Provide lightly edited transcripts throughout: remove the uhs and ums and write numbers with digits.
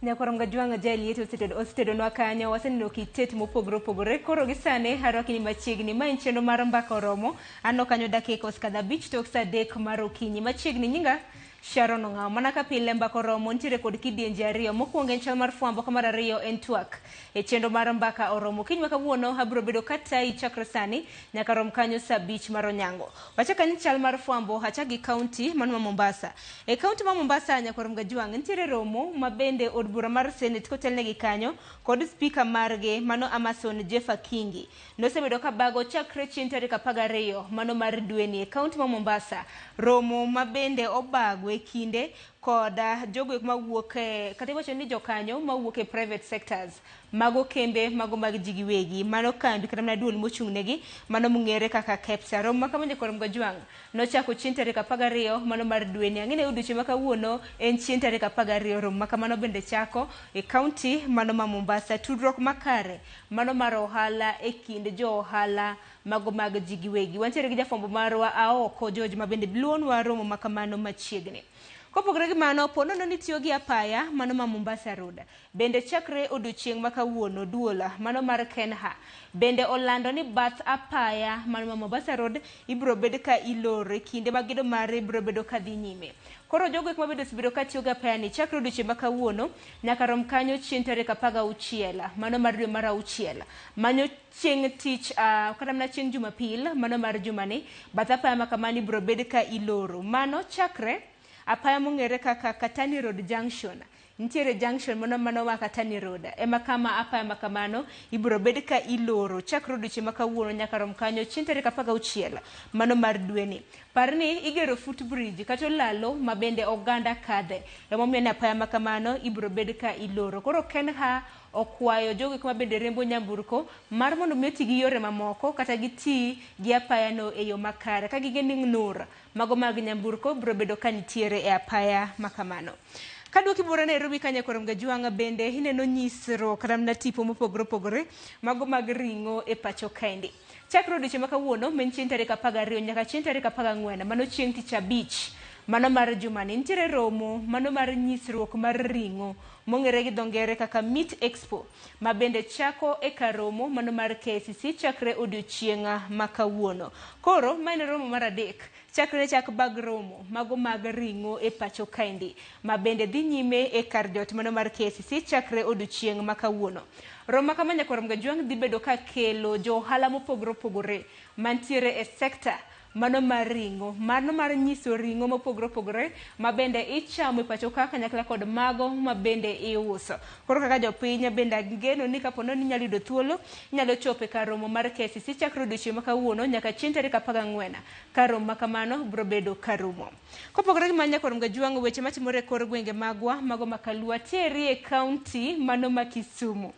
Nyakoronga Jwanga Jali yetu osetedo nwa kanyo waseneno kitet mopogore opogore koro gisane harwaki ni machiegni ma en chenro mar mbaka oromo ano kanyo dakika oskadha bich tok saa 3 mar okinyi machiegni nyinga Sharon Ongao mana ka pile mbaka oromo ntiere kod kidienje ariyo mokwongo en chal mar fwambo ka mar ariyo en twak e chenro mar mbaka oromo kiny kawuono abiro bedo katai chakre sani nyaka rom kanyo saa 5 mar onyango wachaka ni chal mar fwambo achagi county man ma Mombasa e county ma Mombasa Nyakoronga Jwanga ntiere romo mabende od bura mar Senate kotelnegi kanyo kod speaker marge mano Amason Jeffa Kingi nosebedo ka bago chakre chien tarik 12 mano mar dweni e county ma Mombasa romo mabende obago e kinde koda jogo mawuok kata wacho ni jokanyo mawuok e private sectors mago kembe mago mag jigiwegi mano kambi kata na duol mochungnegi mano mungere kaka KEPSA rom makama Nyakoronga Jwanga nochako chien tarik 12 mano mar dweni ang'ene odiochieng' makawuono en chien tarik 12 rom makamano bende chako e county mano ma Mombasa tudruok makare mano mar ohala e kind jo ohala mago mag jigiwegi wantiere gi jafombo marwa Aoko George mabende bluonwa romo makamano machiegni kopogore gi mano ponono ni tiyo gi apaya mano ma Mombasa Road bende chakre odiochieng' makawuono duola mano mar Kenha bende olando ni bath apaya mano ma Mombasa Road ibiro bed ka ilore kinde magido mare ibiro bedo ka dhi nyime koro jogo mabedo sibedo ka tiyo gi apaya ni chakre odiochieng' makawuono nyaka rom kanyo chien tarik 16 mano mar dwe mar 6 manyo chieng' tich kata mana chieng' Jumapil mano mar jumani bath apaya makamani ibiro bed ka iloro mano chakre apaya mongere kaka Katani Road Junction ntiere junction mano wa Katani Road ema kama apaya makamano ibiro bed ka iloro chakro odiochieng' makawuono nyaka rom kanyo chien tarik 16 mano mar dweni parni igero footbridge kata lalo mabende oganda kadhe emomiyo ni apaya makamano ibiro bed ka iloro koro Kenha okwayo jogo kuma bende rembo nyamburko mar mondo meti gi yore mamoko kata giti gi apaya no e yo makare ka gigeni nur mago mag nyamburko biro bedo ka nitiere e apaya makamano kadwoki bura Nairobi ka Nyakoronga Jwanga bende ineno nyisro kata na tipo mopogore opogore mago mag ringo e pacho kaendi chakro odiochieng' makawuono men chien tarik 12 nyaka chien tarik 14 mano chieng' tich abich mano mar jumani ntiere romo mano mar nyisruok mar ringo mongere gi dongere kaka Meat Expo mabende chako e karomo mano mar KCC chakre odiochieng' makawuono koro maen romo mar adek chakre chak bag romo mago mag ringo e pacho kaendi mabende dhi nyime e kar jot mano mar KCC chakre odiochieng' makawuono romo kama Nyakoronga Jwanga dhi bedo ka kelo jo ohala mopogore opogore mantiere e sekta mano mar ringo mano mar nyiso ringo mopogore opogore mabende ichamo e pacho kaka nyakla kod mago mabende iuso koro kaka jopiny bende geno ni kapono ni nyalo yudo thuolo nyalo chope kar romo mar KCC chakre odiochieng' makawuono nyaka chien tarik 14 kar romo makamano biro bedo karumo kopogore gi Nyakoronga Jwanga weche matimore kor gwenge magwa mago makalua tieri e county mano ma Kisumu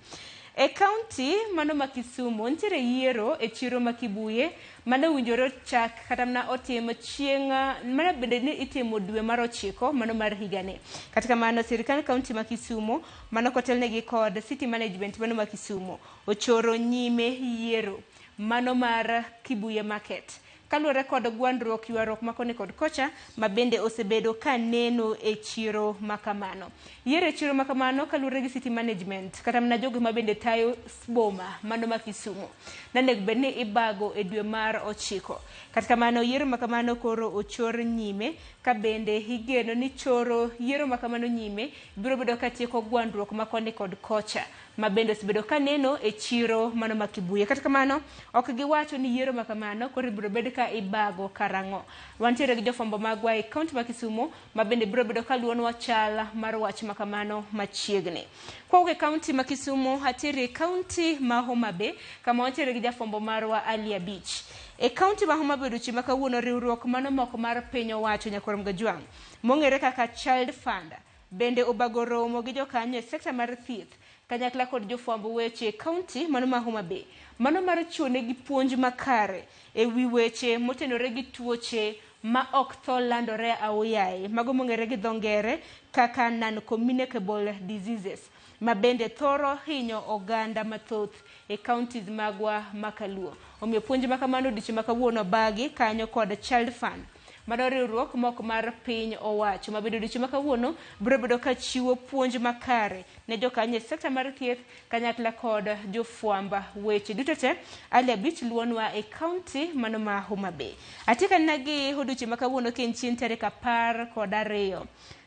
e county mano ma Kisumu ntiere yiero e chiro ma Kibuye mano winjore chak kata na otimo chieng' mana bende ni itimo dwe mar 9 mano mar higani katika mano sirikal county ma Kisumu mano kotelnegi kod city management mano ma Kisumu ochoro nyime yiero mano mar Kibuye market kaluwore kod gwandruok ywaruok makoni kod kocha mabende osebedo ka neno e chiro makamano yiero e chiro makamano kaluwore gi city management kata mna jogo mabende tayo boma mano ma Kisumu nanego bedni ibago e dwe mar 9 katika mano yiero makamano koro ochor nyime ka bende higeno ni choro yiero makamano nyime biro bedo ka tieko gwandruok makoni kod kocha mabende osebedo ka neno e chiro mano ma Kibuye katika mano ok giwacho ni yiero makamano koro biro bedo ka ibago karango wantiere gi jofombo magwa e county ma Kisumu mabende biro bedo ka luonwa chal mar wach makamano machiegni kwa county ma Kisumu hatiere county ma Homa Bay kama wantiere gi jafombo marwa Alia Beach e county ma Homa Bay odiochieng' makawuono riwruok mano moko mar piny owacho Nyakoronga Jwanga mongere kaka Child Fund bende obago romo gi jokanyo e sekta mar thieth kanyakla kod jofwambo weche county mano ma Homa Bay mano mar chone gi puonj makare e wi weche motenore gi tuoche ma ok tho landore aoyaye mago mongere gi dongere kaka non-communicable diseases mabende thoro hinyo oganda mathoth e counties magwa makaluo omiyo puonj makamano odiochieng' makawuono bagi kanyo kod Child Fund mano riwruok mok mar piny owacho mabedo odiochieng' ma kawuono biro bedo ka chiwo puonj makare ne jokanyo e sekta mar thieth kanyakla kod jofwamba weche duto te. Ali Abich luonwa e kaunti mano ma Homa Bay. Atika nagi odiochieng' ma kawuono ka en chieng' tarik 12.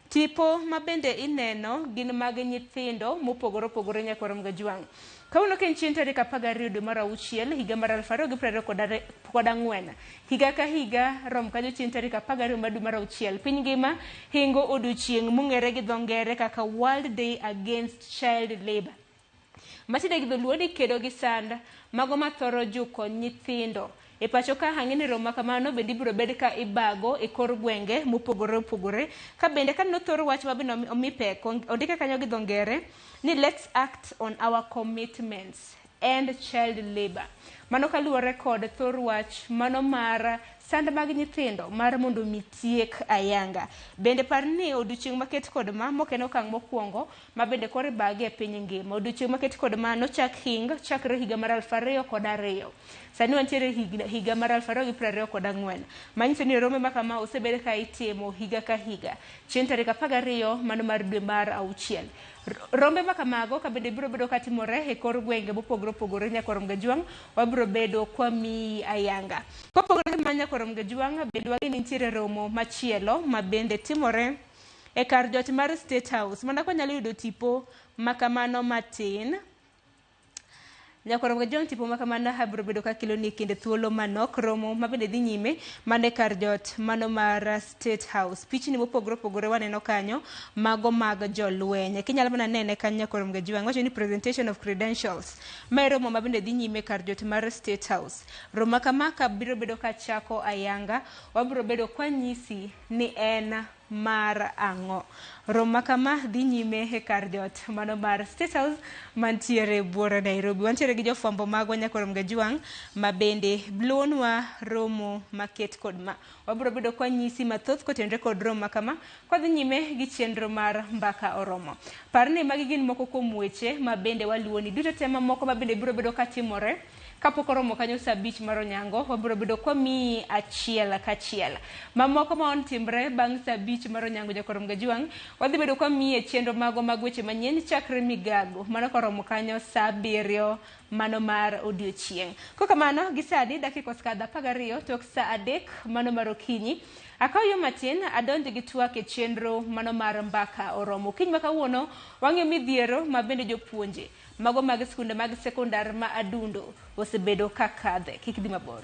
Tipo ma bende ineno gin mag nyithindo mopogore opogore Nyakwar Gajwang'. Kawuono ka en chieng' tarik 12 dwe mar auchiel higa mar 2024. Higa ka higa rom kanyo chieng' tarik 12 dwe mar auchiel piny ngima hingo odiochieng' mong'ere gi dho ngere kaka World Day Against Child Labour. Matinde gi dholuo ni kedo gi sand mago mathoro juko nyithindo. E pacho ka hang'ini romo kamano bende ibiro bed ka ibago e kor gwenge mopogore opogore. Ka bende ka nothor wach ma bende omi pek ondike kanyo gi dho ngere ni let's act on our commitments and child labor. Mano kaluwore kod thor wach mano mar sand mag nyithindo mar mondo mitiek ayanga. Bende par ni odiochieng' maket kod ma moken okang' mokwongo ma bende kore bage e piny ngima. Odiochieng' maket kod ma nochak chakre higa mar 2002. Sani wantiere higa mar 2024. Manyiso ni romo ma kama osebed ka itimo higa ka higa. Chieng' tarik 12 mano mar dwe mar auchiel. Rombe ma kamago ka bende biro bedo ka timore e kor gwenge mopogore opogore Nyakwar Gajwang'. Wabiro bedo kwa mi ayanga. Kopogore gi Nyakwar Gajwang' bende wagi nitiere romo machielo ma bende timore e kar jot mar State House. Mana kwa nyalo yudo tipo makamano matin. Nyakwar Gajwang' tipo makamano biro bedo ka kelo ni kinde thuolo manok romo ma bende dhi nyime mane kar jot mano mar State House. Pichni mopogore opogore waneno kanyo mago mag jolweny. Kinyalo mana nene kanyo Nyakwar Gajwang' wacho ni presentation of credentials. Mae romo ma bende dhi nyime kar jot mar State House. Romo kama ka biro bedo ka chako ayanga wabiro bedo kwa nyisi ni en mar ang'o. Roma kama dhi nyime e kar jot mano mar State House mantiere buora Nairobi. Wantiere gi jofwambo magwa Nyakwar Gajwang' ma bende bluonwa romo maket kod ma. Wabiro bedo kwa nyisi mathoth kotenre kod romo kama kwa dhi nyime gi chenro mar mbaka oromo. Par ni magi gin moko kuom weche ma bende waluoni duto tema moko ma bende biro bedo ka timore kapok oromo kanyo saa 5 mar onyango. Wabiro bedo kwa mi achiel kachiel. Mamoko ma on timre bang' saa 5 mar onyango Nyakwar Gajwang' wadhi bedo kwa mi e chenro mago mag weche manyien chakre migago mano koromo kanyo saa 7 mano mar odiochieng'. Kokamano gi sadi dakika oskadha 12 tok saa 3 mano mar okinyi. Akaw yo matin adonjo gi twak e chenro mano mar mbaka oromo. Kiny ma kawuono wang'e midhiero ma bende jopuonje mago mag skunde mag sekondar ma adundo osebedo ka kadhe. Kik dhi mabor.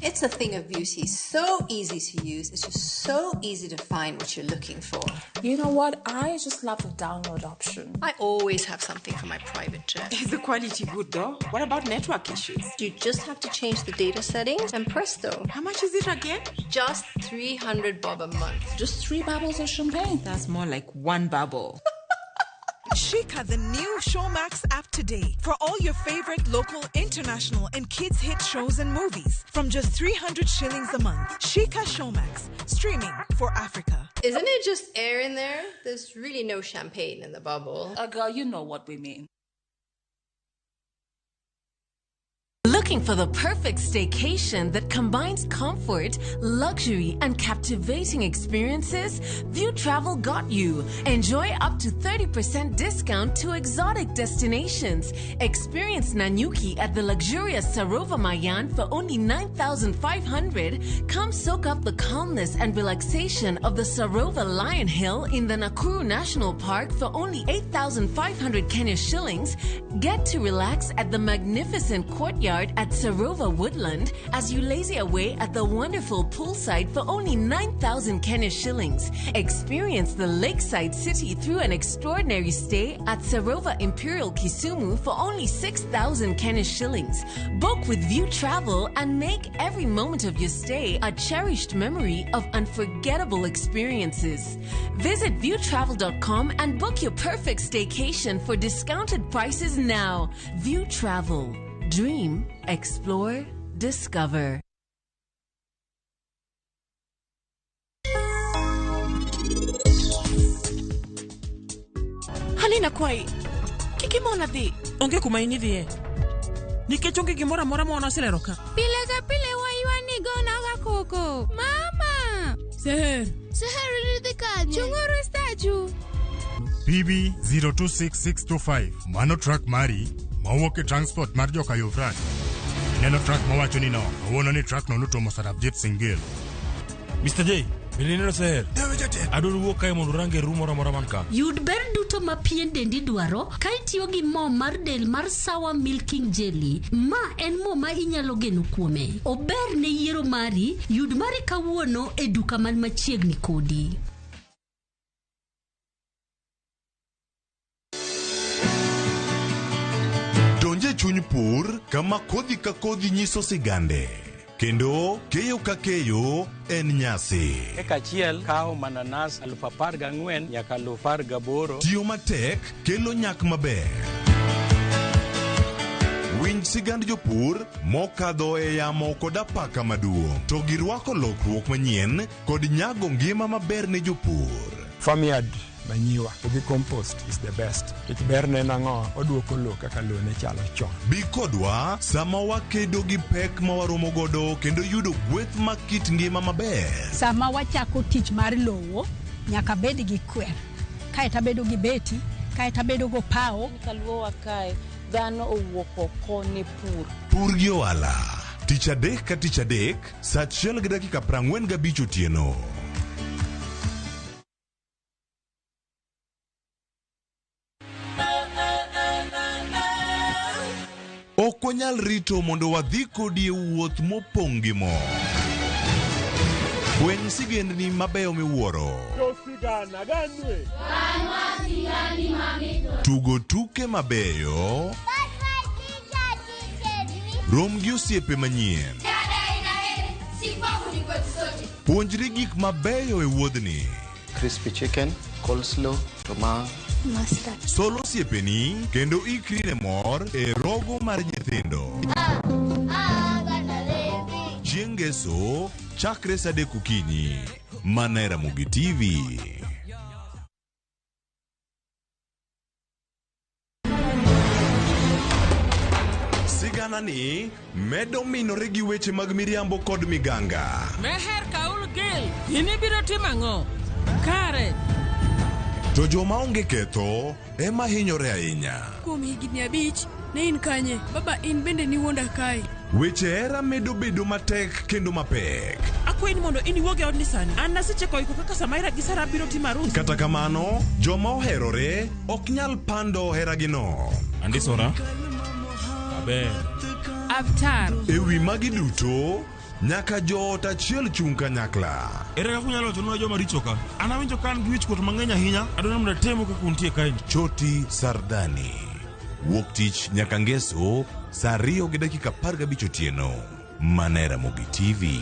It's a thing of beauty. So easy to use. It's just so easy to find what you're looking for. You know what? I just love the download option. I always have something for my private jet. Is the quality good though? What about network issues? You just have to change the data settings and presto. How much is it again? Just 300 bob a month. Just 3 bubbles of champagne. That's more like 1 bubble. Shika the new Showmax app today for all your favorite local, international, and kids' hit shows and movies from just 300 shillings a month. Shika Showmax, streaming for Africa. Isn't it just air in there? There's really no champagne in the bubble. Girl, you know what we mean. Looking for the perfect staycation that combines comfort, luxury, and captivating experiences? View Travel got you. Enjoy up to 30% discount to exotic destinations. Experience Nanyuki at the luxurious Sarova Mayan for only 9,500. Come soak up the calmness and relaxation of the Sarova Lion Hill in the Nakuru National Park for only 8,500 Kenya shillings. Get to relax at the magnificent courtyard at Sarova Woodland as you lazy away at the wonderful poolside for only 9,000 Kenya shillings. Experience the lakeside city through an extraordinary stay at Sarova Imperial Kisumu for only 6,000 Kenya shillings. Book with View Travel and make every moment of your stay a cherished memory of unforgettable experiences. Visit viewtravel.com and book your perfect staycation for discounted prices now. View Travel. Dream, explore, discover. Halina kwai. Kiki mona di. Onge kumaini di. Nikech onge gimora mora mona silero ka. Pile ka pile wayuani gona ga koko. Mama. Seher ridi kanye. Chunguru statue. PB 026625 mano truck mari mawuok transport mar joka Yofrat. Neno truck mawacho ni no awuono ni truck no luto Sarabjit Singil. Mr. J, bilinero Seher. Adoro wuok kae mondo range rumora mora man ka. Yud ber duto ma pien dendi dwaro ka itiyo gi mo mar del mar Sawa Milking Jelly. Ma en mo ma inyalo geno kuome. Ober ne yiero mari, yud mari kawuono e duka man machiegni kodi. Donje chuny pur kama kodhi ka kodhi nyiso sigande. Kendo keyo ka keyo en nyasi. Eka chiel kao mananas 14,000 nyaka 18,000. Tiyo matek kelo nyak maber. Winj sigand jopur mokadho e yamo kod apaka maduong'. To girwako lokruok manyien kod nyago ngima maber ne jopur. Farmyard manyiwa ubi compost is the best. It berne nango oduoko lo kaka lo ne chalo chon. Bi kodwa sama wakedo gi pek ma waromo godo kendo yudo gweth makit ngima maber. Sama wachako tich mar lowo nyaka bed gi kwer. Kae ta bedo gi beti, kae ta bedo go pao. Kaluo wakae dhano owuok oko ne pur. Pur gi ohala. Tich adek ka tich adek, saa 1:45 otieno. Ok wanyal rito mondo wadhi kodi e wuoth mopong' gi mo. Fweny sigendni mabeyo miwuoro. Tugo tuke mabeyo. Rom gi osiepe manyien. Puonjri gik mabeyo e wuodhni. Crispy chicken, coleslaw, tomato, mustard. Solo osiepeni kendo ikri ne mor e rogo mar nyithindo. Chieng' Ngeso chakre saa 3 okinyi mana e Ramogi TV. Sigana ni medo minore gi weche mag miriambo kod miganga. Meher kaul gil. Inibiro timango. Kare. To joma onge ketho ema hinyore ahinya. Kuom higni 5 ne in kanye? Baba in bende ni wuonda kae. Weche era medo bedo matek kendo mapek. Akwayi mondo iniwuog e odni sani. An nasecheko iko kaka Samaira gi Sara biro timo arus. Kata kamano, joma oherore ok nyal pando heragino. Andisora. Aber. Avatar. Ewi magi duto nyaka joot achiel chung kanyakla. Ere kaka unyalo wacho nwa joma richo ka? An awinjo ka an gi wich kuot mang'eny ahinya. Adwaro mondo atemo kaka untie kae. Choti Sardani. Wuok tich nyaka Ngeso saa 2:15 otieno. Mana e Ramogi TV.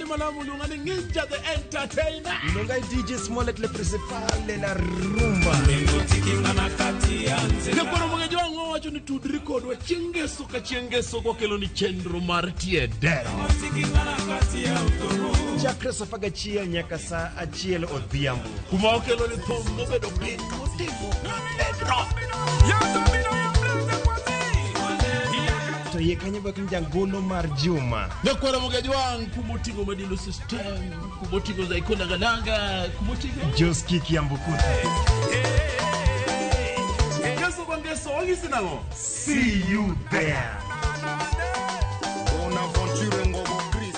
Malamu lungani Ninja the Entertainer. Nongai DJ Smollett le principal de la rumba. Mengo tikinga na kati yanze. Nekoro mwenye wango wacho ni tudri kodwa chengeso ka chengeso kwa kelo ni chendro martie dera. Tikinga na kati ya utoro. Chakra safaga chia nyaka saa achiel odhiambo. Kuma okelo ni thombo bedo pin motivo. Pedro. To ye kanye bak njangolo mar Juma. Nekoro mwenye wango kumotivo madilo system. Kumotivo za ikona galanga. Kumotivo Joski Kiambukute. See you there. Bonaventure Ngobo Chris.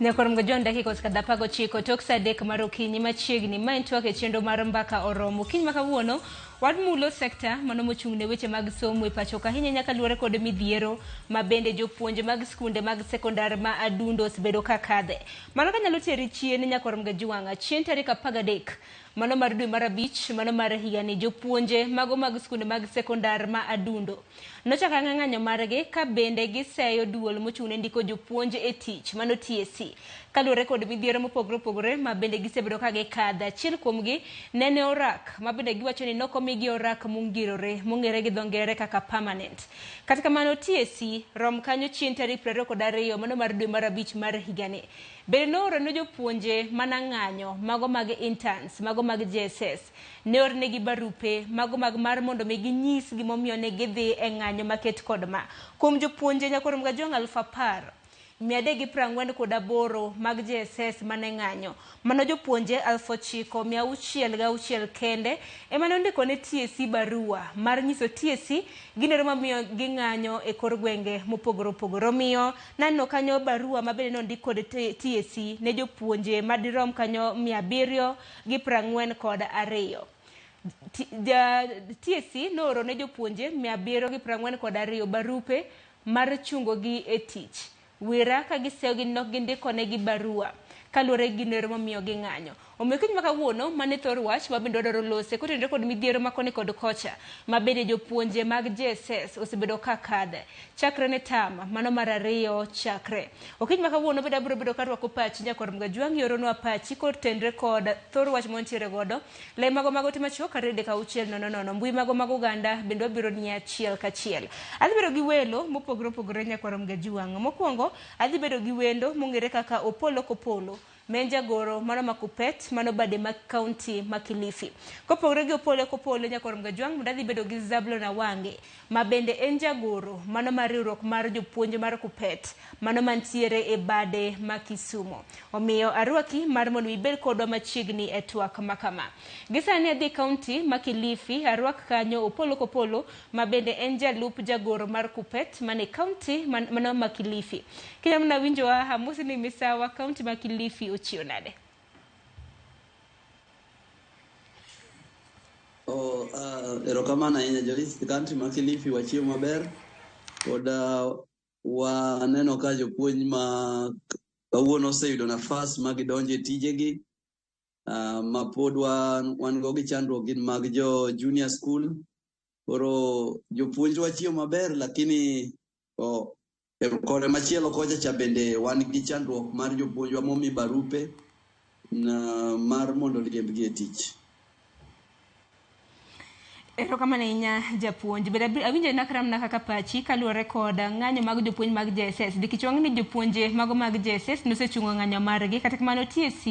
Nekor mgojon dakika oskadapago chiko tok saa 3 mar okinyi machiegni ma entwak e chenro mar mbaka oromo. Kiny makawuono Wadmulo sekta mano mochung'ne weche mag somo e pacho ka hinya nyaka luore kod midhiero ma bende jopuonje mag skunde mag sekondar ma adundo osebedo ka kadhe. Mano ka nyalo teri chien nyakorom Gajuanga chien tarik 13 mano mar dwe mar 5 mano mar higani jopuonje mago mag skunde mag sekondar ma adundo nochaka ng'anyo margi ka bende giseyo duol mochung'ne ndiko jopuonje e tich mano TSC kaluore kod midhiero mopogore ma bende gisebedo ka gikadhe. Achiel kuomgi nene orak ma bende giwacho ni nokomigi orak mungirore mong'ere gi dho ngere kaka permanent. Kata kamano TSC rom kanyo chien tarik 22 mano mar dwe mar 5 mar higani bende nooro ne jopuonje mana ng'anyo mago mag interns mago mag JSS ne ornegi barupe mago mag mar mondo mi ginyis gimomiyo ne gidhi e ng'anyo maket kod ma kuom jopuonje nyakorom Gajuanga 10,348 mag JSS mane ng'anyo mano jopuonje 9,666 kende ema nondiko ne TSC barua mar nyiso TSC ginero mamiyo ging'anyo e kor gwenge mopogore miyo nano kanyo barua mabende nondiko kod TSC ne jopuonje madirom kanyo 742. TSC nooro ne jopuonje 742 barupe mar chungo gi e tich wira ka giseyo gi nok gindiko ne gi barua kaluore gi nero mamiyo gi ng'anyo. Omiyo kiny maka wuono mane thor wach mabende odoro lose kotenore kod midhiero makoni kod kocha mabende jopuonje mag JSS osebedo ka kadhe chakre ne tam mano mar 2 chakre. Okiny maka wuono bende abiro bedo karwako pachi nyakorom Gajuanga yoronwa pachi kotenore kod thor wach montiere godo le mago timacho karede ka 600 mbui mago oganda bende wabiro ni achiel kachiel. Adhi bedo gi welo mopogore nyakorom Gajuanga. Mokwongo adhi bedo gi wendo mong'ere kaka Opolo Kopolo menja goro mano makupet mano bade ma county ma Kilifi. Kopogore gi Opolo Kopolo nyakorom Gajuanga mudadhi bedo gi Zablo na Wange ma bende en jagoro mano mar riwruok mar jopuonje mar kupet mano mantiere e bade ma Kisumo. Omiyo arwaki mar mondo ibed kodwa machiegni e twak makama. Gisani adhi county ma Kilifi arwak kanyo Opolo Kopolo ma bende en jalup jagoro mar kupet mane county mano ma Kilifi. Kenya mna winjo wa hamusi ni misawa county ma Kilifi uchionade. Erokamana ahinya jorit country ma Kilifi wachio maber koda waneno ka jopuonj ma kawuono oseyudo nafas ma gidonje tijegi ma pod wan go gi chandruok gin mag jo junior school. Koro jopuonj wachio maber lakini kore machielo kocha cha bende wan gi chandruok mar jopuonj wa momi barupe na mar mondo riembgi e tich. Erokamano ahinya japuonj. Bende awinjo nakram na kaka pachi kaluore kod ng'anyo mag jopuonj mag JSS. Dikichwang ni jopuonje mago mag JSS nosechungo ng'anyo margi kata kamano TSC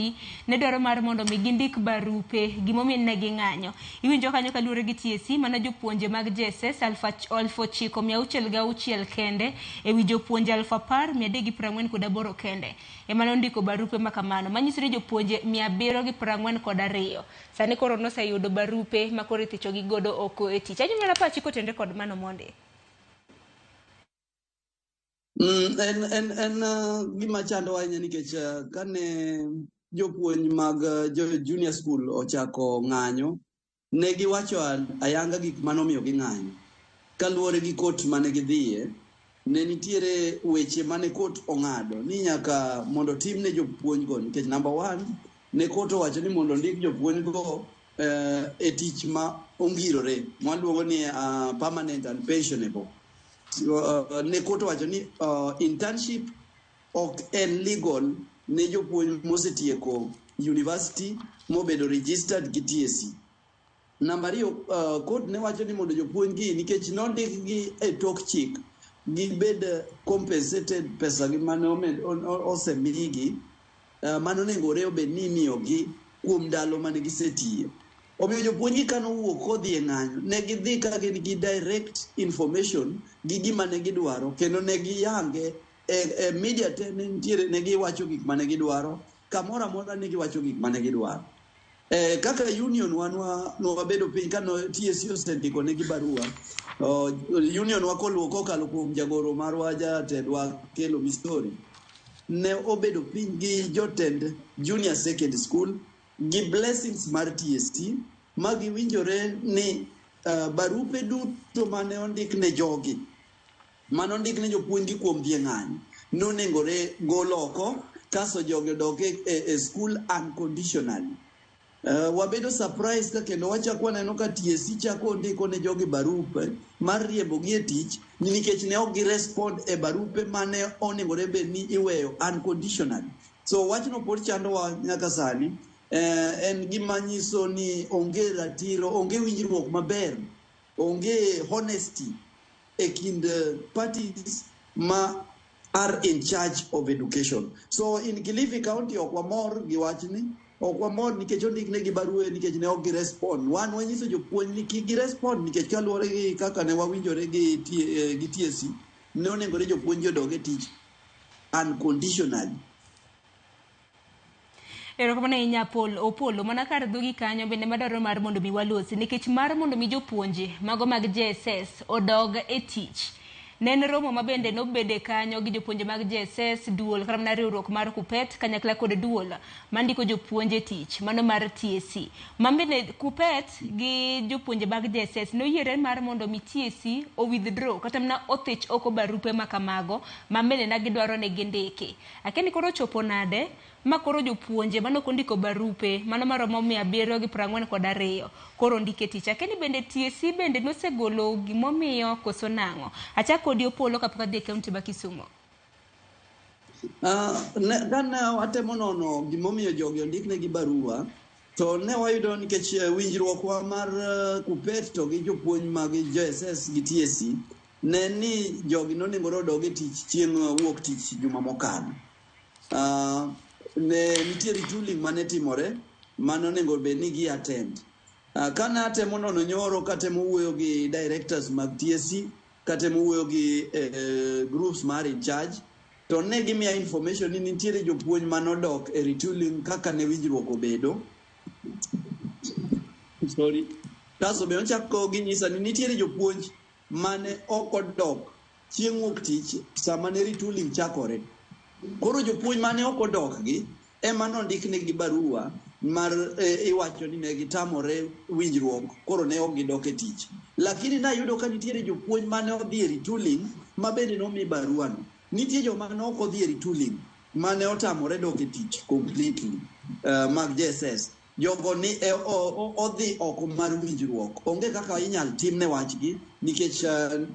ne dwaro mar mondo mi gindik barupe gimomiyo ne gi ng'anyo. Iwinjo kanyo kaluore gi TSC mana jopuonje mag JSS 9,666 kende ewi jopuonje 10,348 kende ema nondiko barupe makamano manyiso ni jopuonje 742 sani koro noseyudo barupe makoro ithicho gi godo oko e tich. Anyumana pachi kotende kod mano monde. Gima chando ahinya nikech kane jopuonj mag junior school ochako ng'anyo ne giwacho ayanga gik manomiyo gi ng'anyo kaluore gi kot mane gidhiye ne nitiere weche mane kot ong'ado ni nyaka mondo tim ne jopuonj go nikech number 1 ne kot owacho ni mondo ndik jopuonj go e tich ma ongirore mwaluongo ni permanent and pensionable. Ne kot wacho ni internship ok en legal ne jopuonj mosetieko university mobedo registered gi TSC. Number 2 kot ne wacho ni mondo jopuonj gi nikech nondik gi e tok chik gibed compensated pesa gi mane osemigi mano nengore obed ni imiyo gi kuom ndalo mane gisetiye. Omiyo jopuonji kano wuok kodhi e ng'anyo ne gidhi ka gin gi direct information gi gima ne gidwaro kendo ne giyange e media te ne giwacho gik mane gidwaro kamoro amora ne giwacho gik mane gidwaro. Kaka union wabedo piny kano TSC osendiko ne gi barua union wakoluwo kokalo kuom jagoro marwa jatendwa Kelo Mistori ne obedo piny gi jotend junior secondary school gi blessings mar TSC ma giwinjore ni barupe duto mane ondik ne jogi, mane ondik ne jopuonj kuom dhi ng'anyo, nonengore gol oko, kaso jogi odok e school unconditionally. Wabedo surprise ka kendo wachako waneno ka TSC chako ndiko ne jogi barupe mar riembogi e tich nikech ne ok girespond e barupe mane onengore bed ni iweyo unconditionally. So wachno pod chandowa nyaka sani. En gima nyiso ni onge ratiro, onge winjruok maber, onge honesty e kind parties ma are in charge of education. So in Kilifi County ok wamor gi wachni, ok wamor nikech ondik negi barue nikech ne ok girespond. Wan wanyiso jopuonj ni kik girespond nikech kaluwore gi kaka ne wawinjore gi TSC, ne onengore jopuonj odog e tich unconditionally. Erokamano ahinya Opolo, mana kar dhogi kanyo bende madwaro mar mondo mi walosi nikech mar mondo mi jopuonje mago mag JSS odog e tich. Nen romo mabende nobede kanyo gi jopuonje mag JSS, duol kata mana riwruok mar KUPPET kanyakla kod duol mandiko jopuonje tich, mano mar TSC. Mambende KUPPET gi jopuonje mag JSS noyiere mar mondo mi TSC o withdraw kata mana othich oko barupe makamago mambende nagidwaro ne gindiki. Akeni koro chopo nade makoro jopuonje mano kondiko barupe mano maromo 742 koro ndike tich. Akeni bende TSC bende nosegolo gimomiyo koso nang'o. Achako kodi Opolo kapok adhi kaunti ma Kisumu. Kane watemo nono gimomiyo jogi ondiknegi barua, to ne wayudo nikech winjruokwa mar KUPPET to gi jopuonj mag JSS gi TSC ne ni jogi nonengore odog e tich chieng' wuok tich juma mokalo. Ne nitie retooling mane timore mano nego bed ni gi attend. Kana atemo nono nyoro katemo wuoyo gi directors mag TSC, katemo wuoyo gi groups mar in charge, to ne gimiya information ni nitiere jopuonj manodok e retooling kaka ne winjruok obedo. Kaso be ochako ginyisa ni nitiere jopuonj mane ok odok chieng' wuok tich sama ne retooling chakore. Koro jopuonj mane ok odok gi ema nondiknegi barua mar iwacho ni ne gitamore winjruok, koro ne ok gidok e tich. Lakini nayudo ka nitiere jopuonj mane odhi e retooling ma bende nomi barua no. Nitie joma ne ok odhi e retooling mane otamore dok e tich completely mag JSS. Jogo ni odhi oko mar winjruok. Onge kaka inyal tim ne wachgi nikech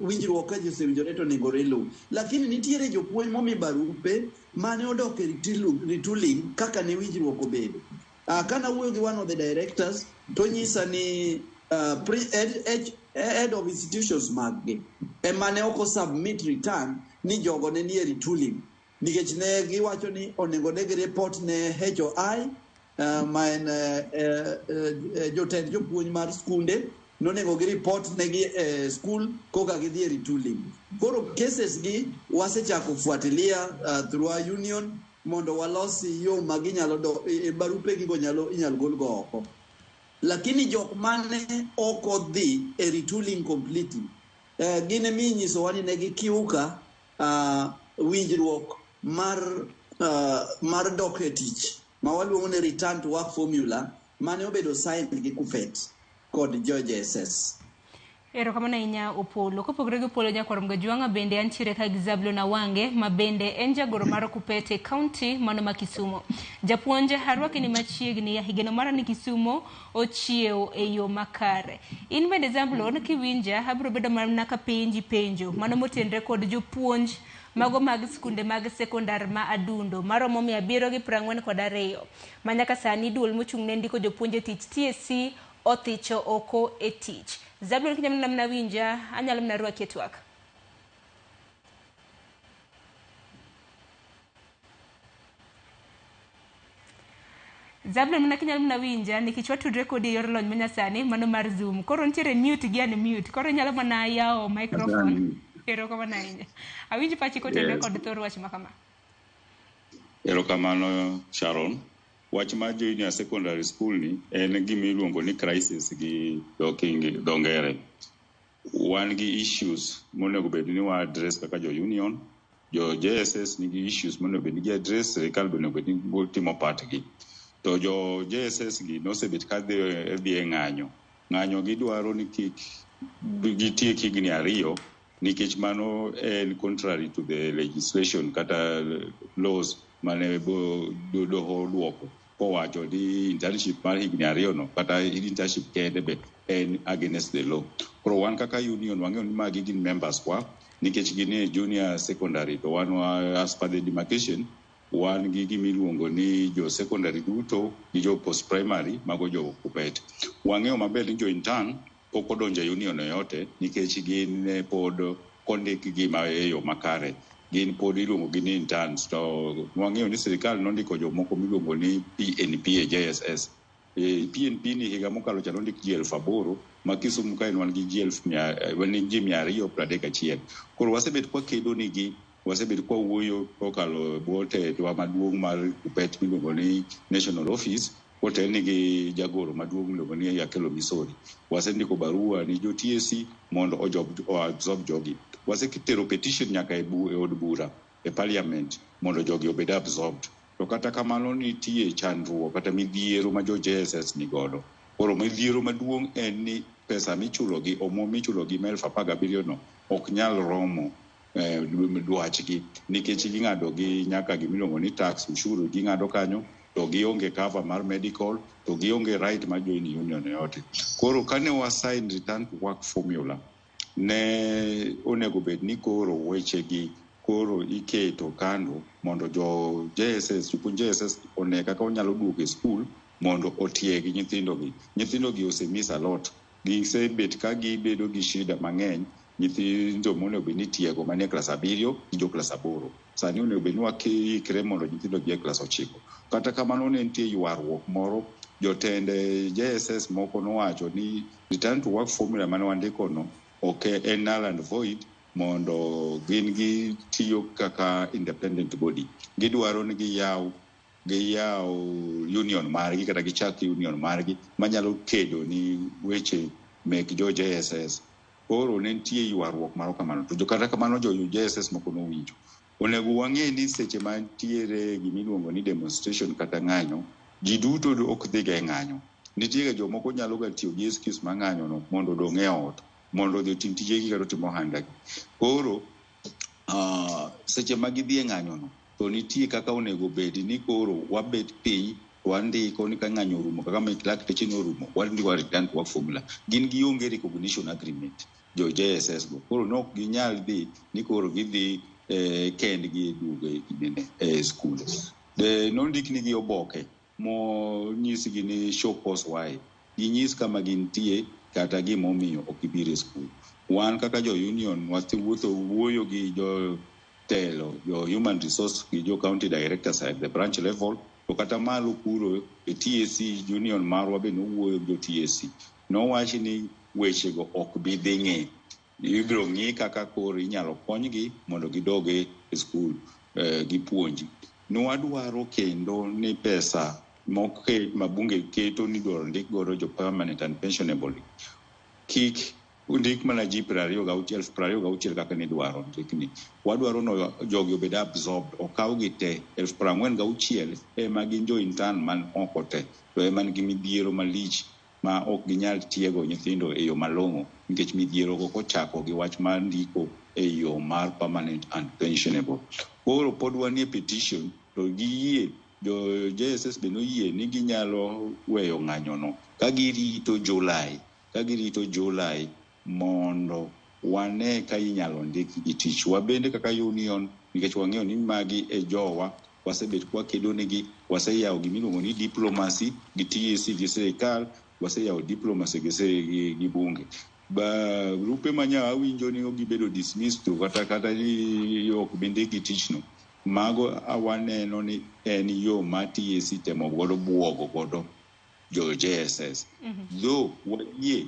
winjruok ka josewinjore to negore lo. Lakini nitiere jopuonj momi barupe mane odok e retooling kaka ne winjruok obedo. Kana wuoyo gi one of the directors to nyisa ni head of institutions maggi emane oko submit return ni jogo ne nie retooling nikech ne giwacho ni onego ne gi report ne HOI ma en jotend jopuonj mar skunde nonego gi report negi school koka gidhi e retooling. Koro cases gi wasechako fuatilia through our union mondo walosi yo maginyalo barupe gigo inyal gol go oko. Lakini jok mane ok odhi e retooling completely gine minyiso wani ne gikiuka winjruok mar dok e tich ma waluongo ni return to work formula mane obedo sign gi KUPPET kod JSS. Erokamano ahinya Opolo. Kopogore gi Opolo nyakwarom Gajwanga bende antiere ka Zablon Awange ma bende en jagoro mar KUPPET e kaunti mano ma Kisumu. Japuonje harwaki ni machiegni ya higeno mara ni Kisumu ochiew e yo makare. In bende Zablon kiwinja abiro bedo mana ka penjo mano motenre kod jopuonj mago mag skunde mag sekondar ma adundo maromo 742 manyaka sani duol mochung' ne ndiko jopuonje tich TSC othicho oko e tich. Zablon kinyamna mna winja anyalo mna rwaki etwak. Zablon mna kinyalo mna winja nikichwa tudre kodi yor lony manyasani mano mar Zoom. Koro ntiere mute gi unmute. Koro nyalo mana yao microphone. Erokamano ahinya. Awinji pachi kotenre kod thor wach makama. Erokamano Sharon. Wach mar junior secondary school ni en gima iluongo ni crisis gi dongere. Wan gi issues monego bed ni wa address kaka jo union, jo JSS nigi issues monego bed ni address, serikal bende onego bed ni timo part gi. To jo JSS gi nosebet ka dhi e ng'anyo ng'anyo gidwaro ni kik gitiek higni 2 nikech mano en contrary to the legislation kata laws mane doho duoko kowacho ni internship mar higni 2 no kata internship kende be en against the law. Koro wan kaka union wang'eyo ni magi gin members wa nikech gin e junior secondary to wan as per the demarcation wan gi gimiluongo ni jo secondary duto gi jo post primary mago jo Kuppet. Wang'eyo maber ni jo intern pok odonjo e union yote nikech gin pod kondik gima e yo makare, gin pod iluongo gi ni interns. To wang'eyo ni sirikal nondiko jomoko miluongo ni PNP e JSS. PNP ni higa mokalo cha nondik ji 8,000 ma Kisumu ka wan gi ji 231. Koro wasebet kwa kedo nigi, wasebet kwa wuoyo kokalo bote to maduong' mar Kuppet miluongo ni National Office hotel nigi jagoro maduong' miluongo ni Yakelo Misori. Wasendiko barua ni jo TSC mondo absorb jogi. Wasekitero petition nyaka e od bura e parliament mondo jogi obed absorbed. To kata kamano nitie chandruok kata midhiero ma jo JSS ni godo. Koro midhiero maduong' en ni pesa michulogi omo michulogi 17,000 no ok nyal romo dwachgi nikech ging'ado gi nyaka gimiluongo ni tax ushuru ging'ado kanyo to gionge cover mar medical to gionge right ma join union yote. Koro kane wasign return to work formula ne onego bed ni koro wechegi koro iketo kando mondo jo JSS one kaka onyalo duogo e school mondo otiegi nyithindogi osemiss a lot. Gisebet ka gibedo gi shida mang'eny. Nyithindo monego bed ni tiego manie klas 7 gi jo klas 8 sani onego bed ni wakikre mondo nyithindo gi e klas 9. Kata kamano ne nitie ywaruok moro, jotende JSS moko nowacho ni return to work formula mane wandiko no ok en null and void mondo gin gi tiyo kaka independent body. Gidwaro ni giyaw union margi kata gichak union margi manyalo kedo ni weche mek jo JSS. Koro ne nitie ywaruok maro kamano to kata kamano jo JSS moko nowinjo. Onego wang'e ni seche mantiere gimiluongo ni demonstration kata ng'anyo, ji duto ok dhi ga ng'anyo. Nitie jomoko nyalo ga tiyo gi excuse ma ng'anyo no mondo dong' e ot mondo odhi otim tijegi kata timo ohandagi. Koro seche ma gidhi e ng'anyo no to nitie kaka onego bed ni koro wabet piny wandiko ni ka ng'anyo orumo kaka lakteche ni orumo wandiko return to work formula. Gin gionge recognition agreement jo JSS go. Koro nok ginyal dhi ni koro gidhi kendgi duogo e skul. Nondiknigi oboke mo nyisgi ni show cause why. Ginyis kama gintie kata gimomiyo ok gibiro e skul. Wan kaka jo union wuoyo gi jo telo, jo human resource gi jo county directors at the branch level to kata malo kuro e TSC union marwa be nowuoyo gi jo TSC. Nowachi ni wechego ok bi dhi ng'e. Ibiro ng'i kaka koro inyalo konygi mondo gidog e skul gipuonji. Nwadwaro kendo ni pesa ma bunge keto ni dwaro ndik godo jo permanent and pensionable kik undik mana ji 26,000 kaka ni dwaro ndikni. Wadwaro no jogi obed absorbed, okawgi te 46,000 ema gin jo intern man oko te to ema nigi midhiero malich ma ok ginyal tiego nyithindo e yo malong'o nikech midhiero go kochako gi wach mar ndiko e yo mar permanent and pensionable. Koro pod wanie petition to giyie jo JSS be noyie ni ginyalo weyo ng'anyo no ka girito Julai mondo wane ka inyalo ndiki gi tich. Wabende kaka union nikech wang'eyo ni magi e jowa wasebet kwa kedo negi, waseyawo gimiluongo ni diplomacy gi TSC gi sirikal, waseyawo diplomacy gi bunge. Grupe manya awinjo ni gibedo dismissed to kata ni ok bende gi tich no. Mago awaneno ni en yo ma TSC temo godo buogo godo jo JSS. Though wayie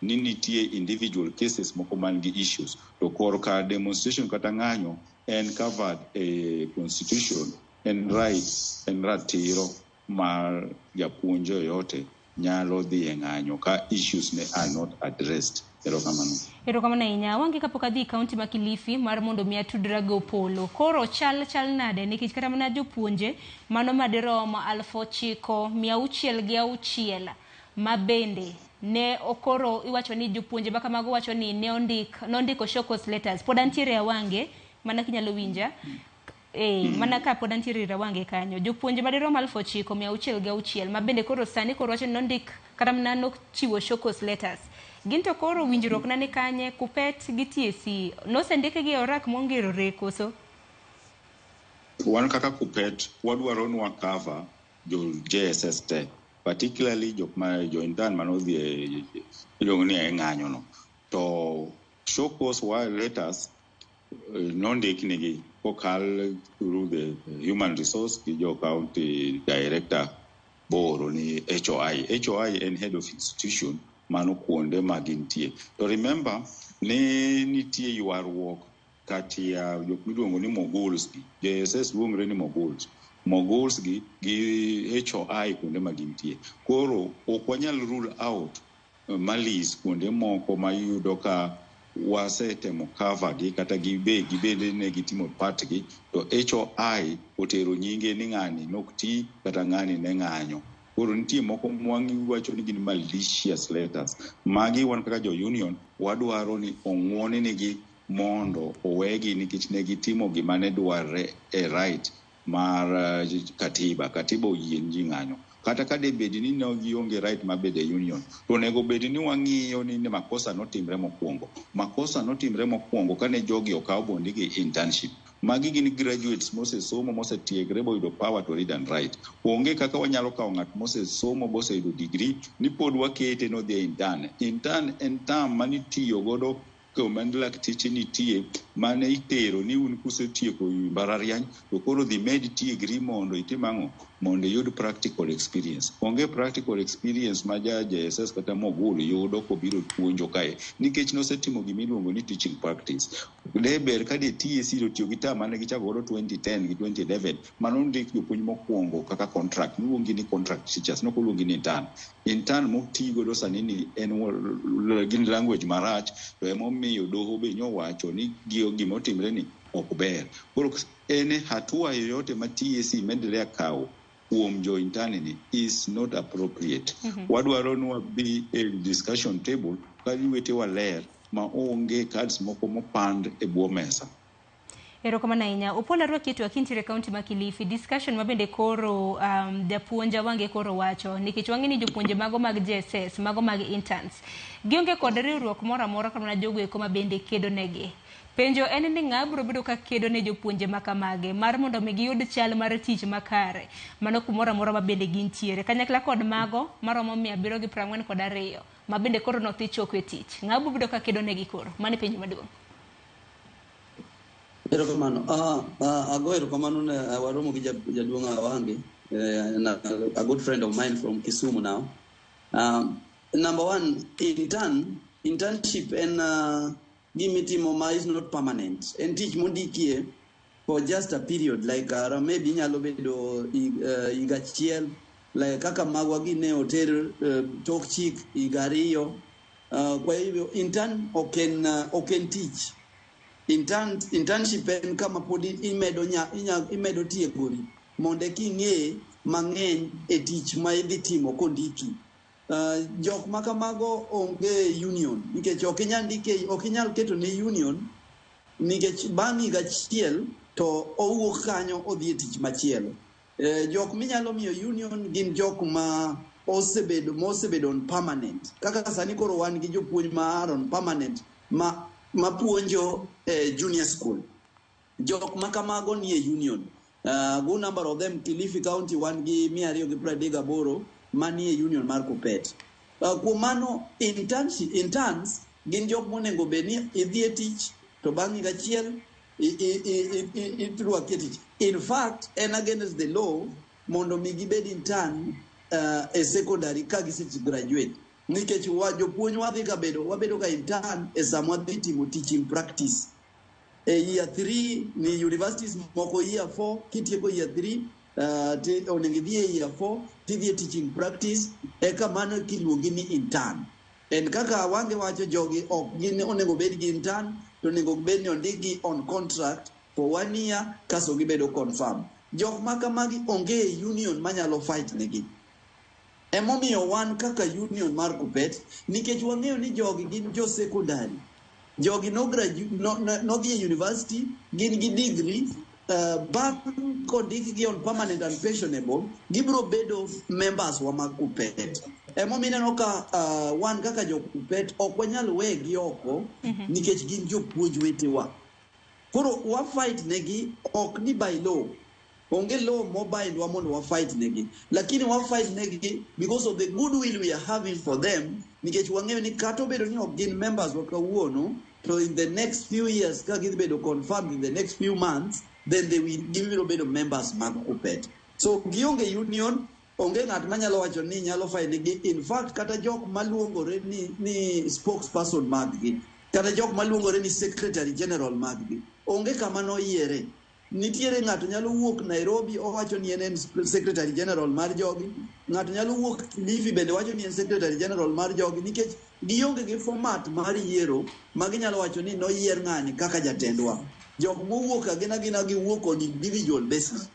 ni nitie individual cases moko man gi issues to korka demonstration kata ng'anyo en covered a constitution and rights and ratiro mar japuonjo yote nyalo dhi e ng'anyo ka issues ne are not addressed. Erokamano ahinya. Wange kapok adhi kaunti ma Kilifi mar mondo mi atudra go Polo. Koro chal nade nikech kata mana jopuonje mano madirom 9,606 ma bende ne okoro iwacho ni jopuonje ma kamago wacho ni nondiko show cause letters pod antiere awange mana kinyalo winja mana ka pod antiere rawange kanyo jopuonje madirom 9,666 ma bende koro sani koro wacho ni nondik kata mana nochiwo show cause letters ginto koro winjruok nane kanye Kuppet gi TSC nosendike gi orak mongirore koso wan kaka Kuppet wadwaro nwa cover jo JSS te particularly jok ma jo intern manodhi iluongo ni ng'anyo no to show cause letters nondik nigi kokal through the human resource ki jo county director boro ni HOI en head of institution mano kuonde magintie to remember ne nitie ywaruok kati ya jok miluongo ni moguls gi JSS luongre ni moguls gi HOI kuonde magintie koro ok wanyal rule out malis kuonde moko mayudo ka wasetemo cover gi kata gibende ne gitimo part gi to HOI otero nyinge ni ng'ani nokti kata ng'ani ne ng'anyo koro nitie moko mwangi wacho ni gin malicious letters magi wan kaka jo union wadwaro ni ong'woni nigi mondo owegi nikech ne gitimo gima ne dwarre right mar katiba oyien ji ng'anyo kata ka de bedi ni no gionge right mabede union to nego bedi ni wang'iyo ni makosa notimre mokwongo kane jogi okaw bondi gi internship magi gin graduates mosesomo mosetiegre boyudo power to read and write onge kaka wanyalo kawo ng'at mosesomo boseyudo degree ni pod wakete no the intern en tam manitiyo godo lakteche nitie mane itero ni un kusetieko mbalariany to koro dhi med tiegri mondo itim ang'o mondo iyud practical experience onge practical experience ma JSS kata mogul yudo kobiro puonjo kae nikech nosetimo gimiluongo ni teaching practice ber ka de TSC do tiyo gi tam mane gichako godo 2010 gi 2011 manondik jopuonj mokwongo kaka contract luongi ni contract teachers nokoluongi ni intern motigo do sani ni en gin language marach to emomiyo doho be nyowacho ni gimotimre ni ok ber koro ene hatua yoyote ma TSC mendelea kawo kuom jo intern is not appropriate wadwaro nwa be a discussion table ka liwete waler ma onge cards moko mopand e bwo mesa erokamano ahinya Opola Rwaketo akintire kaunti ma Kilifi discussion mabende koro japuonja wange koro wacho nikech wange ni jopuonje mago mag JSS mago mag interns gionge kod riwruok moro amora kana jogo eko mabende kedo negi penjo en ni ng'a biro bedo ka kedo ne jopuonje makamage mar mondo mi giyud chal mar tich makare mano kumoro amora mabende gintiere kanyakla kod mago maromo 742 mabende koro nodhi choko e tich ng'a biro bedo ka kedo negi koro mane penjo maduong' erokamano ago erokamano ne waromo gi jaduong' Awange a good friend of mine from Kisumu now number one internship and gimitimo ma is not permanent and teach mondikie for just a period like maybe nyalo bedo igachiel like kaka magwa gi ne hotel tok chik igariyo kwa hivyo intern oken teach internship en kama podi imedo tiegori monde king'e mang'eny e tich ma idhi timo kondiki jok makamago onge union nikech ok inyal keto ne union nikech bang' higa achiel to owuok kanyo odhi e tich machielo jok minyalo miyo union gin jok ma osebedo on permanent kaka sani koro wan gi jopuonj ma on permanent ma puonjo junior school jok makamago ni e union good number of them Kilifi County wan gi 238 manie union mar Kuppet kuom mano interns gin jok monego bed ni idhi e tich to bang' higa achiel irwaki e tich in fact en against the law mondo mi gibed intern e secondary ka giseti graduate nikech jopuonj wabedo ka intern e sama wadhi timo teaching practice year 3 ni universities moko year 4 kitieko year 3 onego idhi e year 4 tidhi e teaching practice eka mano kiluongi ni intern en kaka wange wacho jogi ok gin onego bed gi intern to onego bed ni ondiki on contract for 1 year kaso gibedo confirm jok makamagi onge union manyalo fight negi Emomiyo wan kaka union mar Kuppet nikech wang'eyo ni jogi gin jo secondary. Jogi no dhi e university, gin gi degree, bang' kondik gi on permanent and pensionable, gibiro bedo members wa mag Kuppet. Emomiyo ineno ka wan kaka jo Kuppet ok wanyal wegi oko nikech gin jopuonj wetewa. Koro wa fight negi ok ni by law. Onge law mobile wa mondo wa fight negi. Lakini wa fight negi because of the goodwill we are having for them. Nikech wang'eyo ni kata obedo ni ok gin members wa kawuono, so in the next few years, ka gibedo confirmed in the next few months, then they will give bedo members mag Kuppet. So gionge union, onge ng'at manyalo wacho ni nyalo fight negi. In fact, kata jok maluongore ni spokesperson maggi, kata jok maluongore ni secretary general maggi, onge kama noyiere. Nitiere ng'ato nyalo wuok Nairobi owacho ni en secretary general mar jogi, ng'ato nyalo wuok Kilifi bende wacho ni en secretary general mar jogi, nikech gionge gi format mar yiero ma ginyalo wacho ni noyier ng'ani kaka jatendwa. Jok mowuok agina giwuok on individual basis.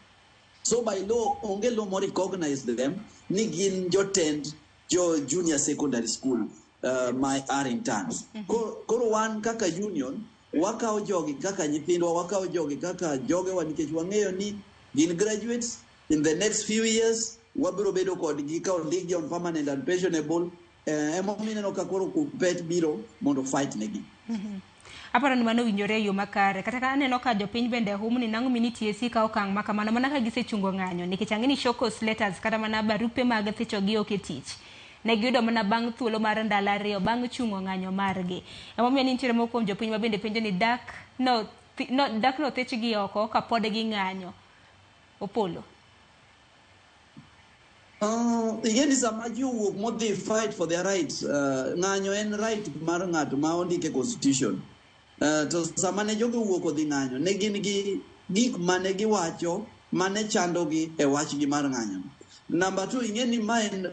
So by law, onge law mo recognize them ni gin jotend jo junior secondary school are in terms. Koro wan kaka union, wakawo jogi kaka nyithindwa, wakawo jogi kaka jogewa nikech wang'eyo ni gin graduates. In the next few years, wabiro bedo kodgi ka ondikgi on permanent and pensionable. Emomiyo ineno ka koro Kuppet biro mondo fight negi. Aparo ni mano winjore e yo makare. Kata ka aneno ka jopiny bende hum ni nang'o mini TSC ka okang' ma kamano mana ka gisechungo ng'anyo nikech ang'e ni showcase letters kata mana barupe mag thichogi ok e tich. Ne giyudo mana bang' thuolo mar ndalo 2 bang' chungo ng'anyo margi. Emomiyo nitiere moko kuom jopiny ma bende penjo ni dak no thichgi oko ka pod gi ng'anyo. Opolo. Igeni sama ji owuok modhi fight for their rights, ng'anyo en right mar ng'ato ma ondike constitution. To sama ne jogi owuok odhi ng'anyo, ne gin gi gik mane giwacho mane chandogi e wachgi mar ng'anyo. Number 2, ingeni ma en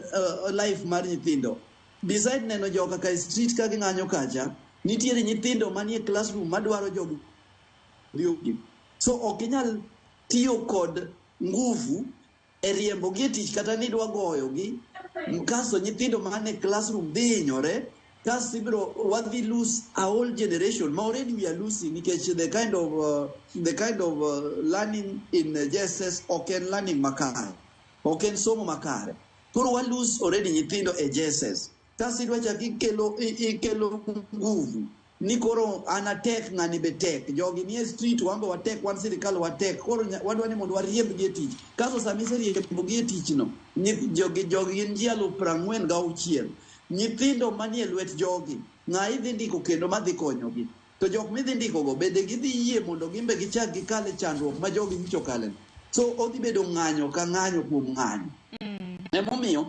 life mar nyithindo. Beside neno joka ka street ka ng'anyo kacha, nitiere nyithindo manie classroom madwaro jogi. So ok inyal tiyo kod nguvu e riembo gi tich kata ni dwa goyogi. Kaso nyithindo mane classroom dhi hinyore, kaso ibiro wadhi lose a whole generation. Ma already we are losing because the kind of learning in JSS ok en learning makare. Ok en somo makare. Koro wa lose already nyithindo e JSS. Kaso idwa chak ikelo nguvu. Ni koro anatek ng'ani be tek. Jogi nie street wambe watek, wan sirikal watek. Koro wadwa ni mondo wariemb gi e tich. Kaso sami riembo gi e tich no, jogi gin ji 46,000. Nyithindo manie lwet jogi, ng'a idhi ndiko kendo madhi konyogi. To jok midhi ndiko go bende gidhi yie mondo gimbe gichak gikale chandruok ma jogi nyicho kale. So odhi bedo ng'anyo ka ng'anyo kuom ng'anyo. Emomiyo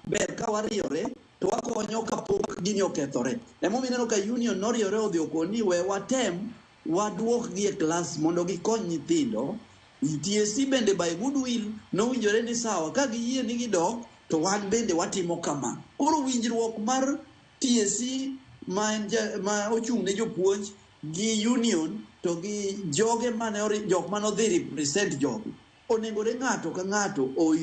ber ka wariyore to wakonyo kapok gini okethore. Emomiyo ineno ka union noriyore odhi okoni we watem waduok gi e klas mondo gikony nyithindo. TSC bende by goodwill nowinjore ni sawa ka giyie ni gidok to wan bende watimo kama. Koro winjruok mar TSC ma ochung' ne jopuonj gi union to gi joge jok mane odhi represent jogi. Onengore ng'ato ka ng'ato o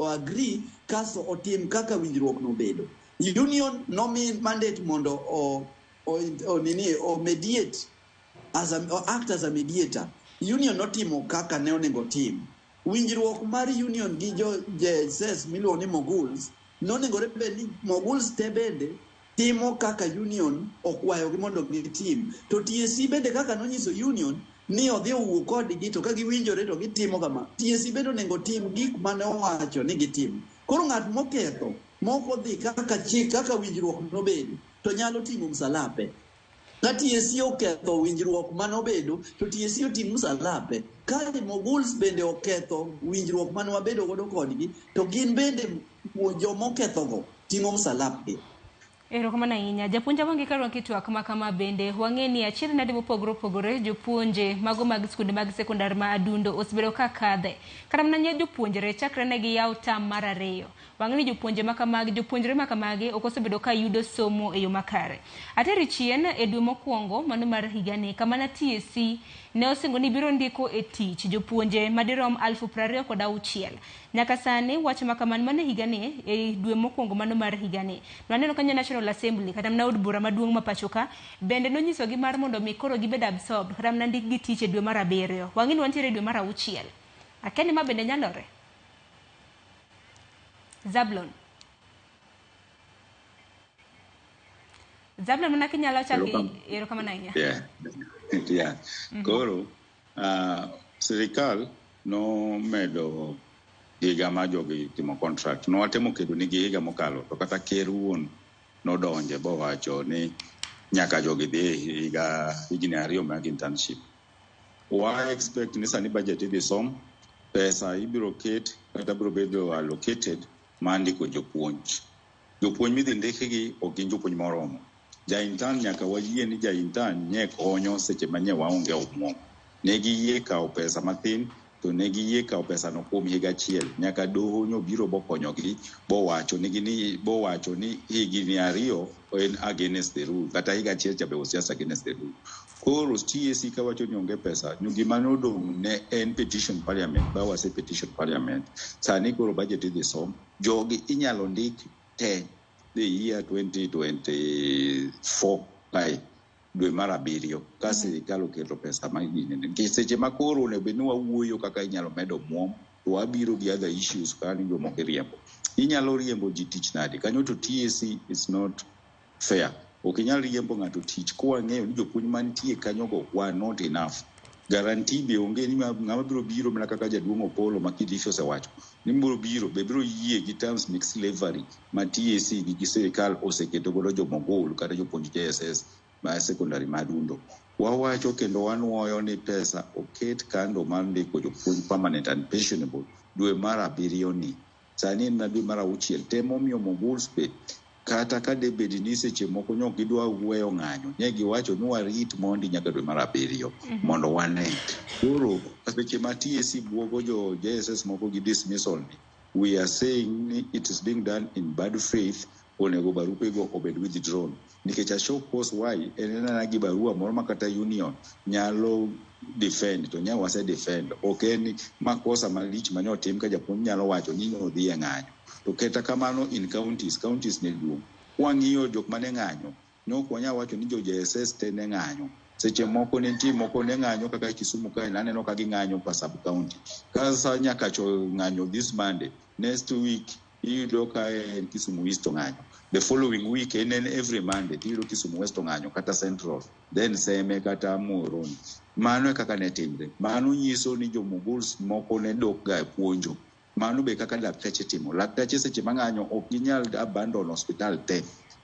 agree kaso otim kaka winjruok no bedo. Union nomi mandate mondo o mediate or act as a mediator. Union notimo kaka ne onego tim. Winjruok mar union gi jo JSS miluongo ni moguls nonengore bed ni moguls te bende timo kaka union okwayogi mondo gitim. To TSC bende kaka nonyiso union ni odhi owuok kodgi to ka giwinjore to gitimo kama. TSC bende onego tim gik mane owacho ni gitim. Koro ng'at moketho moko dhi kaka chik kaka winjruok nobedo to nyalo timo msalape. Ka TSC oketho winjruok manobedo to TSC oting msalape. Ka moguls bende oketho winjruok mane wabedo godo kodgi to gin bende jomokethogo ting'o msalapgi. Erokamano ahinya. Japuonja wange karwa kitwak kama bende wang'e ni achiel nade mopogore opogore jopuonje mago mag skunde mag sekondar ma adundo osebedo ka kadhe. Kata mana nye jopuonjre chakre ne gi yaw tam mar 2. Wang'e ni jopuonjre makamagi ok osebedo ka yudo somo e yo makare. Ateri chien e dwe mokwongo mano mar higani kama na TSC ne osingo ni biro ndiko e tich jopuonje madirom 26,000 nyaka sani. Wach makaman mane higani e dwe mokwongo mano mar higani naneno kanyo National Assembly kata mna od bura maduong' ma pachoka bende nonyiso gi mar mondo mikoro gibed absorbed kata mna ndik gi tich e dwe mar 7 wang'ini wantiere dwe mar 6 akeni ma bende nyalore. Zablon mana kinyalo chaki ero kama nainya. Yeah. Koro sirikal no medo higa ma jogi timo contract no atemo kedo ni higa mokalo to kata ker wuon no donje bo wacho ni nyaka jogi dhi higa higni 2 mag internship. Wa expect ni sani budget idhi som pesa ibiro ket kata biro bedo allocated mandiko jopuonj midhi ndikigi ok gin jopuonj moromo. Jaintan nyaka wayie ni jaintan nye konyo seche manye waonge omuom. Negi yie kao pesa mathin to negi yie kao pesa no kuom higa achiel. Nyaka doho nyo biro bo konyogi bo wacho ni higni 2 en against the rule. Kata higa achiel chabe osiasa against the rule. Koro TSC ka wacho ni onge pesa nyugi manodong ne en petition parliament ba wase petition parliament. Sani koro budget idhi som jogi inyalo ndik te the year 2024 kai dwe mar 7 ka sirikal oketo pesa mang'ine seche makoro ne benu wawuoyo kaka inyalo medo muom to wabiro gi other issues ka ni jomoko riembo inyalo riembo ji tich nadi kanyo to TSC is not fair. Ok inyalo riembo ng'ato tich kwa ng'eyo ni jopuonj mantie kanyo go were not enough. Guarantee be onge ni ng'ama biro mana kaka jaduong' Opolo makidisho osewacho ni biro yie gi terms mixed slavery ma TSC gi sirikal oseketo godo jomogol kata jopuonj JSS ma secondary madundo. Wawacho kendo wanuoyo ni pesa oket kando mar ndiko jopuonj permanent and pensionable dwe mar 7 ni. Sani en dwe mar 6 temo miyo mogul spet kata ka debed ni seche moko nyok gidwa weyo ng'anyo ne giwacho ni warit mondi nyaka dwe mar 7 mondo wane. Koro seche ma TSC buogo jo JSS moko gi dismissal ni we are saying it is being done in bad faith. Onego barupe go obed withdrawn nikech a show cause why enena gi barua moro makata union nyalo defend to nya wase defend okeni makosa malich manyo tim ka japuonj nyalo wacho ni no dhi ng'anyo to keta kamano in counties ne duong wang'iyo jok mane ng'anyo nok wanya wacho ni jo JSS te ne ng'anyo seche moko ne tim moko ne ng'anyo kaka Kisumu kae naneno ka gi ng'anyo pa sub county kasa nyaka cho ng'anyo this Monday next week iyudo ka en Kisumu East ng'anyo the following week en every Monday iyudo Kisumu West ng'anyo kata Central then Seme kata Muhoroni. Mano kaka ne timre mano nyiso ni jomoguls moko ne dok ga puonjo mano be kaka laktache timo laktache seche mang'anyo ok ginyal abandon hospital te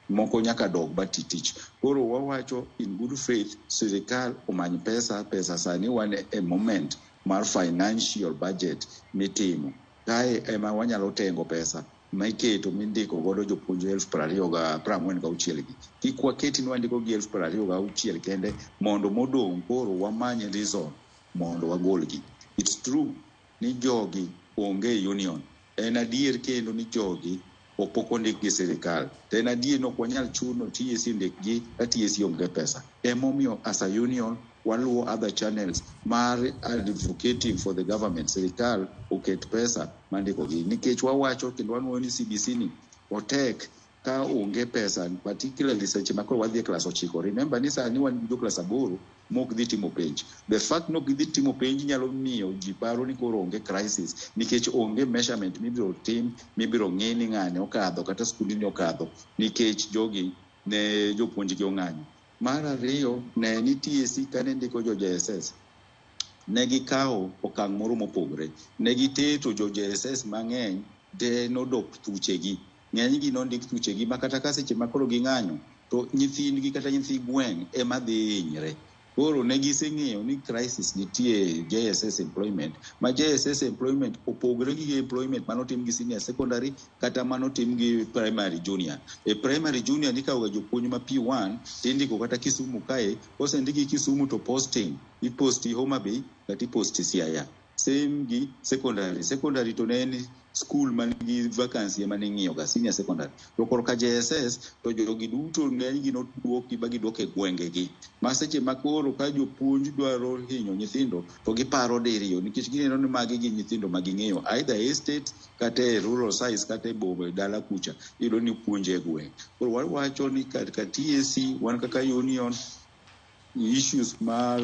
moko nyaka dog batitich. Koro wawacho in good faith sirikal omany pesa sani wane a moment mar financial budget mitimo kae ema wanyalo tengo pesa maiketo mindiko godo jopuonj 20,046 gi kikwa keti nwandiko gi 20,046 kende mondo modong koro wamanye reason mondo wagolgi. It's true ni jogi onge union en adier kendo ni jogi opoko ndik gi sirikal en adier no kwanyal chuno TSC ndik gi TSC onge pesa emomiyo as a union waluo other channels mar advocating for the government sirikal oket pesa mandiko gi nikech wawacho kendo wanuo ni CBC ni otek ka onge pesa particularly seche makoro wadhi class 9 remember ni sani wan jo class 8 mok dhi timo penj. The fact no dhi timo penj nyalo miyo ji paro ni koro onge crisis nikech onge measurement mibiro tim mibiro ng'e ni ng'ane okadho kata skuli ni okadho nikech jogi ne jopuonj gi ong'anyo. Mar ariyo ne ni TSC kane ndiko jo JSS ne gikawo okang' moro mopogre ne giteto jo JSS mang'eny de nodok thuchegi ng'enygi nondik thuchegi makata ka seche makoro gi ng'anyo to nyithindgi kata nyithi gweng' ema dhi hinyre. Koro ne giseng'eyo ni crisis nitie JSS employment ma JSS employment opogre gi employment manotim gi senior secondary kata manotim gi primary junior. E primary junior nikawo jopuonj ma P1 tindiko kata Kisumu kae kosendiki Kisumu to posting iposti Homa Bay kata iposti Siaya. same gi secondary to ne school man gi vacancy man ng'iyo ga senior secondary to korka JSS to jogi duto ng'eny gi noduoki ba giduoke gwenge gi ma seche makoro ka jopuonj dwaro hinyo nyithindo to giparo diriyo nikech gineno ni magi gi nyithindo ma ging'eyo either estate kata rural size kata bombe dala kucha iyudo ni puonje gweng. Koro wawacho ni ka TSC wan kaka union issues mar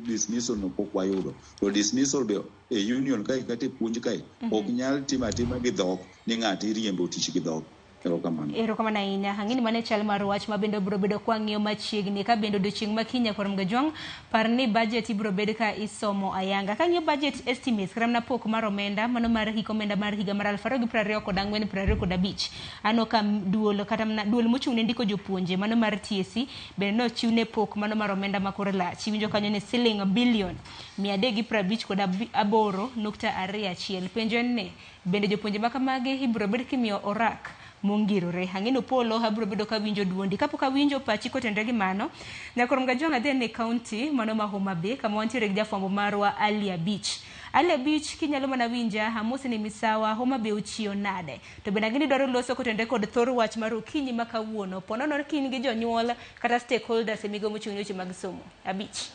dismissal no pok wayudo to dismissal be e union kai kata puonj kai ok nyal tima gi dhok ni ng'ati riembo tich gi dhok. Erokamano ahinya. Ang'ini mane chal mar wach ma bende biro bedo kwa ng'iyo machiegni ka bende odiochieng' ma kinya Korom Gajwang' par ni budget ibiro bedo ka isomo ayanga. Ka ng'iyo budget estimates karamna pok mar omenda mano mar hik omenda mar higa mar 2024-2025 ano kam duol kata duol mochung' ne ndiko jopuonje mano mar TSC bende no chiwne pok mano mar omenda makore lach iwinjo kanyo ne siling bilion 358.21. Penjo ne bende jopuonje makamage ibiro bedo kimiyo orak mongirore. Ang'ino Polo habro bedo ka winjo duondi kapok awinjo pachi kotendre gi mano Korom Gajwang' adhi ne county mano ma Homa Bay kama wantiere gi jafwambo marwa Alia Beach kinyalo mana winja amosi ni misawa Homa Bay uchiyo nade to bende ang'ini dwaro loso kotendre kod thor wach mar okinyi ma kawuono ponono kin gi jonyuol kata stakeholders e migo mochung' ne weche mag somo. Abich.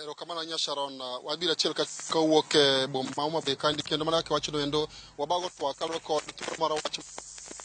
Erokamano nya Sharon wabiro achiel kawuok e boma ma Homa Bay kandi kendo mana wacho no endo wabago twak kalore kod thuolo mar wach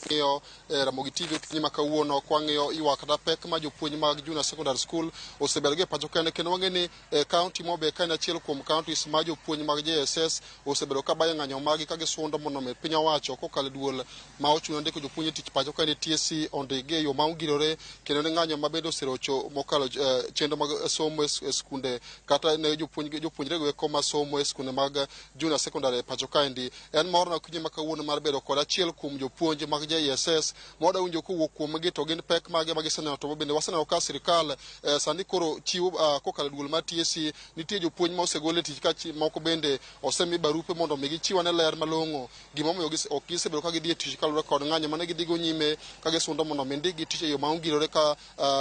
ng'iyo Ramogi TV okinyi ma kawuono kwang'iyo ywak kata pek ma jopuonj mag junior secondary school osebedo gi pacho kendo wang'eni county Homa Bay kani achiel kuom counties ma jopuonj mag JSS osebedo ka bayo ng'anyo magi ka gisundo mondo mi piny owacho kokalo duol ma ochung' ndiko jopuonj tich pacho kani TSC ondigi e yo ma ongirore kendo ne ng'anyo ma bende oserocho mokalo chenro mag somo e skunde kata ne jopuonjre go ma somo e skunde mag junior secondary pacho kandi en mor na okinyi ma kawuono mar bedo kod achiel kuom jopuonj mag JSS moda winjo kowuok kuom gi to gin pek mage ma giseneno to bende waseneno ka sirikal sani koro chiwo kokalo duol mar TSC nitie jopuonj ma osegol e tich ka moko bende osemi barupe mondo mi gichiw ne ler malong'o gimomiyo ok gisebedo ka gidhi e tich kalure kod ng'anyo mane gidhigo nyime ka gisundo mondo mi ndigi tich e yo ma ongirore ka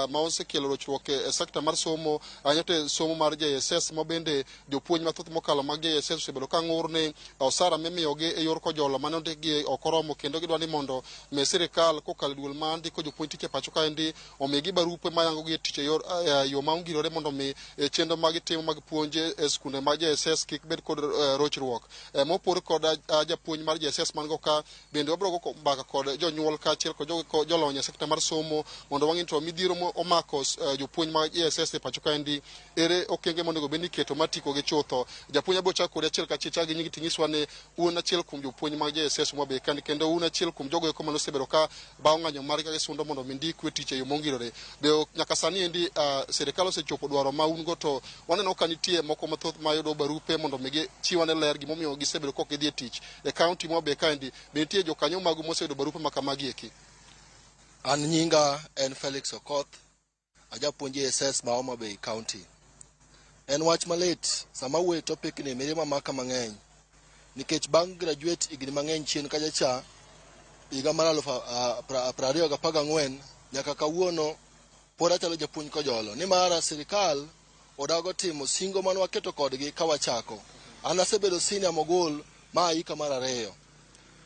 ma osekelo rochruok e sekta mar somo anyate somo mar JSS ma bende jopuonj mathoth mokalo mag JSS osebedo ka ng'ur ni osara mimiyogi e yor kojolo mane ondikgi ok oromo kendo gidwa ni mondo me sirikal kokalo duol ma ndiko jopuonj tich e pacho kaendi omigi barupe mayango gi tich e yo ma ongirore mondo mi chenro mag timo mag puonje e skunde mag JSS kik bed kod rochruok mopor kod japuonj mar JSS man go ka bende wabiro go mbaka kod jonyuol kaachiel kod jolony e sekta mar somo mondo wang'e to midhiero omako jopuonj mag JSS e pacho kaendi ere okenge mondo bed ni keto matiko gi chutho. Japuonj abo chako kod achiel kachiel gi nyingi tinyiswa ne un achiel kuom jopuonj mag JSS Homa Bay kendo un achiel kuom jogo eko manosebedo ka bawo ng'anyo mar ka gisundo mondo mi ndikwe tich e yo mongirore. Be nyaka sani endi sirikal osechopo dwaro ma un go to waneno ka nitie moko mathoth mayudo barupe mondo mi gichiwane ler gimomiyo gisebedo kok gidhi e tich e county Homa Bay kaendi be nitie jokanyo magu mosebedo barupe makamagi eki. An nyinga en Felix Okoth ajapuonj JSS ma Homa Bay County. En wach malit sama wuoyo topic ni mirima maka mang'eny nikech bang' graduate igni mang'eny chien kachacha higa mar 2014 nyaka kawuono pod achalo japuonj kojolo nimar sirikal odago timo singo mane waketo kodgi ka wachako. An asebedo senior mogul ma hika mar 2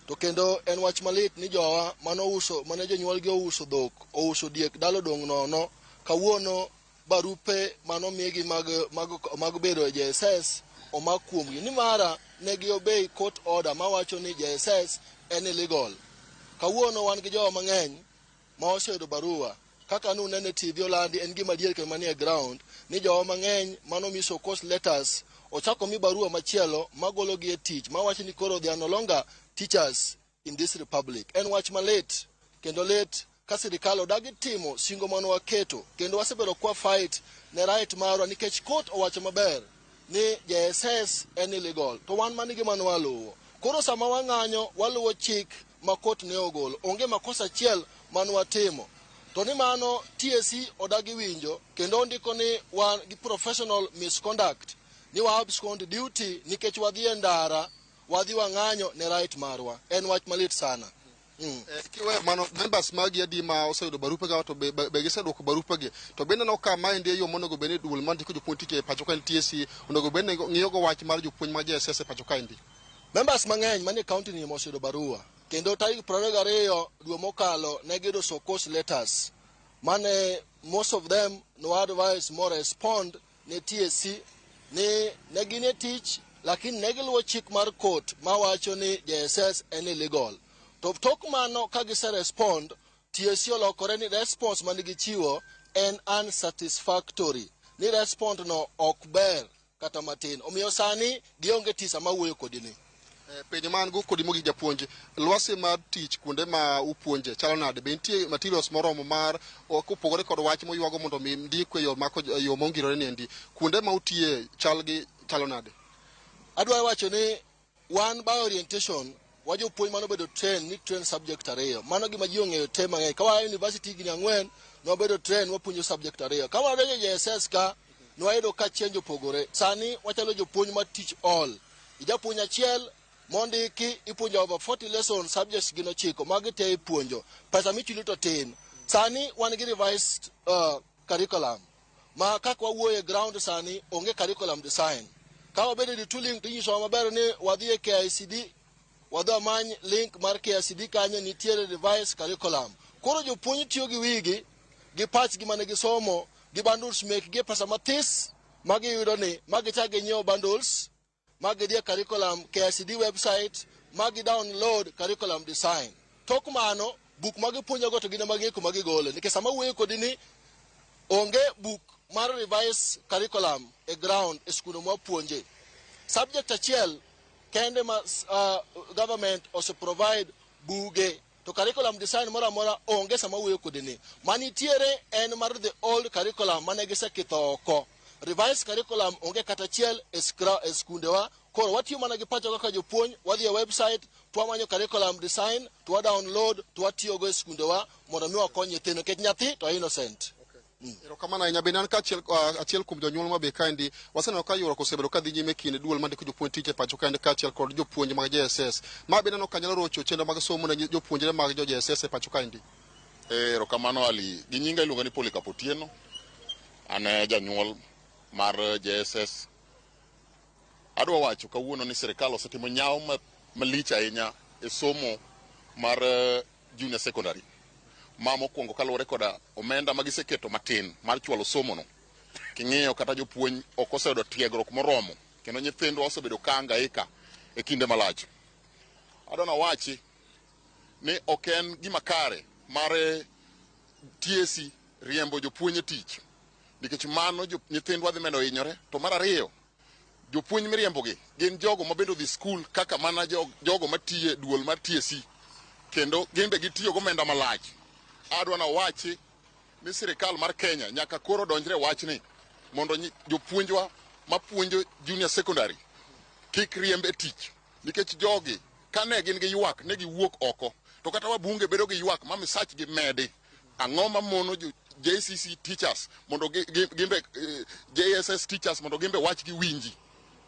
to kendo en wach malit ni jowa mane jonyuolgi ouso dhok ouso diek dalo dong' nono kawuono barupe mano migi mag bedo e JSS omak kuomgi nimara ne giobey court order mawacho ni JSS en illegal. Kawuono wan gi jowa mang'eny ma oseyudo barua kaka nunene TV olandi en gima dier ke manie ground ni jowa mang'eny mano miso court letters ochako mi barua machielo magolo gi e tich mawacho ni koro they are no longer teachers in this republic. En wach malit kendo lit ka sirikal odagi timo singo mano waketo kendo wasebedo kwa fight ne right marwa nikech court owacho maber ni JSS en illegal to wan manigi mano waluwo. Koro sama wang'anyo waluwo chik ma court ne ogolo onge makosa achiel mano watimo to ni mano TSC odagi winjo kendo ondiko ni wan gi professional misconduct ni wa abscond duty nikech wadhi e ndara wadhi wang'anyo ne right marwa. En wach malit sana. Kiwe mano members magi adi ma oseyudo barupe ga to be gisedwoko barupe gi to bende no ka ma ende yo monego bene duol mandi ko jopuonj tije pacho ka TSC onego bene ngiyo go wach mar jopuonj ma JSS pacho ka indi members mang'eny manie county ni moseyudo barua kendo tarik 22 dwe mokalo ne gido sokos letters mane most of them no advice more respond ne TSC ne gine tich lakini ne giluwo chik mar court ma wacho ni JSS en illegal to tok mano ka gise respond TSC olokore ni response mane gichiwo en unsatisfactory ni response no ok ber kata matin omiyo sani gionge tisa ma wuoyo kodini penjo man go kodi mogi japuonj lwasi mar tich kuonde ma upuonje chalo nade be nitie materials moromo mar kopogore kod wach moywago mondo mi ndikwe yo mongirore ni endi kuonde ma utie chalo nade adwa wacho ni one by orientation wajo puonj mano bedo train subject ariyo mano gima ji ong'eyo te mang'eny ka wa university gini ang'wen no bedo train wapuonjo subject ariyo ka wadonjo JSS ka no ayudo ka chenjo pogore sani wachalo jopuonj ma teach all ijapuonj achiel mondiki ipuonjo over 40 lesson subjects gino chiko magi te ipuonjo pesa michulo to tin sani wan gi revised curriculum ma kaka wawuoye ground sani onge curriculum design ka wabedo di tooling tinyiso maber ni wadhi e KICD wadhi many link mar KICD kanyo nitiere revised curriculum koro jopuonj tiyo gi wigi gi patch gi mane gisomo gi bundles mek gi pesa matis magi yudo ni magi chage nyiewo bundles magi dia curriculum KICD website magi download curriculum design tok mano book magi puonjo go to gina magi ko magi gole nikech sama wuoyo kodi ni onge book mar revised curriculum e ground e skul mo puonje subject achiel kende ma government also provide buge to curriculum design mora onge sama wuoyo kodi ni manitiere en mar the old curriculum mane gisekitho oko revised curriculum onge kata chiel e skundewa koro watiyo mana gi pacho kaka jopuonj wadhi e website twamanyo curriculum design twa download twatiyo go e skundewa mondo mi wakony nyithindo nikech nyathi to innocent erokamano ahinya bende an ka achiel kuom jonyuol ma be kaendi waseneno ka ywaruok osebedo kadhi nyime kinde duol mandiko jopuonj tije pacho kaendi kaachiel kod jopuonj mag JSS ma bende no kanyalo rocho chenro mag somo ne jopuonjre mag jo JSS e pacho kaendi erokamano Ali gi nyinga iluongo ni Polycarp Otieno an janyuol mar JSS adwa wacho kawuono ni sirikal osetimo nyawo malich ahinya e somo mar junior secondary ma mokwongo kaluwore koda omenda magiseketo matin mar chwalo somo no king'iyo kata jopuonj ok oseyudo tiegruok moromo kendo nyithindwa osebedo ka angaika e kinde malach adwa wachi ni ok en gima kare mar TSC riembo jopuonj tich nikech mano nyithindwa dhi medo hinyore to mar ariyo jopuonj miriembogi gin jogo ma bendo dhi skul kaka mana jogo matiye duol mar TSC kendo gin be gitiyo gomenda malach adwa na wachi ni sirikal mar Kenya nyaka koro donjre wachni mondo jopuonjwa mapuonjo junior secondary kik riembe tich nikech jogi kane gin gi ywak ne giwuok oko to kata wabunge bedo gi ywak ma misach gi medi ang'o ma mono JCC teachers mondo gimbe JSS teachers mondo gimbe wach gi winji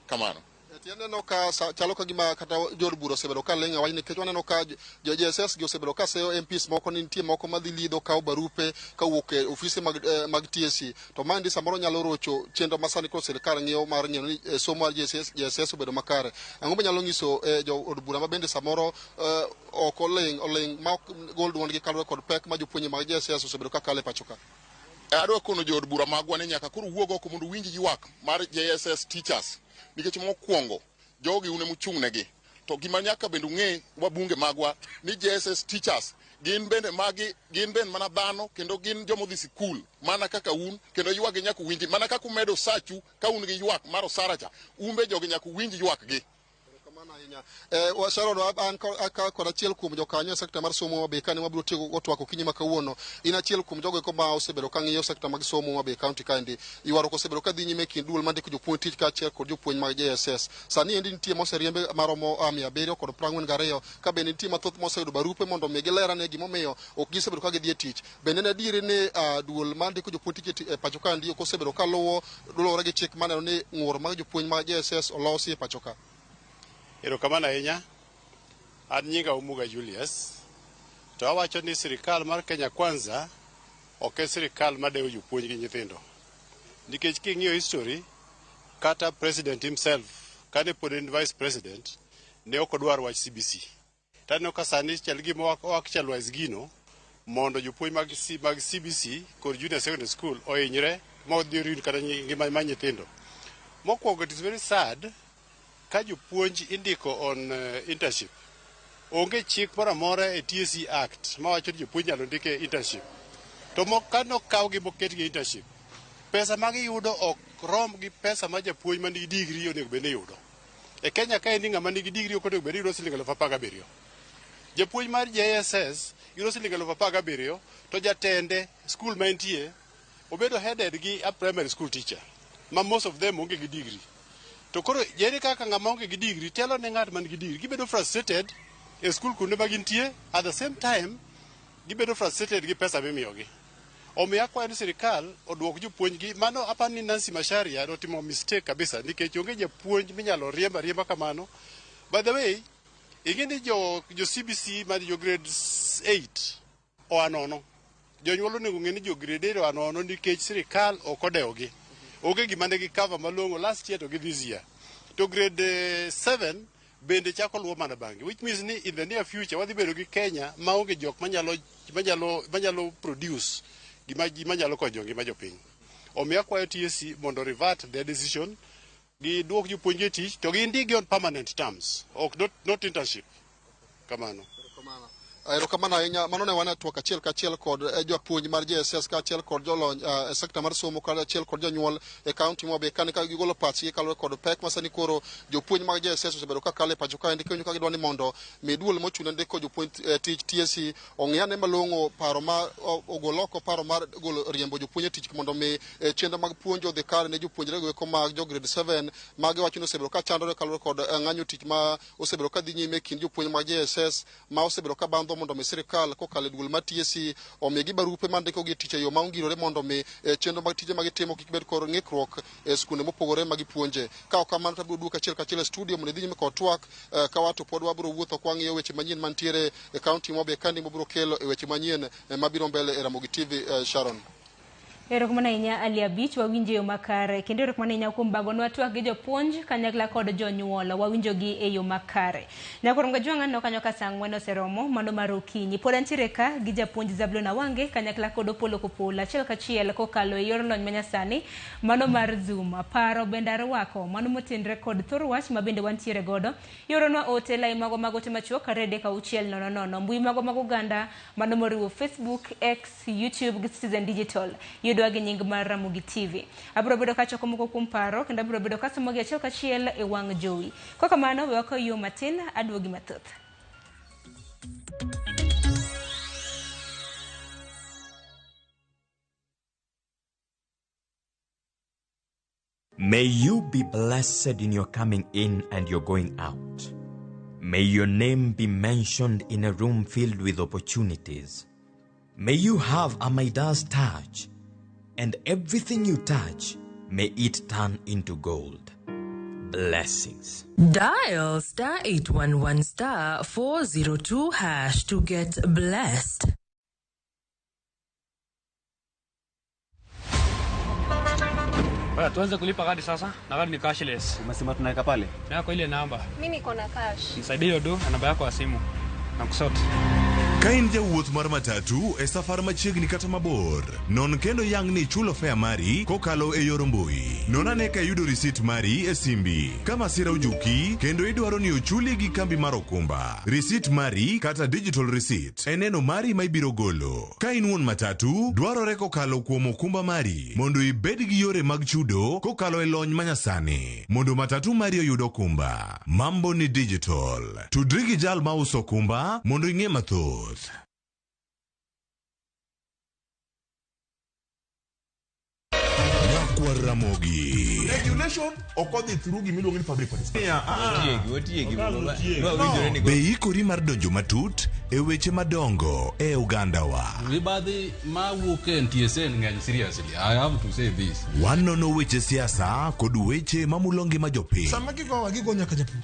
kamano tiende ka chalo ka gima kata jor buro osebedo ka lenga wach nikech waneno ka jo JSS gi osebedo ka seyo MPs moko ni nitie moko madhi lidho kawo barupe kawuok e ofise mag TSC to mandi samoro nyalo rocho chenro masani ko sirikal ng'iyo mar ng'iyo ni somo mar JSS obedo makare ang'o nyalo nyiso jo od bura ma bende samoro ok oleng ma gol duond gi kalore kod pek ma jopuonje mag JSS osebedo ka kale pacho ka adwa kono jo od bura magwa ni nyaka koro wuogo ko mondo winji ywak mar JSS teachers nikech mokwongo jogi une muchung'negi to gima nyaka bende ung'e wabunge magwa ni JSS teachers gin bende mana dhano kendo gin joma dhi sikul mana kaka un kendo ywak nyaka winji mana kaka umedo sachu ka un gi ywak mar osaracha umbe jogi nyaka winji ywak gi Sharon an kod achiel kuom jokanyo sekta mar somo ma be kane wabiro tiego gotwako kinyi ma kawuono in achiel kuom jogo eko ma osebedo ka ng'iyo sekta mag somo ma be kaunti kaendi ywaruok osebedo ka dhi nyime kind duol mandiko jopuonj tich kaachiel kod jopuonj mag JSS sani endi nitie moseriembe maromo 742 ka bende nitie mathoth moseyudo barupe mondo mi gilerane gimomiyo ok gisebedo ka gidhi e tich bende ne adieri ni duol mandiko jopuonj tich e pacho kaendi ok osebedo ka luwore gi chik maneno ni ng'ur mag jopuonj mag JSS olosi e pacho ka Erokamano ahinya. An nyinga Omuga Julius. to awacho ni sirikal mar Kenya Kwanza ok en sirikal madewo jopuonj gi nyithindo. Nikech king'iyo history, kata president himself, kane pod en vice president, ne ok odwar wach CBC. Taneno ka sani chal gima wakchalwise gino, mondo jopuonj mag CBC kod junior secondary school ohinyre ma odhi rin kata ngima ma nyithindo. Mokwongo, it is very sad ka jopuonj indiko on internship. Onge chik moro amora e TSC Act ma wacho ni jopuonj nyalo ndike internship. To kano kawgi moketgi internship, pesa ma giyudo ok rom gi pesa ma japuonj ma nigi digri onego bed ni yudo. E Kenya ka en ng'ama nigi digri ok onego bed ni yudo siling 17,000. Japuonj mar JSS yudo siling 17,000, to jatende skul ma entie obedo headed gi a primary school teacher, ma most of them onge gi digri. To koro yeri kaka ng'ama onge gi digri telo ne ng'at man gi digri, gibedo frustrated e skul kuonde ma gintie, at the same time gibedo frustrated gi pesa mimiyogi. Omiyo akwayo ni sirikal oduok jopuonj gi. Mano apani Nancy Macharia notimo mistake kabisa, nikech onge japuonj minyalo riemba kamano. By the way, ing'e ni jo CBC mar jo grade 8 oanono. Jonyuol onego ng'e ni jo grade 8 oanono nikech sirikal ok odewogi. Onge gima ne gikava malong'o last year to gi this year. To grade 7 bende chako luwo mana bangi, which means ni in the near future wadhi bedo gi Kenya ma onge jok manyalo produce gima nyalo konyo ngima jopiny. Omiyo akwayo TSC mondo revert their decision, giduok jopuonj e tich to gindigi on permanent terms, not internship. Kamano. Erokamano ahinya. Mano ne wan twak achiel kachiel kod jopuonj mar JSS kachiel kod jolony e sekta mar somo kachiel kod jonyuol e kaunti Homa Bay kane ka gigolo pachgi kaluwore kod pek ma sani koro jopuonj mag JSS osebedo ka kale pacho kae, ndikenyo ka gidwa ni mondo mi duol mochune ndiko jopuonj tich TSC ong'iyane malong'o paro ma ogol oko paro mar golo riembo jopuonj e tich mondo mi chenro mag puonjo odhi kare ne jopuonjre go eko mag jo grade 7 magi wacho ni osebedo ka chandore kaluwore kod ng'anyo tich ma osebedo ka dhi nyime kind jopuonj mag JSS ma osebedo ka bandho mondo mi sirikal kokalo duol ma TSC omigi barupe mandiko gi tich e yo ma ongirore mondo mi chenro mag tije magitimo kik bed kod ng'ikruok e skunde mopogore magipuonje. Ka ok kamano tabiro duoka achiel kachiel e studio mondo idhi nyime kod twak ka wato pod wabiro wuotho kwang'iyo weche manyien mantiere e kaunti Homa Bay kandi mabiro kelo e weche manyien mabiro mbele e Ramogi TV. Sharon. Erokamano ahinya Ali Abich, wawinjo yo makare. Kendo erokamano ahinya kuom bagonwa twak gi jopuonj kanyakla kod jonyuol, wawinjogi e yo makare. Nyakoro ngajwang'a no kanyo ka saa 4 oseromo mano mar okinyi. Pod antiere ka gi japuonj Zablon Awange kanyakla kod Opolo Kopola achiel kachiel kokalo e yor lony manyasani mano mar Zoom. Paro bende arwako mano motenre kod thor wach ma bende wantiere godo. Yoronwa ote lai mago magote machuok rede ka 600 mbui mago mag oganda mano moriwo Facebook, X, YouTube gi Citizen Digital. Yudwa gi nying mar Ramogi TV. Abiro bedo ka choko moko kuom paro kendo abiro bedo ka somo gi achiel kachiel e wang' jowi. Kaka mano we wako yo matin aduogi mathoth. May you be blessed in your coming in and your going out. May your name be mentioned in a room filled with opportunities. May you have a Midas touch, and everything you touch, may it turn into gold. Blessings. Dial *811 *402# to get blessed. Baya, tuanze kulipa kadi sasa. Na kadi ni cashless. Umesema tunaweka pale? Na kwa ile namba. Mimi niko na cash. Nisaidie hiyo do na namba yako ya simu. Na kusote. Ka in jawuoth mar matatu e safar machiegni kata mabor, non kendo yang ni chulo fare mari kokalo e yor mbui. Non ane ka yudo risit mari e simbi. Ka masira ojuki kendo idwaro ni ochuli gi kambi mar okumba. Risit mari kata digital receipt e neno mari ma ibiro golo. Ka in wuon matatu, dwarore kokalo kuom okumba mari mondo ibed gi yore mag chudo kokalo e lony manyasani. Mondo matatu mari oyud okumba. Mambo ni digital. Tudri gi jal ma uso okumba mondo ing'e mathoth. Kwa Ramogi. Regulation okodhi through gimiluongo ni public participation. Be ikori mar donjo matut e weche madongo e Uganda wa. Ribadhi ma wuok e NTSA ng'eny seriously. I have to say this. Wanono weche siasa kod weche mamulongi ma jopiny. Sama gigo nyaka japur.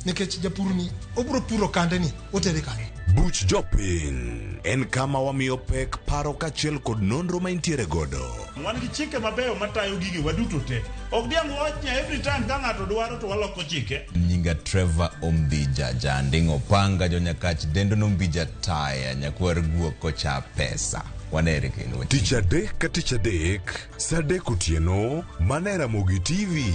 nikech japurni obro puro kande ni otere kane. Buch jopiny en kama wamiyo pek paro kachiel kod nonro ma intiere godo. Wan gi chike mabeyo matayo gigi waduto te. Ok diang wachnya every time ka ng'ato dwaro to waloko chike. Nyinga Trevor Ombija jandingo panga jonyakach dendo nombija taya nyakwar guok kocha pesa. Wanere kendo. Tich adek ka tich adek, sa adek otieno, mana Ramogi TV.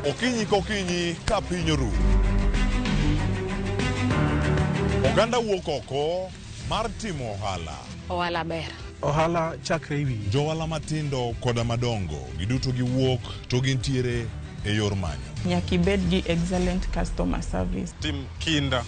Okinyi kokinyi ka piny oru. Oganda wuok oko mar timo ohala. Ohala ber. Ohala chakre iwi. Johala matindo koda madongo giduto giwuok to gintiere e yor manyo. Nyaka ibed gi excellent customer service. Tim kinda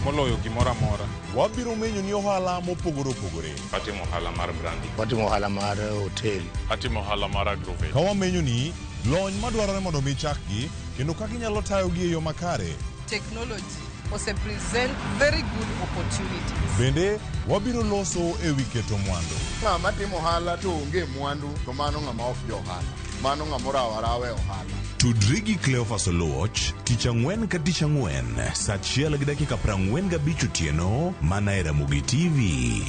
moloyo gimoro amora. Wabiro menyo ni ohala mopogore opogore. Atimo ohala mar brandi. Watimo ohala mar hotel. Atimo ohala mar agrovet. Ka wamenyo ni lony madwarore mondo mi chakgi kendo kaka inyalo tayogi e yo makare. Technology ose present very good opportunities. Bende wabiro loso e wi keto mwandu. Ng'ama timo ohala to onge mwandu to mano ng'ama ok jo ohala. Mano ng'ama rawe ohala. Tudri gi Cleophas Oluoch tich ang'wen ka tich ang'wen saa 1:45 otieno mana e Ramogi TV.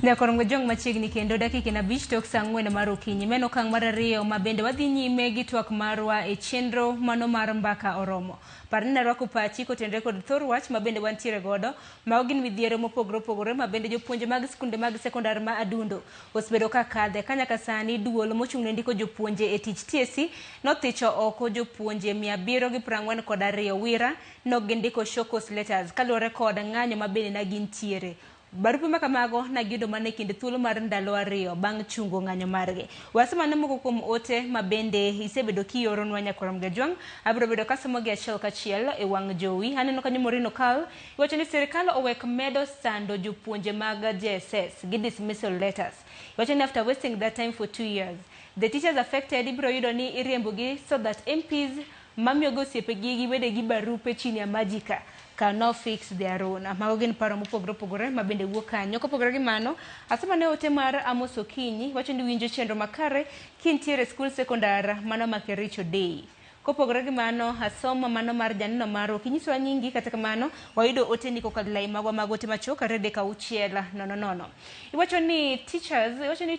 Nyakorongo jong machiegni kendo dakika na bich tok saa 4 mar okinyi meno kang mar ariyo mabende wadhi nyime gi twak marwa e chenro mano mar mbaka oromo. Parni rwako pachi kotenre kod thor wach mabende wantiere godo ma ogin midhiero mopogore opogore mabende jopuonje mag skunde mag sekondar ma adundo osbedo ka kadhe kanyaka sani duol mochung' ne ndiko jopuonje e tich TSC nothicho oko jopuonje 742 wira nogindiko showcase letters kaluwore kod ng'anyo mabende na gintiere. Barupe makamago na gido mane kinde thuolo mar ndalo ariyo bang' chungo ng'anyo margi. Wasema ne moko kuom ote mabende isebedo kioronwa Nyakorom Gajwang abiro bedo kasomo gi achiel kachiel e wang' jowi. Aneno kanyo Morino Kal iwacho ni serikal owek medo sando jopuonje mag JSS gi dismissal letters. Iwacho ni after wasting that time for 2 years the teachers affected ibiro yudo ni iriembogi so that MPs mamiyogo osiepegi gi wedegi barupe chini ya Majika cannot fix their own. Mago gin paro mopogore opogore mabende wuok kanyo. Kopogore gi mano, asema ne ote mar Amos Okinyi wacho ni winjo chenro makare kintiere skul sekondar mano Makericho Day. Kopogore gi mano, asoma mano mar janino maro kinyiso nyingi kata kamano wayudo ote ndiko kod lai magwa magote machoka rede ka uchiela nono. Iwacho ni teachers, iwacho ni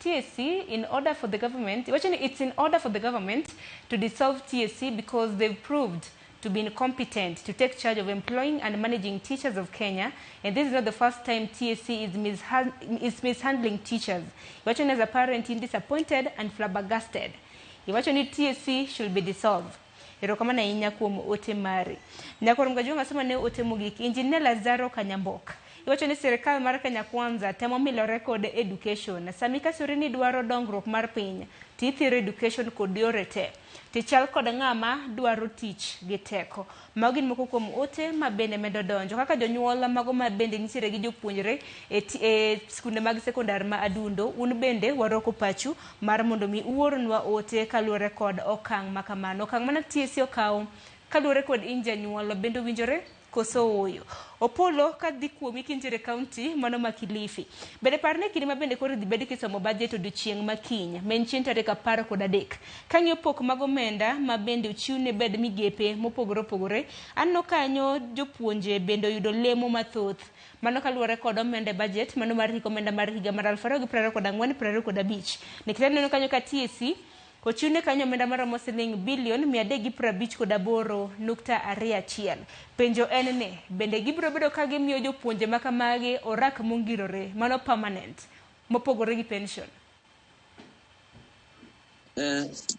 TSC in order for the government, iwacho ni it's in order for the government to dissolve TSC because they've proved to be incompetent to take charge of employing and managing teachers of Kenya, and this is not the first time TSC is mishandling teachers. Iwacho as a parent disappointed and flabbergasted. Iwacho ni TSC should be dissolved. Erokamana inya kuom ote mari. Nyakorom Gajwang asema ne ote mogik Engineer Lazaro Kanyambok. Iwacho ni serikal mar Kenya Kwanza temo milo record education. Samika Surini dwaro dongruok mar piny. Tithiro education kod yore te. Tichal kod ng'ama dwaro tich gi teko. Magin moko kuom ote mabende medo donjo kaka jonyuol mago mabende nitiere gi jopuonjre e skunde mag sekondar ma adundo. Un bende waroko pachu mar mondo mi uoronwa ote kaluwore kod okang' makamano. Okang' mana TSC okawo kaluwore kod janyuol bende winjore koso oyo. Opolo kadhi kuomi kintiere county mano ma Kilifi. Bende parne kinde mabende koro dhi bedo kisomo budget odiochieng' makiny. Menchien tarik 13. Kang'iyo pok mag omenda mabende ochiwne bed migepe mopogore opogore. Anno kanyo jopuonje bende oyudo lemo mathoth. Mano kaluwore kod omenda budget mano mar omenda mar higa mar 2024-2025. Nikita neno kanyo ka TSC Kochune kanyo omenda maromo siling bilion 358.21. Penjo en ne, bende gibiro bedo ka gimiyo jopuonje makamage orak mongirore, mano permanent, mopogore gi pension?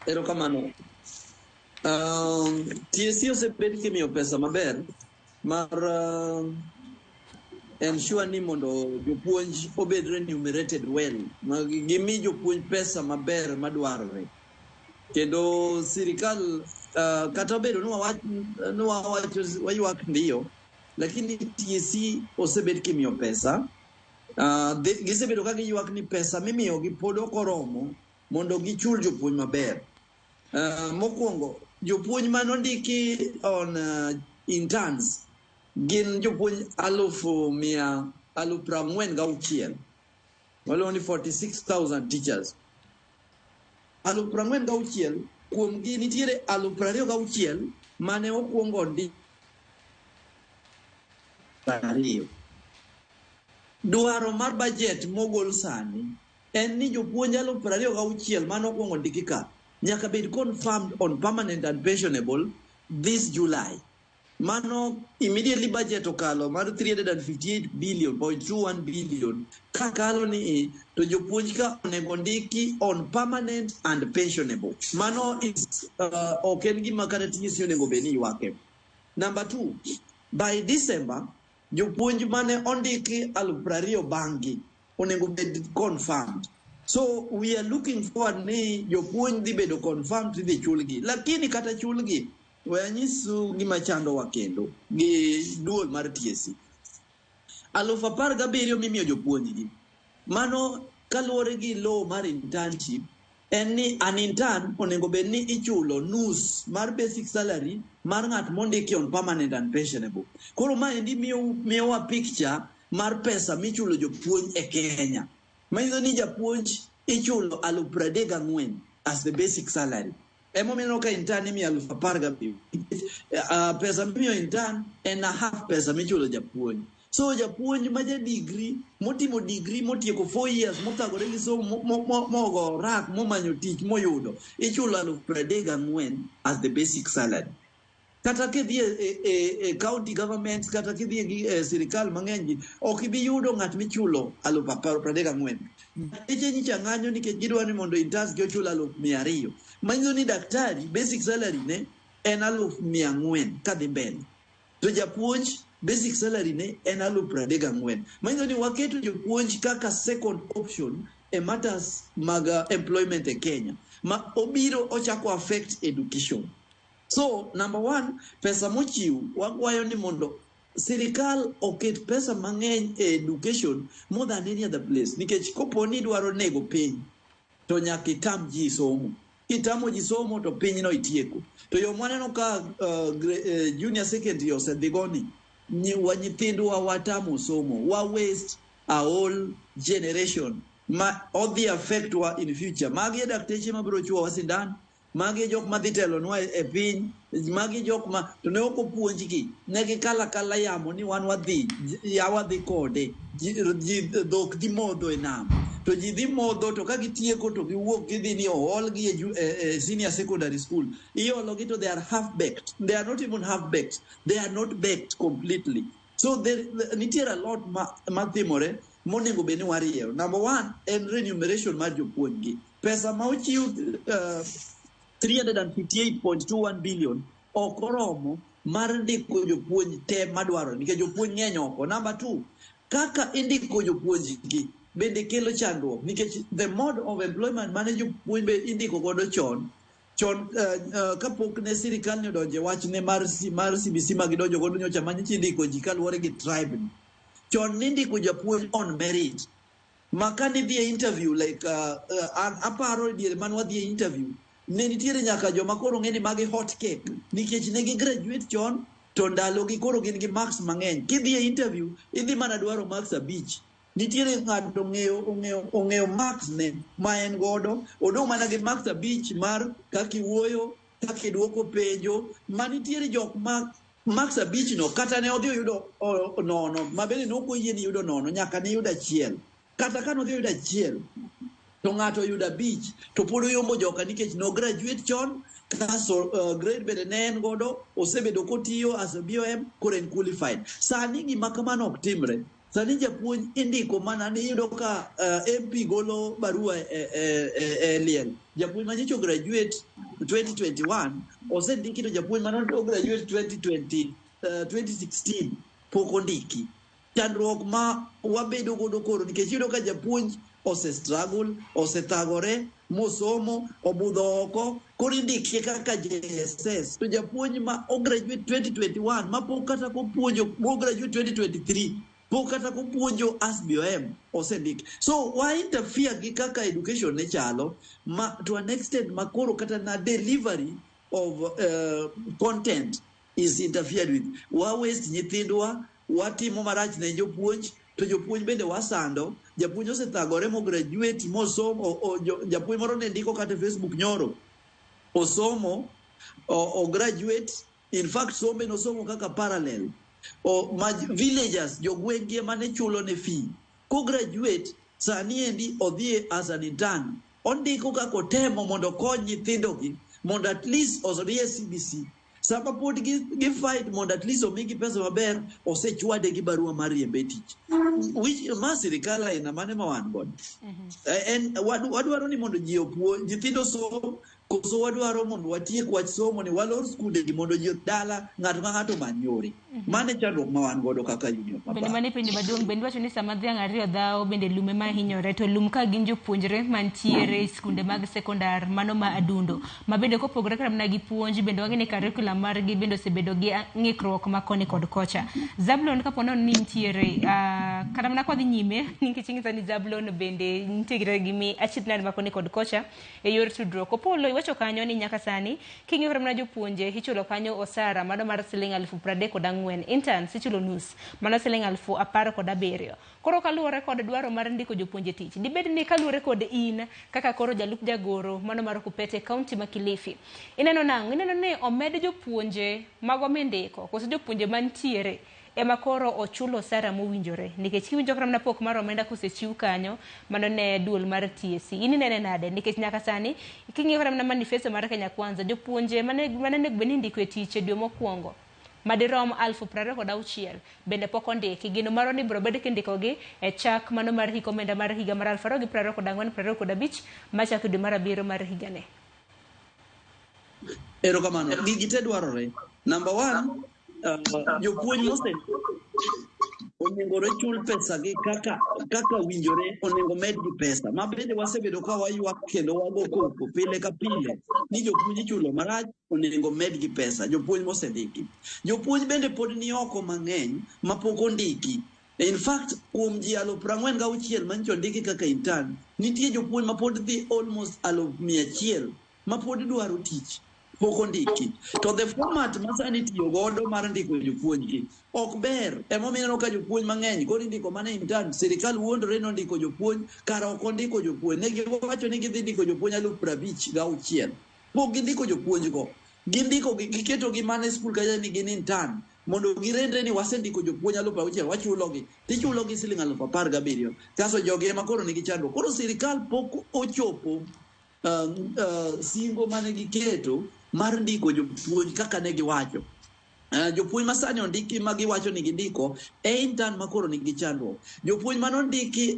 Erokamano. TSC osebed kimiyo pesa maber mar ensure ni mondo jopuonj obed remunerated well. Gimi jopuonj pesa maber madwarore. kendo sirikal kata bedo wayuak ndiyo, lakini TSC osebed kimiyo pesa. Gisebedo ka giyuak ni pesa mimiyo gi pod ok oromo mondo gichul jopuonj maber. Mokwongo, jopuonj manondiki on interns gin jopuonj 46,000. Well, only 46,000 teachers. 46,000 kuom gi nitiere 26,000 mane okwongo ndi dwaro mar budget mogol sani en ni jopuonj 26,000 mane okwongo ndiki ka nyaka bed confirmed on permanent and pensionable this July. Mano immediately budget okalo mar 358.21 billion. Kakalo ni to jopuonj ka onego ndiki on permanent and pensionable. Mano is oken gima kata TSC onego beni ywake. Number 2, by December, jopuonj mane ondiki 20,000 bangi onego bed confirmed. So we are looking forward ni jopuonj dhi bedo confirmed dhi chulgi. Lakini kata chulgi wanyisu gima chando wakendo gi duol mar TSC. 17,000 mimiyo jopuonj gi. Mano kaluwore gi law mar internship en ni an intern onego bed ni ichulo nus mar basic salary mar ng'at mondiki on permanent and pensionable. Koro ma endi miyowa picture mar pesa michulo jopuonj e Kenya. Manyiso ni japuonj ichulo 34,000 as the basic salary. Emomiyo ka intern imiyo 17,000. Pesa miyo intern en a half pesa michulo japuonj. So japuonj ma ja degree motimo degree motieko 4 years mothagore gi somo mogo rak momanyo tich moyudo ichulo 34,000 as the basic salary. Kata kidhi e county government kata kidhi e sirikal mang'eny ok ibi yudo ng'at michulo 34,000. Eche ni chang'anyo nikech gidwa ni mondo interns gi ochul 200,000. Manyiso ni daktari basic salary ne en 100,000 kadhi mbele. To japuonj basic salary ne en 34,000. Manyiso ni waketo jopuonj kaka second option e matters mag employment e Kenya. Ma obiro ochako affect education. So, number 1, pesa mochiw, wakwayo ni mondo sirikal oket pesa mang'eny e education more than any other place. Nikech kopo ni dwaro nego piny, to nyaka itam ji somo. Itamo ji somo to piny no itieko. To yo mwaneno ka junior secondary osedhigoni, nyithindwa watamo somo, wa waste a whole generation. Ma odhi affect wa in future. Magi dakteche mabiro chuo wasindan. Magi jok madhi telonwa e piny, magi jok ma to ne ok opuonjgi, ne gikala yamo ni wan wadhi kode, dhok dhi modho e nam. To ji dhi modho to ka gitieko to giwuok gidhi ni oholgi e senior secondary school. Iologi to they are half-baked. They are not even half-baked. They are not baked completely. So nitiere a lot mathimore monego beni warieyo. Number 1 en remuneration mar jopuonj gi. Pesa ma ochiw 358.21 billion okoromo mar ndiko jopuonj te madwaro nikech jopuonj ng'eny oko. Number 2, kaka indiko jopuonj gi bende kelo chandruok nikech the mode of employment mane jopuonj be indiko godo chon kapok ne sirikal ne donje wach ne mar CBC magidonjo godo nyocha manyichi ndiko ji kaluwore gi tribe. Chon nindiko japuonj on merit. Makani dhi e interview like aparo diere man wadhi e interview ne nitiere nyaka joma koro ng'eni magi hot cake nikech ne gi graduate chon to ndalo gi koro gin gi marks mang'eny. Kidhi e interview idhi mana dwaro marks 5. Nitiere ng'ato ong'eyo marks ne ma en godo odong' mana gi marks 5 mar kaka iwuoyo, kaka idwoko penjo. Ma nitiere jok ma marks 5 no kata ne odhi oyudo nono ma bende nokoyieni yudo nono nyaka ne yudo 1. Kata ka nodhi yudo 1 to ng'ato yudo 5 to pod oyombo joka nikech no graduate chon kaso grade bende ne en godo osebedo kotiyo as a BOM koro en qualified. Sani gima kamano ok timre. Sani japuonj indiko mana ni yudo ka MP golo barua e liel. Japuonj manyicho graduate 2021 osendiki to japuonj manyo graduate 2016 pok ondiki. chandruok ma wabedo godo koro nikech iyudo ka japuonj struggle, thagore, mosomo, obudho oko, koro indike kaka JSS. To japuonj ma graduate 2021 ma pok kata kopuonjo graduate 2023 pok kata kopuonjo as BOM osendik. So why interfere gi kaka education ne chalo ma to an extent ma koro kata na delivery of content is interfered with. Wa waste nyithindwa, watimo marach ne jopuonj, to jopuonj bende wasando. Japuonj osethagore mo graduate mosomo, japuonj moro ne ndiko kata Facebook nyoro osomo o graduate, in fact sombe no somo kaka parallel villagers jogwenge mane chulo ne fee ko graduate sani endi odhi as an intern ondiko kaka otemo mondo kony nyithindogi mondo at least osodie CBC sama pod gi fight mondo at least omigi pesa maber, osechwade gi barua mar riembe tich, which ma sirikal aina mane ma wan god. En wadwaro ni mondo ji opuonj nyithindo somo, koso wadwaro mondo watiek wach somo ni walor skunde gi mondo ji dala ng'ato ka ng'ato manyore. Mane chandruok ma wan godo kaka union. Bende mane penjo maduong' bende wacho ni sama dhiang' ariyo dhawo bende lume ma hinyore, to lum ka gin jopuonjre mantiere skunde mag sekondar mano ma adundo ma bende kopogore kata mana gi puonj bende wang'e ni curriculum margi bende osebedo gi ng'ikruok ma koni kod kocha. Zablon kapo nono ni nitiere kata mana kwadhi nyime nikech ing'isa ni Zablon bende nitiere gi mi achiedhnade ma koni kod kocha e yor tudruok. Opolo iwacho kanyo ni nyaka sani king'iyo kata mana jopuonje ichulo kanyo osara mano mar siling 34,000 interns ichulo nus mano siling 17,000. Koro kaluwore kod dwaro mar ndiko jopuonje tich, dibed ni kaluwore kod in kaka koro jalup jagoro mano mar Kupete kaunti ma Kilifi, ineno nang'o? Ineno ni omed jopuonje mago mindiko koso jopuonje mantiere ema koro ochulo osara mowinjore? Nikech kiwinjo kata mana pok mar omenda kosechiw kanyo mano ne duol mar TSC, in inene nade? Nikech nyaka sani king'iyo kata mana manifesto mar Kenya Kwanza, jopuonje mane bende ndiko e tich e dwe mokwongo madirom 26,000 bende pok ondiki. Gino maro ni biro bedo kindikogi e chak mano mar hik omenda mar higa mar 2024-2025 machako dwe mar 7 mar higane. Erokamano, gigi te dwarore. Number 1, jopuonj mose onego rechul pesa gi kaka winjore, onego med gi pesa. Ma bende wasebedo ka wayuak kendo wago koko pile ka pile ni jopuonj chulo marach, onego med gi pesa. Jopuonj mosendiki, jopuonj bende pod ni oko mang'eny ma pok ondiki. In fact, kuom ji 46,000 mancho ndiki kaka intern, nitie jopuonj ma pod dhi almost 100,000 ma pod dwaro tich pok ondiki. To the format ma sani tiyo godo mar ndiko jopuonj gi ok ber. Emomiyo ka jopuonj mang'eny koro indiko mana intern. Sirikal wuondore no ndiko jopuonj, kara ok ondiko jopuonj. Ne giwacho ni gidhi ndiko jopuonj 56,000. Pok gindiko jopuonj go. Gindiko giketo gi mana skul kaja ni gin intern mondo girendre ni wasendiko jopuonj 60,000 wachulogi. Tichulogi siling 17,000. Kaso jogi ema koro nigi chandruok. Koro sirikal pok ochopo singo mane giketo mar ndiko jopuonj kaka ne giwacho. Jopuonj masani ondiki ma giwacho ni gindiko intern makoro nigi chandruok. Jopuonj manondiki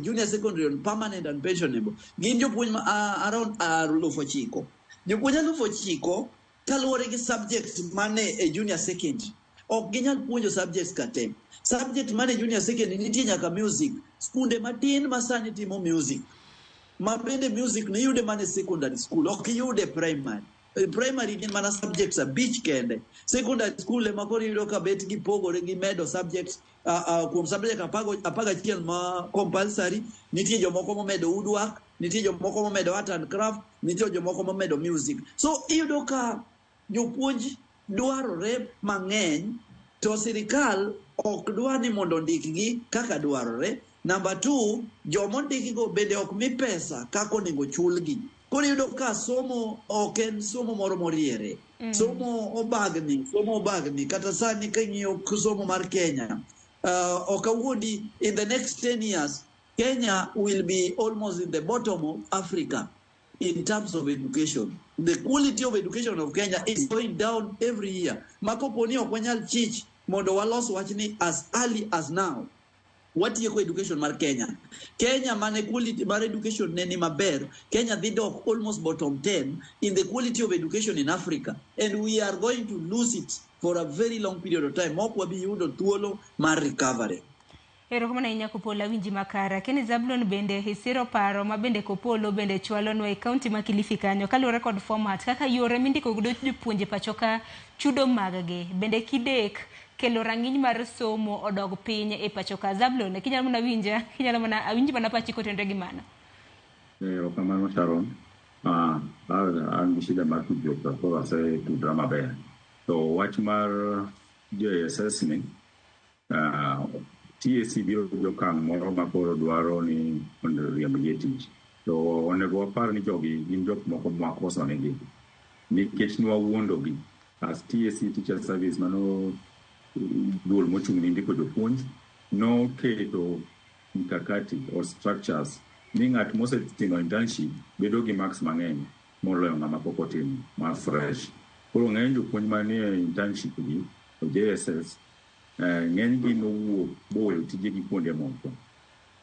junior secondary on permanent and pensionable gin jopuonj around 9,000. Jopuonj 9,000 kaluwore gi subject mane e junior secondary ok ginyal puonjo subjects kate. Subject mane junior secondary nitie nyaka music. Skunde matin masani timo music. Ma bende music ne yude mane secondary school, ok yude primary. Primary gin mana subjects abich kende. Secondary school ema koro yudo ka bet gi pogore gi medo subjects kuom subject apaga chiel ma compulsory. Nitie jomoko momedo woodwork, nitie jomoko momedo art and craft, nitie jomoko momedo music. So iyudo ka jopuonj dwarore mang'eny to sirikal ok dwar ni mondo ndikgi kaka dwarore. Number 2, jomo ndiki go bende ok mi pesa kako onego chulgi. Koro yudo ka somo ok en somo moro moriere. Somo obagni kata sani king'iyo somo mar Kenya. Okawuodi in the next 10 years Kenya will be almost in the bottom of Africa in terms of education. The quality of education of Kenya is going down every year. Makoponi ok wanyal chich mondo walos wachni as early as now. watieko education mar Kenya mane quality mar education ne ni maber. Kenya dhi dok almost bottom 10 in the quality of education in Africa, and we are going to lose it for a very long period of time. Mok wabi yudo thuolo mar recovery. Erokamano ahinya Kopolo, awinji makara. Keni Zablon bende hisiro paro ma bende Kopolo bende chwalonwa e kaunti ma Kilifi kanyo kaluwore kod format kaka yore mindiko godo jopuonje pacho ka chudo mag-gi bende kidek kelo rang'iny mar somo odog piny e pacho ka. Zablon, kinyalo mana awinji mana pachi kotenre gi mano. Erokamano Sharon. An gi shida mar tudruok koro asetudra maber. To wach mar JSS ni TSC biro jokang' moro ma koro dwaro ni mondo riemb ji tich. To onego wapar ni jogi gin jok moko makosa negi. Nikech nwawuondogi as TSC Teacher Service mano duol mochung' ni ndiko jopuonj noketo mikakati or structures ni ng'at mosetimo internship bedo gi marks mang'eny moloyo ng'ama pok otimo mar fresh. Koro ng'eny jopuonj manie internship gi JSS ng'eny gi nowuok boweyo tijegi kuonde moko.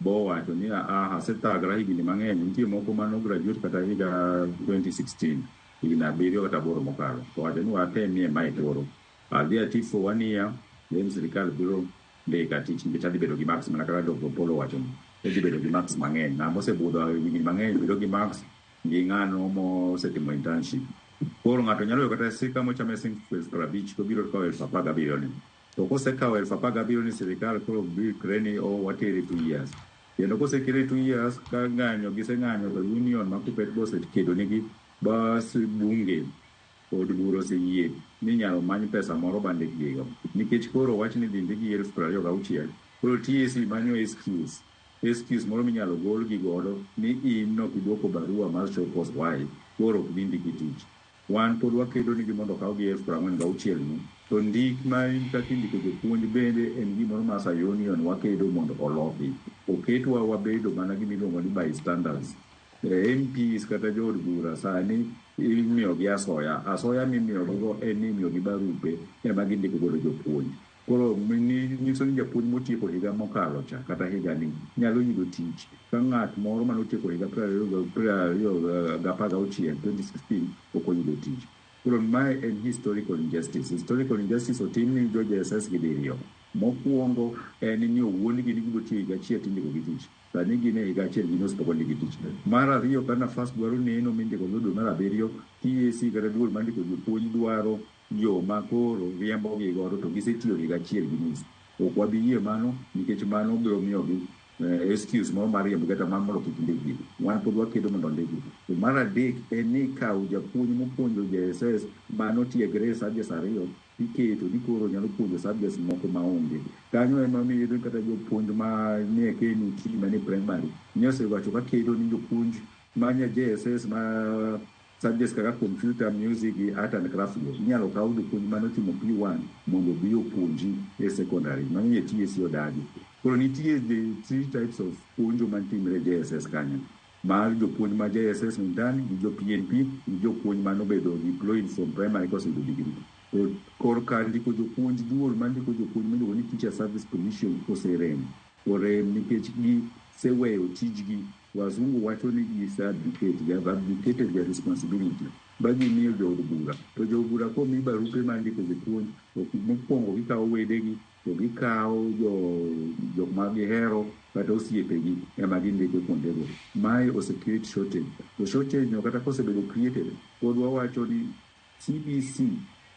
Bowacho ni asethagra higni mang'eny, nitie moko mano graduate kata higa 2016 higni 7 kata 8 mokalo. Owacho ni watemie mae koro adhi ati for 1 year, then sirikal biro ndika tich nikech adhi bedo gi marks mana kaka Dr. Polo wacho ni adhi bedo gi marks mang'eny. Ng'ama osebudho higni mang'eny bedo gi marks gi ng'ano mosetimo internship. Koro ng'ato nyalo yudo kata sika mochame sing phase 5 to biro kawo 17,000 ni. To kosekawo 17,000 ni sirikal koro biro kreni watere 2 years. Kendo kosekere 2 years ka ng'anyo giseng'anyo to union ma kupet kedo nigi bas bunge kod buro oseyie ni nyalo many pesa moro bande gigo. Nikech koro wach ni dhi ndiki 26,000. Koro TSC manyo excuse moro minyalo gol gi godo ni in nokidwoko barua mar show cause why koro ok ndiki tich. Wan pod wakedo nigi mondo kaw gi 46,000 ni. To ndik ma kaka indiko jopuonj bende en gimoro ma sa union wakedo mondo oloki. Oketwa wabedo mana gimiluongo ni by standards. MPs kata jood bura sani imiyo gi asoya mimiyo gigo en imiyo gi barupe ema gindiko godo jopuonj. Koro nyiso ni japuonj motieko higa mokalo cha kata higa ni nyalo yudo tich ka ng'at moro manotieko higa 2016 ok oyudo tich. Koro mae en historical injustice. Historical injustice otim ni jo JSS gi diriyo. Mokwongo en ni owuondgi ni gibo tiyo higa achiel tindiko gi tich. Sani gin e higa achiel gin osepoko ndiko tich. Mar ariyo ka nafas dwaro neno mindiko godo mar 7 TSC kata duol mandiko jopuonj dwaro joma koro riembo gi godo to gisetiyo higa achiel gi nus. Ok wabi yie mano nikech mano biro miyo gi excuse moro mar riembo kata mar mondo kik ndikgi. Wan pod wakedo mondo ndikgi. Mar adek en ni kawo japuonj mopuonjo JSS manotiegre subjects 2 iketo ni koro nyalo puonjo subjects moko maonge. Kanyo ema miyo kata jopuonj ma nie KNUT manie primary nyosewacho ka kedo ni jopuonj manya JSS ma subjects kaka computer, music, art and craft inyalo kaw jopuonj manotimo P1 mondo bi opuonji e secondary. Mano ye TSC odagi. Koro nitie the 3 types of puonjo mantimre JSS kanyo. Mar jopuonj ma JSS ndani gi jo PNP gi jopuonj manobedo deployed from primary course to degree. Kor ka ndiko jopuonj duol mandiko jopuonj miluongo ni Teacher Service Commission oserem nikech gi seweyo tijgi. Wazungu wacho ni abdicated their responsibility. Bagi miyo jood bura. To jood bura komi barupe mandiko jopuonj mokwongo gikawo wedegi to gikawo jok ma gihero kata osiepegi ema gindiko kuondego. Mae osecreate shortage. To shortage no kata kosebedo created pod wawacho ni CBC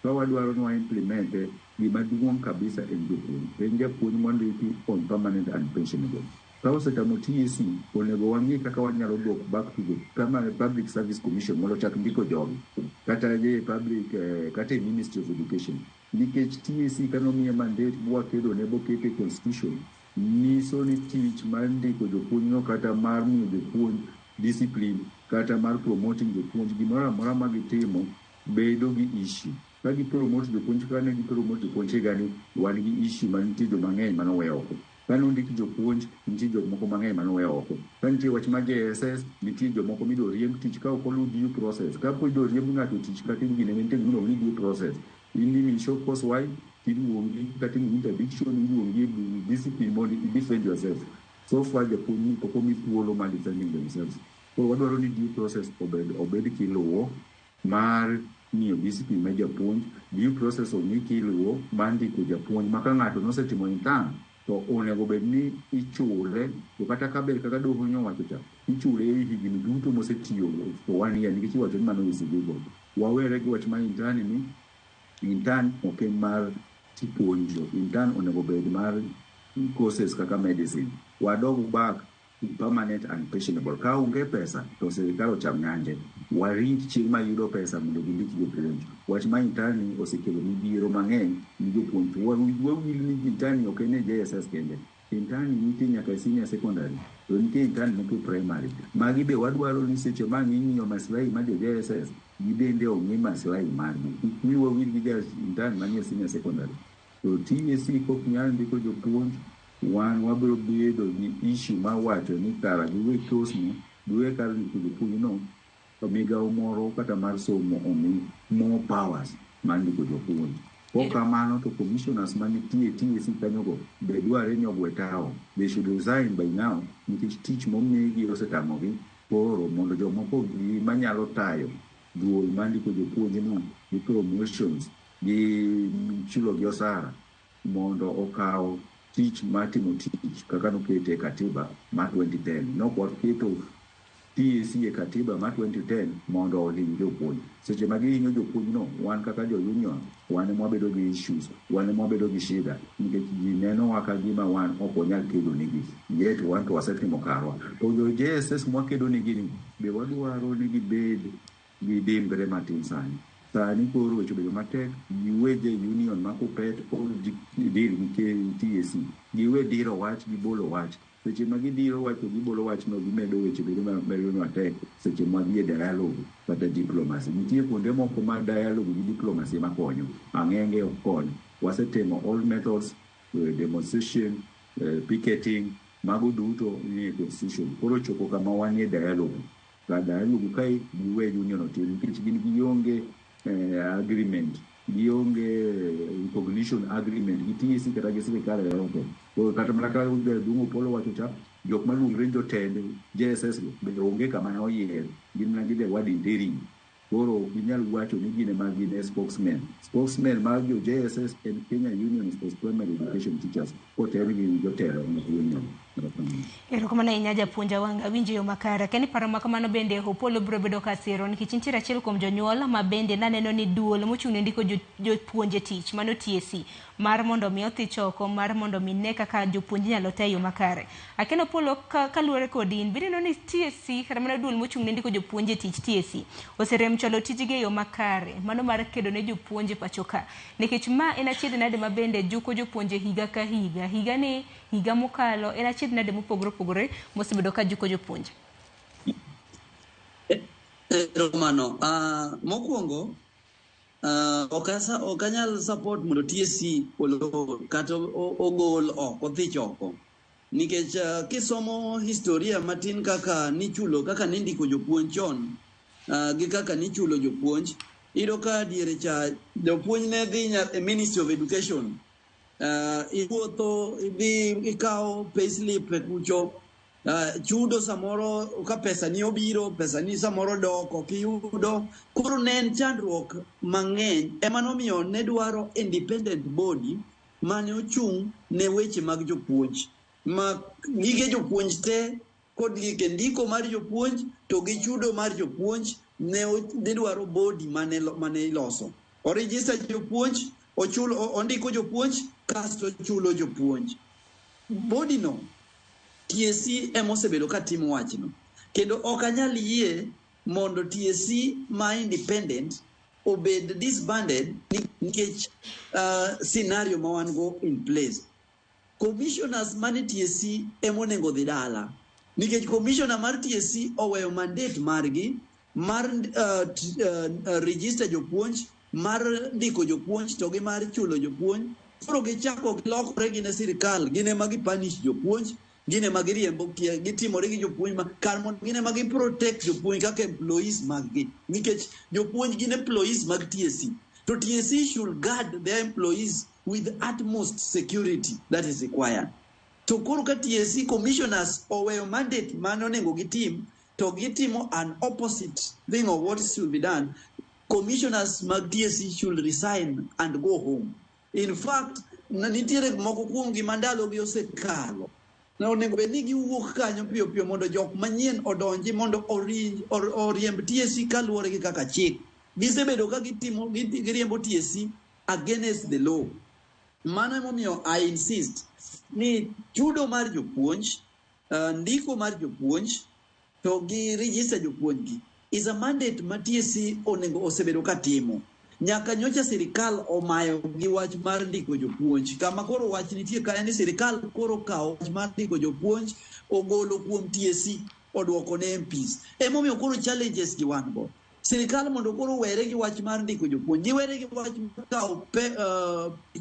ka wadwaro ni implement gima duong' kabisa en jopuonj. En japuonj mondiki on permanent and pensionable. Ka osetamo TSC onego wang'i kaka wanyalo dwoko back to the Public Service Commission mondo chak ndiko jogi kata kata Ministry of Education. Nikech TSC kanomiye mandate bwakedo ne bokete constitution niso ni tich mar ndiko jopuonj no kata mar miyo jopuonj discipline kata mar promoting jopuonj gimoro amora ma gitimo bedo gi issue. Ka gipromote jopuonj kane gipromote jopuonj gani wan gi issue mantie jomang'eny manoweyo oko. Kano ndiki jopuonj nitie jok moko mang'eny manoweyo oko. Ka nitie wach mar JSS nitie jok moko mido riemb tich ka ok olu due process. Ka pod riemb ng'ato tich kata gine nitie gino ni due process. Indi mi show cause why tiluongi kata interdiction iluongi discipline mondo defend yourself. So far japuonj pok omi thuolo mar defending themselves. Koro wadwaro ni due process obed kiluwo mar ng'iyo discipline mar japuonj, due process omi kiluwo mar ndiko japuonj ma ka ng'ato nosetimo intern to onego bed ni ichule, to kata ka ber kaka doho nyowacho cha ichule e higni duto mosetiyo for 1 year nikech iwacho ni mano isigigo. Wawere gi wach mar intern ni intern ok en mar tipuonjo, intern onego bed mar courses kaka medicine. Wadog back to permanent and pensionable. Ka onge pesa to sirikal ocham ng'anje, warit chieng' ma yudo pesa mondo gindik jopuonj. Wach ma intern osekelo midhiero mang'eny ni jopuonj. Wawil ni intern ok en JSS kende, intern nitie nyaka senior secondary, to nitie intern nyaka primary. Magi be wadwaro ni seche ma ng'iyo maslahi mar JSS gibende ong'e maslahi margi. Ni wawil gi intern manie senior secondary. To TSC kok nyal ndiko jopuonj, wan wabiro bedo gi issue ma wacho ni kara giwe tosni duwe kar ndiko jopuonj no to migawo moro kata mar somo omi more powers mar ndiko jopuonj. Kok kamano to commissioners manitie TSC kanyogo be dware ni ogwe tao. They should resign by now nikech tich momigi osetamogi. Koro mondo jomoko manyalo tayo duol mar ndiko jopuonj no gi promotions gi chulo gi osara mondo okaw tich matimo tich kaka nokete katiba ma 2010. Nokwaketo TSC e katiba ma 2010 mondo ohiny jopuonj. Seche ma gihinyo jopuonj no, wan kaka jo-union, wan mwabedo gi issues, wan mwabedo gi shida, nikech ji neno waka gima wan ok onyal kedo nigi. Yet wan to wasetimo karwa. To jo JSS mwakedo nigi ni, be wadwaro ni gibed gi dimbre matin sani. Sani koro weche bedo matek, giwe union ma kupet or dir gi TSC. Giwe diro wach, gibolo wach. Seche ma gidiro wach to gibolo wach no gimedo weche bedo matek. Seche ma gie dialogue kata diplomacy. Nitie kuonde moko mar dialogue gi diplomacy makonyo. Ang'enge ok konyo. Wasetemo all methods, demonstration, picketing, mago duto ni constitution. Koro chopo kama wanie dialogue. Ka dialogue kai giwe union otim nikech gin gionge agreement, gionge recognition agreement gi TSC kata gi sirikal yote. Koro kata mlaka dungo polo wacho cha jok maluongre jotend JSS be onge kama ne oyier, gin na gide wadi interim. Koro ginyal wacho ni gine mag gine spokesman mag jo JSS and Kenya Union of Primary Education Teachers kotel gi jotelo mag union. Erokamano ahinya japuonja wanga winjo yo makare. Keni paro ma kamano bende Opolo biro bedo ka siro nikech nitie achiel kuom jonyuol ma bende naneno ni duol mochung' ne ndiko jopuonje tich mano TSC mar mondo mi othi choko mar mondo mi ne kaka jopuonj nyalo tayo yo makare. Akeno Opolo kaluwore kod in bende neno ni TSC kata mana duol mochung' ne ndiko jopuonje tich TSC oserem cholo tijige yo makare mano mar kedo ne jopuonje pachoka nikech ma en achiedh nade ma bende juko jopuonje higa ka higa ni higa mokalo en achiedh nade mopogore mosebedo ka juko jopuonje. Romano mokwongo okanyal support mondo TSC kata ogol oko dhi choko nikech kisomo historia matin kaka nichulo kaka nindiko jopuonj chon gi kaka nichulo jopuonj iyudo ka diere cha jopuonj ne dhi e Ministry of Education iwuotho idhi ikawo payslip e kucho chudo samoro ka pesa ni obiro pesa ni samoro dok ok iyudo. Koro ne en chandruok mang'eny ema nomiyo ne dwaro independent body mane ochung' ne weche mag jopuonj ma gige jopuonj te kod gige ndiko mar jopuonj to gi chudo mar jopuonj ne dwaro body mane iloso. O register jopuonj, ondiko jopuonj kasto chulo jopuonj. Body no TSC emosebedo ka timo wachno. Kendo ok anyal yie mondo TSC ma independent obed disbanded nikech scenario ma wan go in place. Commissioners mane TSC emonego dhi dala nikech commissioner mar TSC oweyo mandate margi mar register jopuonj, mar ndiko jopuonj to gi mar chulo jopuonj. Koro gichako gilokore gine sirikal, gine magi punish jopuonj, gine magi riembo gitimore gi jopuonj ma kar mondo gine magi protect jopuonj kaka employees maggi nikech jopuonj gine employees mag TSC. To TSC should guard their employees with utmost security that is required. To koro ka TSC commissioners oweyo mandate manonego gitim, to gitimo an opposite thing of what should be done, commissioners mag TSC should resign and go home. In fact, nitiere moko kuom gi mandalo gi osekalo. Na onego bed ni giwuok kanyo piyo piyo mondo jok manyien odonji mondo oriemb TSC kaluwore gi kaka chik. Gisebedo ka giriembo TSC against the law. Mano emomiyo I insist ni chudo mar jopuonj, ndiko mar jopuonj, to gi register jopuonj gi is a mandate ma TSC onego osebedo ka timo. Nyaka nyocha sirikal omayo gi wach mar ndiko jopuonj. Kama koro wach nitie ka ni sirikal koro kawo wach mar ndiko jopuonj ogolo kuom TSC odwoko ne MPs. Emomiyo koro challenges gi wan go. Sirikal mondo koro were gi wach mar ndiko jopuonj, giwere gi wach kawo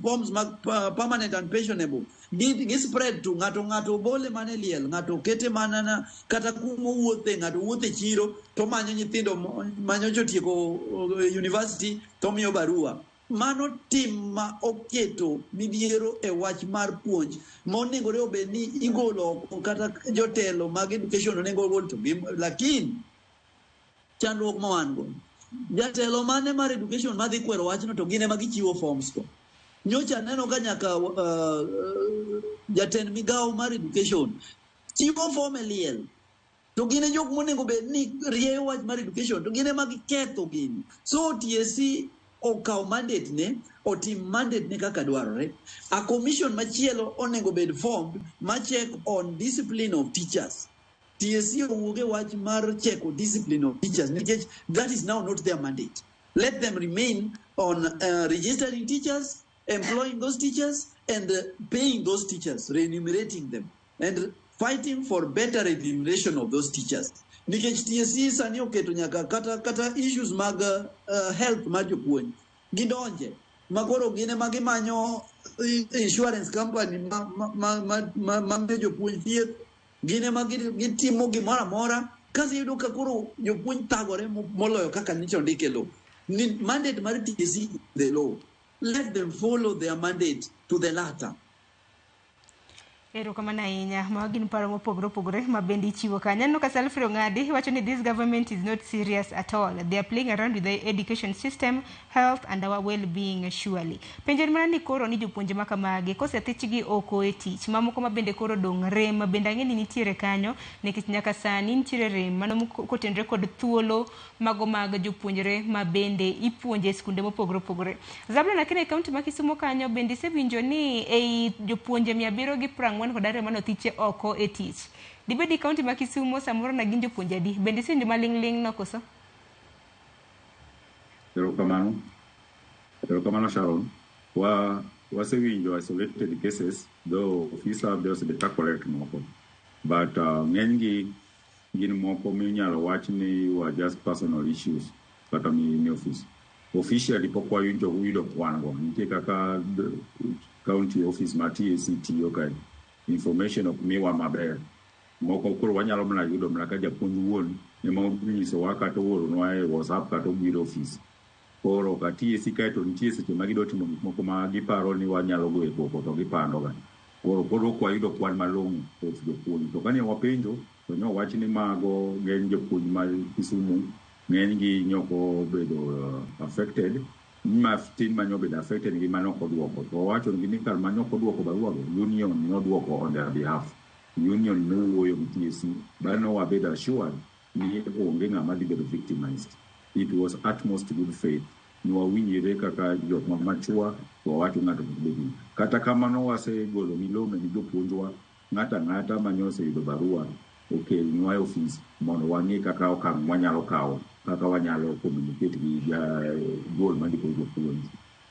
forms mag permanent and pensionable. Gi spread to ng'ato bole mane liel, ng'ato kete manana kata kumo wuothe, ng'ato wuothe chiro to manyo nyithindo manyo jotieko university to miyo barua. Mano tim ma oketo midhiero e wach mar puonj monegore obed ni igolo kata jotelo mag education onego gol to lakini chandruok ma wan go. Jatelo mane mar education madhi kwero wachno to gine ma gichiwo forms ko. Nyocha neno ka nyaka jatend migawo mar education chiwo form e liel. To gine jok monego bed ni rieyo wach mar education to gine ma giketho gini. So TSC okaw mandate ne, otim mandate ne kaka dwarore. A commission machielo onego bed formed ma check on discipline of teachers. TSC owuoge wach mar check on discipline of teachers. That is now not their mandate. Let them remain on registering teachers, employing those teachers, and paying those teachers, remunerating them, and fighting for better remuneration of those teachers. Nikech TSC sani oketo nyaka kata issues mag health mar jopuonj gidonje makoro gine magimanyo insurance company ma jopuonj thieth gine magitimo gimoro amora kasi yudo ka koro jopuonj thagore moloyo kaka nicho ndike lo. Mandate mar TSC the law. Let them follow their mandate to the latter. Erokamano ahinya. Ma gin paro mopogore opogore ma bende ichiwo kanyo. Aneno ka Salfrey Ong'adi wacho ni this government is not serious at all. They are playing around with the education system, health and our well-being surely. Penjen mana ni koro ni jopuonje ma kamagi kosethechgi oko e tich. Mamoko ma bende koro dong' rem ma bende ang'e ni nitiere kanyo nikech nyaka sani nitiere rem mano kotenre kod thuolo mago mag jopuonjre ma bende ipuonje e skunde mopogore opogore. Zablon akine kaunti ma Kisumo kanyo bende isewinjo ni ei jopuonje 740 kod ariyo manothiche oko e tich. Dibedi kaunti ma Kisumo samoro na gin jopuonje adi? Bende isewinjo maling' no koso? Erokamano Sharon. Wasewinjo isolated cases, though officer those data collect moko. But ng'enygi gin moko minyalo wach ni were just personal issues kata ni office. Officially pok wayudo kwan go. Nitie kaka county office ma TSC tiyo kae. Information ok miwa maber. Moko koro wanyalo mana yudo mana ka japuonj wuon ema onyisowa kata ooronwa e WhatsApp kata obiro office. Koro ka TSC kae to nitie seche ma gidwa timo gik moko ma giparo ni wanyalo goyo koko to gipandoga. Koro ok wayudo kwan malong'o of jopuonj. To kane wapenjo to nowach ni mago ng'eny jopuonj ma Kisumu ng'enygi nyoko bedo affected. Tin manyobedo affected gi manok odwoko. To wacho ni kar manok odwoko barua go union nodwoko on their behalf. Union nowuoyo gi TSC but no wabedo assured ni onge ng'ama dhi bedo victimized. It was utmost good faith. Nwawinjire kaka jok machua to wacho ng'ato bedni. Kata kamano wasegolo milome ni jopuonjwa ng'ata manyose yudo barua okelnwa e office mondo wang'i kaka okang' wanyalo kawo kaka wanyalo communicate gi duol mandiko jopuonj.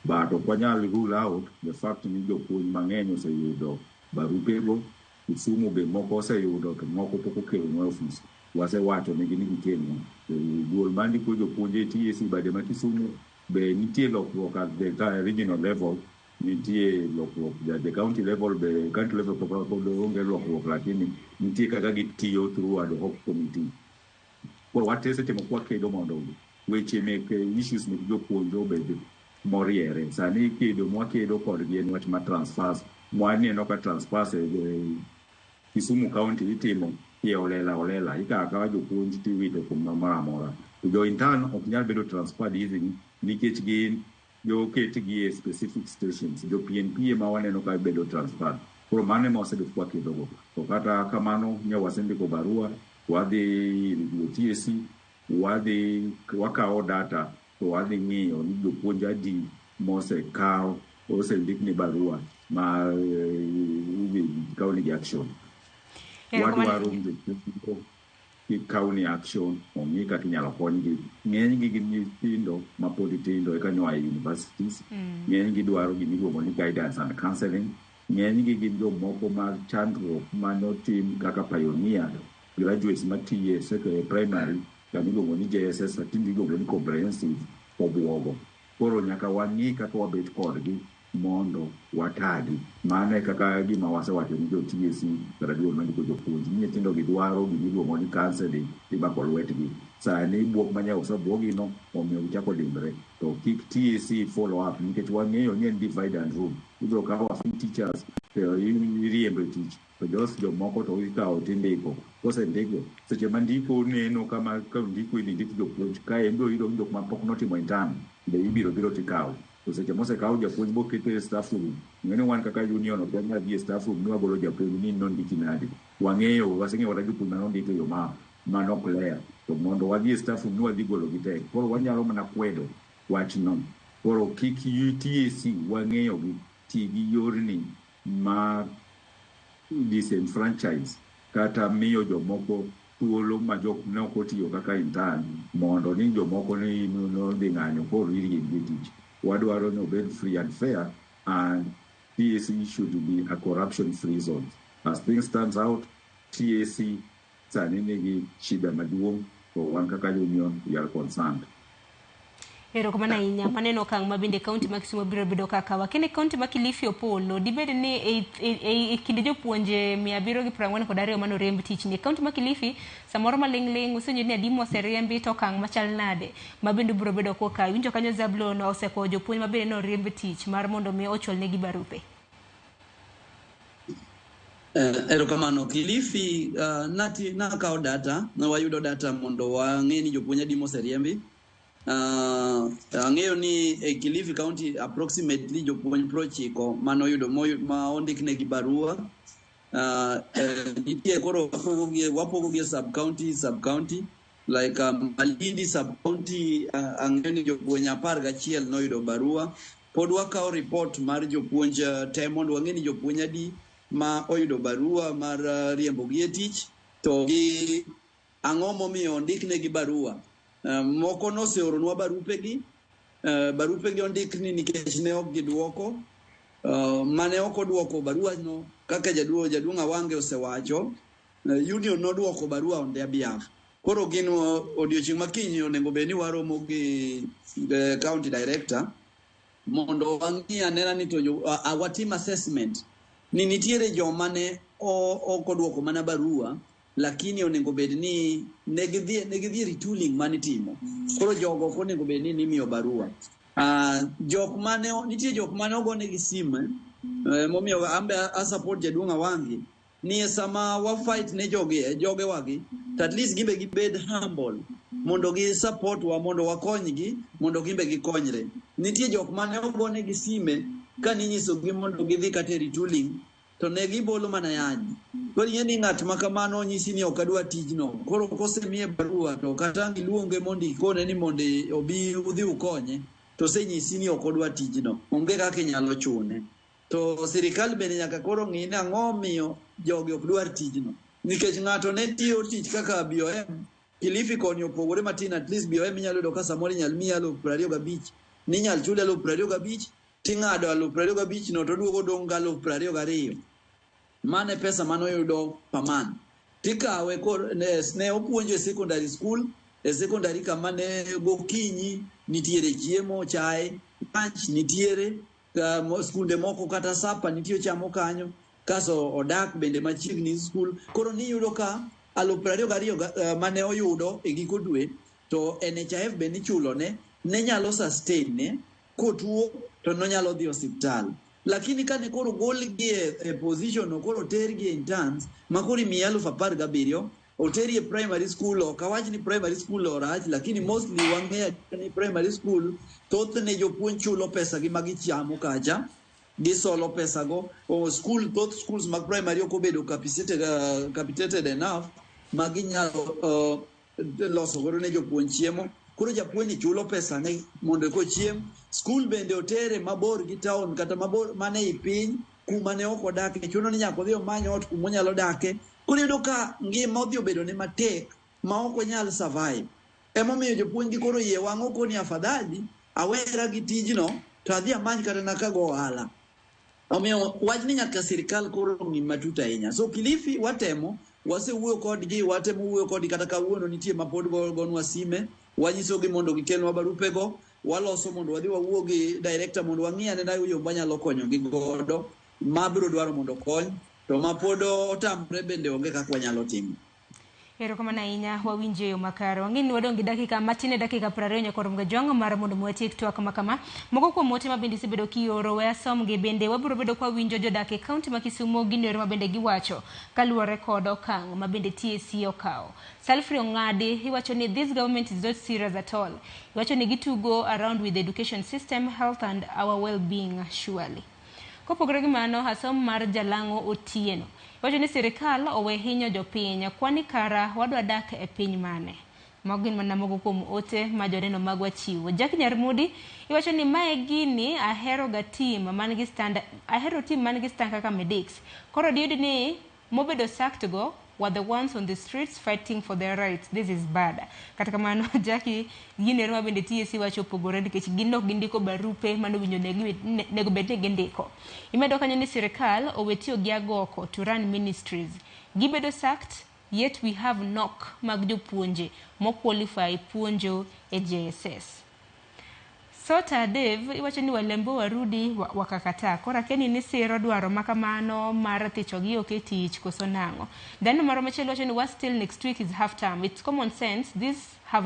But ok wanyal rule out the fact ni jopuonj mang'eny oseyudo barupego. Kisumu be moko oseyudo to moko pok okelnwa e office. Wasewacho ni gikelnwa. Duol mandiko jopuonj e TSC bade ma Kisumu be nitie lokruok at the regional level. Nitie lokruok the county level be county level pok onge lokruok lakini nitie kaka gitiyo through ad hoc committee. Koro watese temo kwa kedo mondo weche meke issues mek jopuonj obed moriere. Sani kedo mwakedo kodgi en wach ma transfers. Mwaneno ka transfers Kisumu County itimo olela. Ikawa jopuonj tiwito kuom mara mora. Jo intern ok nyal bedo transferred easily nikech gin joketgi e specific stations. Jo PNP ma waneno ka bedo transferred. Koro mano ema wasebedo kwakedogo. To kata kamano nyawasendiko barua wadhi TSC wakao data to wadhi ng'iyo ni jopuonj adi mosekaw osendik ni barua ma county action. Wadwaro county action ong'i kaka inyalo konygi. Ng'enygi gin nyithindo ma pod tindo eka nyoa e universities. Ng'enygi dwaro gimiluongo ni guidance and counseling. Ng'enygi gin jomoko mag chandruok manotim kaka pioneer graduates matiye secondary primary kamiluongo ni JSS tindi iluongo ni comprehensive obuogo. Koro nyaka wang'i kaka wabet kodgi mondo watagi. Mane kaka gima wasewacho ni jo TSC kata duol mandiko jopuonj. Nyithindo gidwaro gimiluongo ni counseling ibako lwetgi. Sani buok manya osebuogi no omiyo gichako dimbre. To kik TSC follow up nikech wang'eyo ni en divide and rule. Ibiro kawo teachers iriembo tich. To jomoko to ikawo tindiko. Kosendiko seche mandiko neno kama ndiko indiko jopuonj kae endo yudo jok ma pok notimo intern be ibiro tikawo. To seche mosekawo japuonj boketo staff room. Ng'eni wan kaka union ok nyal dhi staff room ni wagolo japuonj ni nondiki nade. Waseng'eyo wada jopuonj manondiko yo manok ler. To mondo wadhi staff room ni wadhi golo gite. Koro wanyalo mana kwedo wach no. Koro kik TSC wang'eyo gi tigi yorni ma disenfranchise kata miyo jomoko thuolo ma jok noko tiyo kaka intern mondo ni jomoko ni dhi ng'anyo koro iriembi tich. Wadwaro ni obed free and fair, and TSC should be a corruption free zone. As things stands out, TSC sani nigi shida maduong' to wan kaka union we are concerned. Erokamano ahinya. Maneno okang' ma bende kaunti ma Kisumu biro bedo kakawa. Kene kaunti ma Kilifi Opolo dibed ni e kinde jopuonje 742 mano riemb tich ni kaunti ma Kilifi samoro maling'ling usenyo ni adi moseriembi to okang' machal nade ma bende biro bedo koka. Winjo kanyo Zablon oseko jopuonj ma bende no riemb tich mar mondo mi ochul negi barupe. Erokamano. Kilifi nakawo data na wayudo data mondo wang'e ni jopuonj adi moseriembi. Ang'eyo ni e Kilifi County approximately jopuonj 90 manoyudo ma ondiknegi barua. Nitie koro wapogo gi sub county like Malindi sub county ang'eyo ni jopuonj 11 noyudo barua. Pod wakawo report mar jopuonj te mondo wang'e ni jopuonj adi ma oyudo barua mar riembo gi e tich to gi ang'o momiyo ondiknegi barua. Moko noseoronwa barupegi ondikni nikech ne ok gidwoko. Mane ok odwoko barua no kaka jaduong' Awange osewacho, union nodwoko barua on their behalf. Koro gin odiochieng' makiny onego bed ni waromo gi county director mondo wang'i anena ni to our team assessment ni nitiere joma ne ok odwoko mana barua lakini onego bed ni negidhi retooling manitimo. Koro jogo onego bed ni imiyo barua. Nitie jok mane ogone gi sim momiyo ambe a support jaduong' Awange ni sama wa fight ne joge wagi to at least gimbe gibed humble mondo gi support wa mondo wakonygi mondo gimbe gikonyre. Nitie jok mane ogone gi sime ka ninyiso gi mondo gidhi kata retooling to ne gibolo mana yanyi. Koro ni ng'at ma kamano nyisi ni ok adwa tijno. Koro kosemiye barua to kata iluonge mondo ikone ni mondo obi udhi ukonye to senyisi ni ok odwa tijno. Onge kaka inyalo chune. To sirikal bende nyaka koro ng'i ni ang'o miyo jogi ok dwar tijno. Nikech ng'ato ne tiyo tich kaka BOM. Kilifi koni opogore matin, at least BOM inyalo yudo ka samoro inyal miya 25,000 ni inyal chule 25,000 ting'ado 25,000 no to duogo dong' 22,000. Mane pesa manoyudo paman. Tikawe ne opuonjo e secondary school, e secondary kama ne gokinyi nitiere chiemo, chae, lunch nitiere, skunde moko kata sapa nitiyo chamo kanyo, kaso odak bende machiegni school. Koro niyudo ka 22,000 mane oyudo e giko dwe to NHIF bende ichulone ne nyalo sustain ne kotuo to nonyalo dhi osiptal. Lakini kane koro golgi e position no koro tergi in turns makori mi 1017 oteri e primary school o kawach ni primary school orach lakini mostly wang'eya ni primary school thothne jopuonj chulo pesa gi magichamo kacha gisolo pesa go o school thoth schools mag primary ok obedo capacitated enough maginyalo loso godo ne jopuonj chiemo. Koro japuonj ni chulo pesa ne mondo kochiem. School bende otere mabor gi town kata mabor mane i piny kuma ne ok odake chuno ni nyaka odhi omany ot kuma onyalo dake. Koro iyudo ka ngima odhi obedo ne matek ma ok onyal survive. Emomiyo jopuonj gi koro yie wang'o koni afadhali awera gi tijno to adhi amany kata nakago ohala. Omiyo wach ni nyaka sirikal koro ng'i matut ahinya. So Kilifi watemo wasewuoyo kodgi watemo wuoyo kodgi kata kawuono nitie mapod gonwa sime wanyisogi mondo gikelnwa barupego waloso mondo wadhi wawuo gi director mondo wang'i ane yo manyalo konyogi godo mabiro dwaro mondo kony to mapod otamre bende onge kaka wanyalo timo. Erokamano ahinya wawinjo yo makare. Wang'e ni wadong' gi dakika matin dakika 20 nyaka rom jwang'o mar mondo mwatiek twak kama. Moko kuom ote ma bende isebedo kioro we asomgi bende wabiro bedo kwa winjo jodak e kaunti ma Kisumo gin yore ma bende giwacho kaluwore kod okang' ma bende TSC okawo. Salfrey Ong'adi iwacho ni this government is not serious at all. Iwacho ni gitugo around with the education system, health and our well-being surely. Kopogore gi mano asom mar Jalang'o Otieno wacho ni sirikal owe hinyo jopiny kwani kara wadwa dak e piny mane. Mago gin mana moko kuom ote ma joneno magwa chiwo. Jack Nyarmudi iwacho ni mae gini ahero team man gi stand kaka Medics. Koro diyudi ni mobedo sacked go were the ones on the streets fighting for their rights. This is bad. Kata kamano Jackie gine roma bende TSC wacho pogore nikech ginok gindiko barupe mano winjo nego bende gindiko. Imedo kanyo ni sirikal owetio gi agoko to run ministries. Gibedo sacked yet we have knock mag jopuonje mo qualify puonjo e JSS. Sota Dave iwacho ni walembo warudi wakakata. Kora keni ni siro dwaro makamano mar thicho gi oke tich koso nang'o. Dhano maro machielo wacho ni what still next week is half term. It's common sense they have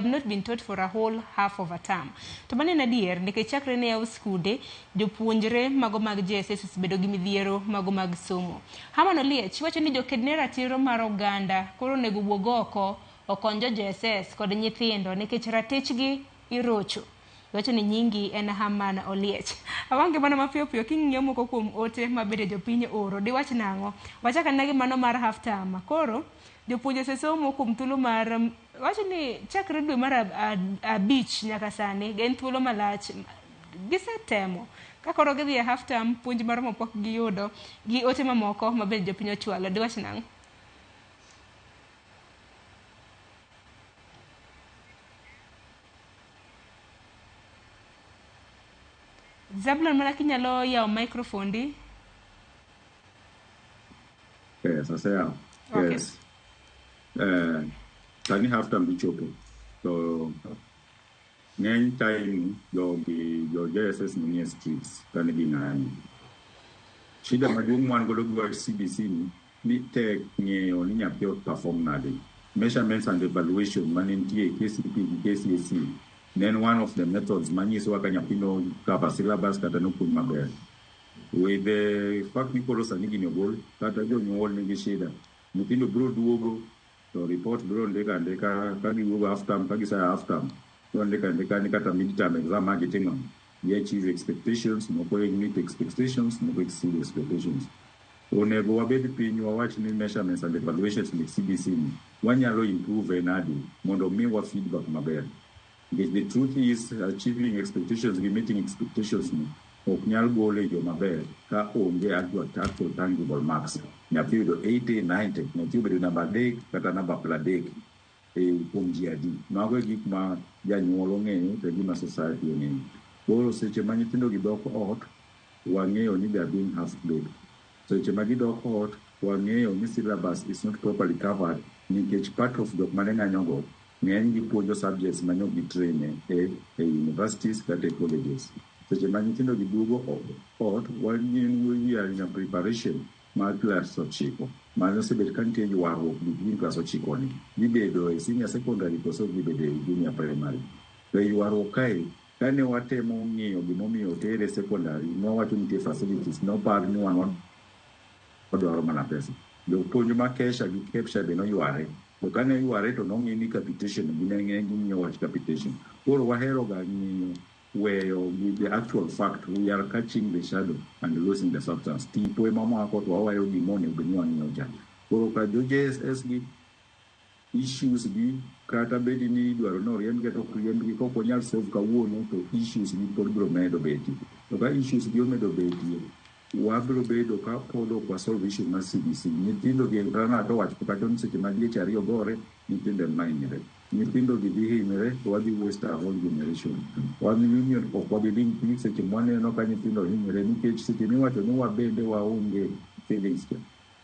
not been taught for a whole half of a term. To mane na dier nikech chakre ne yaw skunde jopuonjre mago mag JSS bedo gi midhiero mago mag somo. Hamano Liech wacho ni jokedne ratiro mar oganda koro nego wuog oko okonjo JSS kod nyithindo nikech ratechgi irocho. Wacho ni nyingi en Haman Oliech. Awange mana mapiyo piyo king'iyo moko kuom ote mabede jopiny oro. Diwach nang'o? Wachaka nagi mano mar half term. Koro jopuonje sesomo kuom thuolo mar wacho ni chakre dwe mar abich nyaka sani gen thuolo malach gisetemo. Ka koro gidhi e half term puonj mar mopok giyudo gi ote mamoko mabede jopiny ochwalo. Diwach nang'o? Zablon Malaki nyalo yaw microphone di. Yes, I say okay. Yes. Tani half time bichopo. So ngany time your JSS ni streets tani binani. Shida maduong' wan godo gwa CBC ni tek ng'eyo ni nyathi perform nade. Measurements and evaluation manentie KCPE KCSE. Then one of the methods manyiso waka nyathino kapa syllabus kata nopuonj maber. With the fact ni koro sani gini ogol kata jonyuol nigi shida. Nyithindo biro duogo to report biro ndeka ka giwuogo half term ka gisaya half term. To ndeka ni kata mid-term exam ma gitimo. They achieve expectations, moko meet expectations, moko exceed expectations. Onego wabed piny wawach ni measurements and evaluations ni CBC ni wanyalo improve nadi mondo miwa feedback maber. The truth is achieving expectations, meeting expectations ok nyal gole jo maber ka onge actual tangible marks. Nyathi yudo 80, 90, nyathi yudo namba 3 kata namba 30 kuom GRD. Mago gik ma janyuol ong'eyo to gima society ong'eyo. Koro seche ma nyithindo gidok ot wang'eyo ni they are being half-baked. Seche ma gidok ot wang'eyo ni syllabus is not properly covered nikech part of jok mane ng'anyogo ng'eny gipuonjo subjects manyo gitrain e universities kata colleges. Seche ma nyithindo giduogo ot we are in a preparation mar class 9. Mano osebet ka nitie ywaruok gi class 9 ni. Gibedo e senior secondary koso gibedo e junior primary. To ywaruok kae kane watemo ng'iyo gimomiyo tere secondary nowacho nitie facilities nopar ni wan odwaro mana pesa. Jopuonj ma Kesha gi Kepsha be noyware, to kane yware to nong'i ni capitation gineng'e ging'iyo wach capitation. Koro wahero ga ng'iyo weyo with the actual fact. We are catching the shadow and losing the substance. Tipo ema mako to wawayo gimone obeni wang'iyo cha. Koro ka jo JSS gi issues gi kata bedi ni idwaro no riemb to riemb gi kok onyal solve kawuono to issues gi pod biro medo beti. To ka issues gi omedo beti, wabiro bedo ka pod ok wasolve issue mar CBC. Nyithindo gi rana to wach kata ni seche ma dweche ariyo gore nyithindo mainire. Nyithindo gi dhi hinyre to wadhi waste our whole generation. Wan union ok wabiding piny seche mwaneno ka nyithindo hinyre nikech seche miwacho ni wabende waonge feelings cha.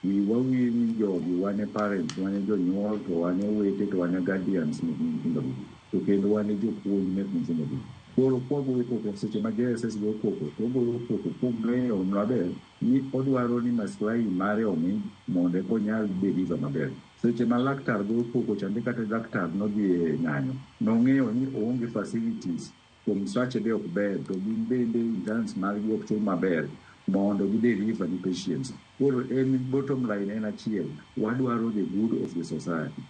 Wawil ni jogi wane parents, wane jonyuol, to wane wete, to wane guardians mek nyithindo gi. To kendo wane jopuonj mek nyithindo gi. Koro kwagoyo koko seche ma JSS go koko, to goyo koko kong'eyo maber ni odwaro ni maslahi mare omi mondo konyal deliver maber. Seche ma laktar go koko chande kata laktar nodhi e ng'anyo, nong'eyo ni oonge facilities kuom sache be ok ber, to gin bende interns margi ok chul maber mondo gi deliver ni patients. Koro en bottom line en achiel, wadwaro the good of the society.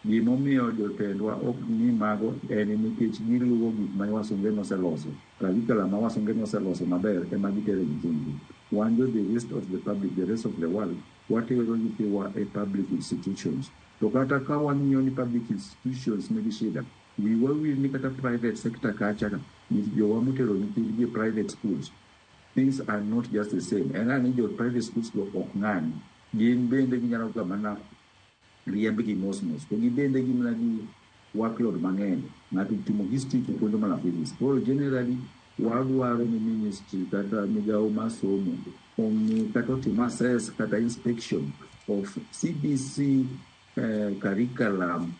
Gimomiyo jotendwa ok ni mago en nikech giluwo gik ma wasunge noseloso. Curriculum ma wasunge noseloso maber ema gitere nyithindgi. Wan jo the rest of the public, the rest of the world, watero nyithiwa e public institutions. To kata ka wang'iyo ni public institutions nigi shida, wawil ni kata private sector kacha, jowa motero nyithindgi e private schools, things are not just the same. En ani jo private schools go ok ng'ani. Gin bende ginyalo ga mana riemb gi mos. To gibende gimna gi workload mang'eny. Ng'ato timo history to puonjo mana physics. Koro generally wadwaro ni ministry kata migawo mar somo ong'i kata timo assess kata inspection of CBC curriculum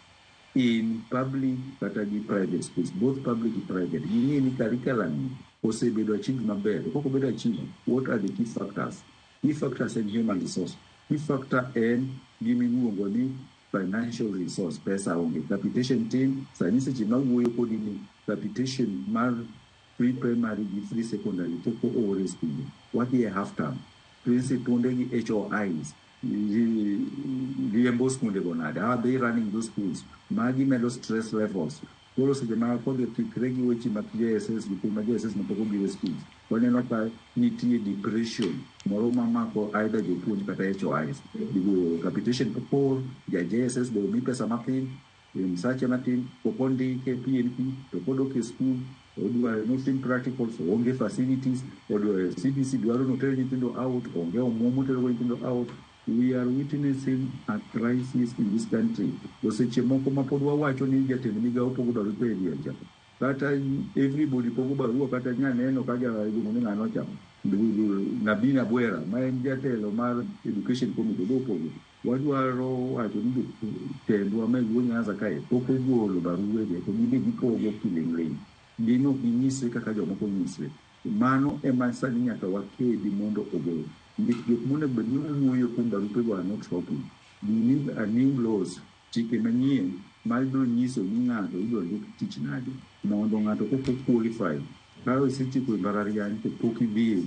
in public kata gi private schools, both public and private. Ging'i ni curriculum osebedo achieved maber. Koko bedo achieved, what are the key factors? Key factors in human resource. Key factor en gimiluongo ni financial resource, pesa onge. Capitation team, sani seche ma wuoyo kodi ni capitation mar free primary gi free secondary toko ore school. Wadhi e half term. Principal gi HOIs, riembo skunde gonade. How are they running those schools? Magi medo stress levels. Koro seche ma kodhi tikre gi weche mag JSS gi kuma JSS mapoko biro schools. Waneno ka nitie depression moro mamako either jopuonj kata HOIs. Digo capitation popor, JSS do mi pesa matin, msache matin, popondi ke PNP, to kodok e school, odwaro nothing practical, so onge facilities, odwaro CBC dwaro notere nyithindo out, onge omuomo tero nyithindo out. We are witnessing a crisis in this country. Seche moko ma pod wawacho ni jatend migawo pogo barupe e dier cha. Kata everybody pogo barua kata nyaneno ka jaluongo ni ng'ano cha. Nabina Bwera ma en jatelo mar education committee do pogo. Wadwaro wacho ni tendwa ma Luo Nyanza kae pok ogolo barua to gibe gipogo kiling'ling'. Gino ginyise kaka jomoko nyise. Mano ema sani nyaka wakedi mondo ogol. Jok monego bed ni wuoyo kuom barupe go are not helping. We need a new laws, chike manyien mabiro nyiso ni ng'ato idwaro dok tich nade mondo ng'ato kok qualify. Ka isetieko mbalariany to pok idhi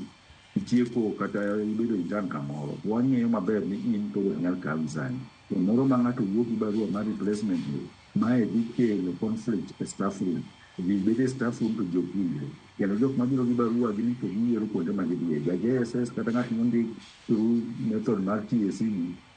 itieko kata ibedo intern kamoro, wang'eyo maber ni in to nyal kawi sani. To moro ma ng'ato wuok gi barua mar replacement mae dhi kelo conflict e staff room. Bede staff room to jopuonjre. Kendo jok mabiro gi barua gini to giyiero kuonde ma gidhiye. JSS kata ng'at mondik through method mar TSC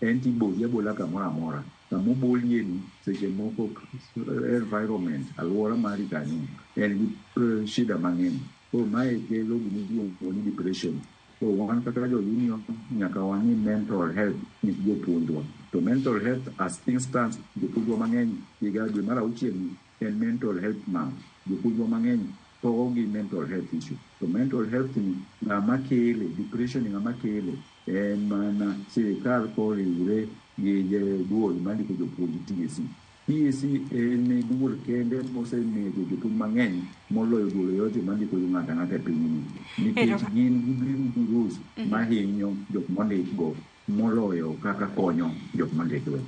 en tiboli abola kamoro amora. Kamobolie ni seche moko environment, alwora mari kanyo en gi shida mang'eny. Koro mae kelo gimiluongo ni depression. So wan kaka jo union nyaka wang'i mental health ni jopuonjwa. To mental health as things stands, jopuonjwa mang'eny higa dwe mar 6 en mental health month. Jopuonjwa mang'eny pogo gi mental health issue. To mental health ni ng'ama kele, depression ni ng'ama kele en mana sirikal koriwre gi duol mandiko jopuonj TSC. TSC en duol kende mosenego jopuonj mang'eny moloyo duol yote mandiko ng'ato ang'ata e pinyni. Nikech gin gi rules mahinyo jok mondik go moloyo kaka konyo jok mondikgo.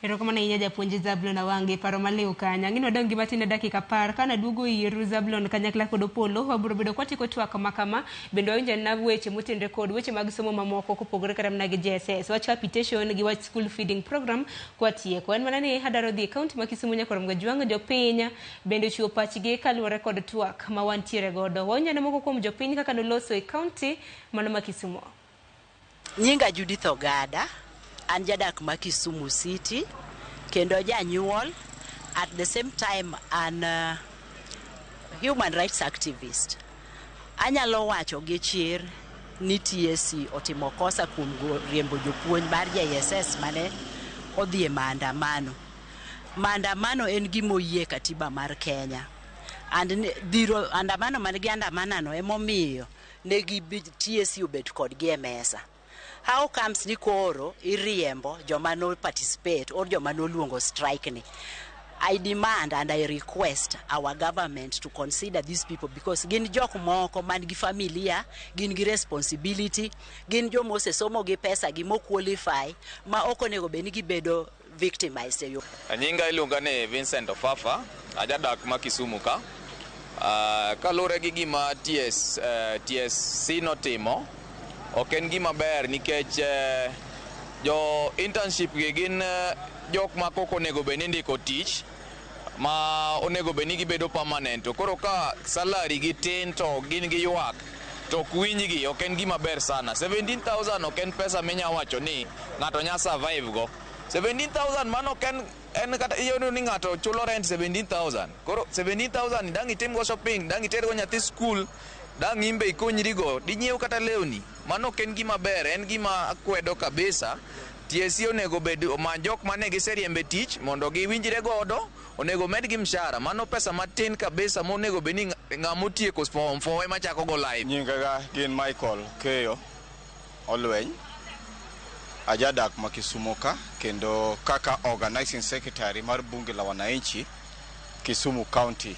Erokamano ahinya japuonj Zablon Awange paro maliw kanya. Ng'ino wadong' gi matin dakika 10 kana duogo ir Zablon kanyakla kod Opollo wabiro bedo kwatiko twak makama bendo winjo na weche motenre kod weche mag somo mamoko kopogore kata mana gi JSS wach capitation gi wach school feeding program kwatieko. En mana ni hadaro dhi kaunti ma Kisumu nyakoro mga jwang jopiny bendo chiwo pachgi kaluwore kod twak ma wantiere godo. Wanyane moko kuom jopiny kaka noloso e kaunti mano ma Kisumu. Nyinga Judith Ogada, an jadak ma Kisumu City, kendo janyuol, at the same time an human rights activist. Anyalo wacho gi chir ni TSC otimo kosa kuom riembo jopuonj mar JSS mane odhi e maandamano. Maandamano en gima oyie katiba mar Kenya. And dhiro andamano man gi andamanano emomiyo negi TSC obet kodgi e mesa. How comes ni koro iriembo joma no participate or joma no luongo strike ni? I demand and I request our government to consider these people because gin jok moko man gi familia, gin gi responsibility, gin jo mose somo gi pesa gi mo qualify ma okonego beni gi bedo victimized yo. Nyinga iluonga ni Vincent Ofafa, ajadak ma Kisumu ka. Kalure gi gima TSC notimo ok en gima ber nikech jo internship gi gin jok ma koko onego beni ndiko tich ma onego beni gibedo permanent. Koro ka salary gi tin to gin gi ywak to ok winjgi ok en gima ber sana. 17,000 ok en pesa minya wacho ni ng'ato nya survive go. 17,000 mano en kata iyo ni ng'ato chulo rent 17,000. Koro 17,000 dang itim go shopping, dang iter go nyathi school, dang imbe ikonyri go, dinyiew kata lewni. Mano ken gima ber, en gima kwedo kabisa. TSC onego bed jok mane giseriembe tich mondo giwinjre godo, onego medgi mshahara. Mano pesa matin kabisa monego beni ng'amo tieko form 4 ema chako go live. Nyingaga gin Michael Keyo Olweny, ajadak ma Kisumu ka, kendo kaka organizing secretary mar bunge la wananchi Kisumu County.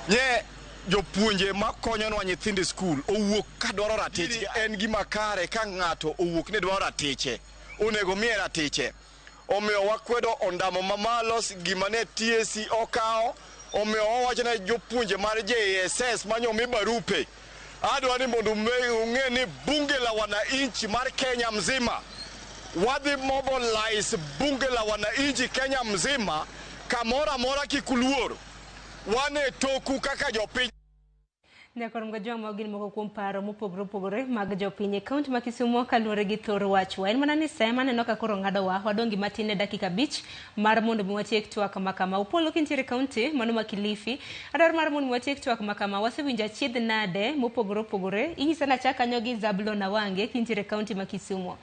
Nye jopuonje makonyo nyithindo school owuok ka dwaro ratiche. En gima kare ka ng'ato owuok ni dwaro ratiche, onego miye ratiche. Omiyo wakwedo ondamo mamalo gima ne TSC okawo. Omiyo wawacho ne jopuonje mar JSS manyomi barupe. Adwa ni mondo ung'e ni bunge la wananchi mar Kenya mzima wadhi mobilize bunge la wananchi Kenya mzima kamora mora kikuluoro wane toku kaka jopiny. Nyakoro mga jwang magin moko kuom paro mopogore mag jopiny e kaunti ma Kisumu kaluwore gi thor wachwa. En mana ni sema neno ka koro ng'adowa wadongi matin dakika 5 mar mondo mwatiek twak makama. Opollo kintiere kaunti mano ma Kilifi. Adwaro mar mondo mwatiek twak makama wasewinjo achiedh nade mopogore. Inyisa na chaka nyogi Zablon Awange kintiere kaunti ma Kisumu.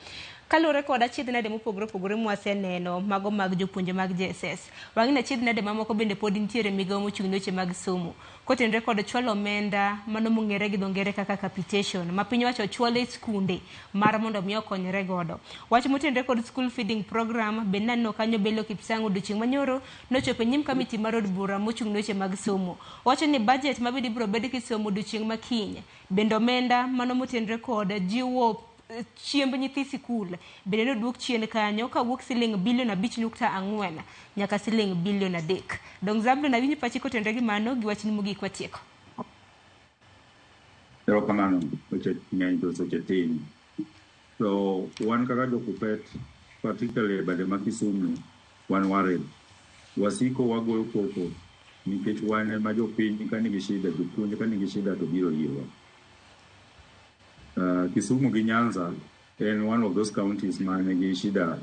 Kalure kod achiedh nade mopogore mwaseneno mago mag jopuonje mag JSS. Wang'ina achiedh nade mamoko bende pod nitiere migawo mochung' weche mag somo. Kotenre kod chwalo omenda mano mong'ere gi dhongere kaka capitation ma piny wacho chwalo e skunde mar mondo mi okonyre godo. Wach motenre kod school feeding program bende naneno kanyo Bello Kipsang odiochieng' manyoro nochopo nyim kamiti mar od bura mochung' weche mag somo. Wacho ni budget mabidi biro bed kisomo odiochieng' makiny bende omenda mano motenre kod jiwo chiemb nyithi sikul bende noduok chien kanyo kawuok siling bilion 5.4 nyaka siling bilion 3. Dong Zablon awinji pachi kotenre gi mano gi wachni mogik watieko. Erokamano weche ng'eny to seche tin. So wan kaka jokupet particularly bade ma Kisumu wan worried. Wasiko wagoyo koko nikech wan ma jopiny ka nigi shida, jopuonje ka nigi shida to biro irwa. Kisumu gi Nyanza en one of those counties manigi shida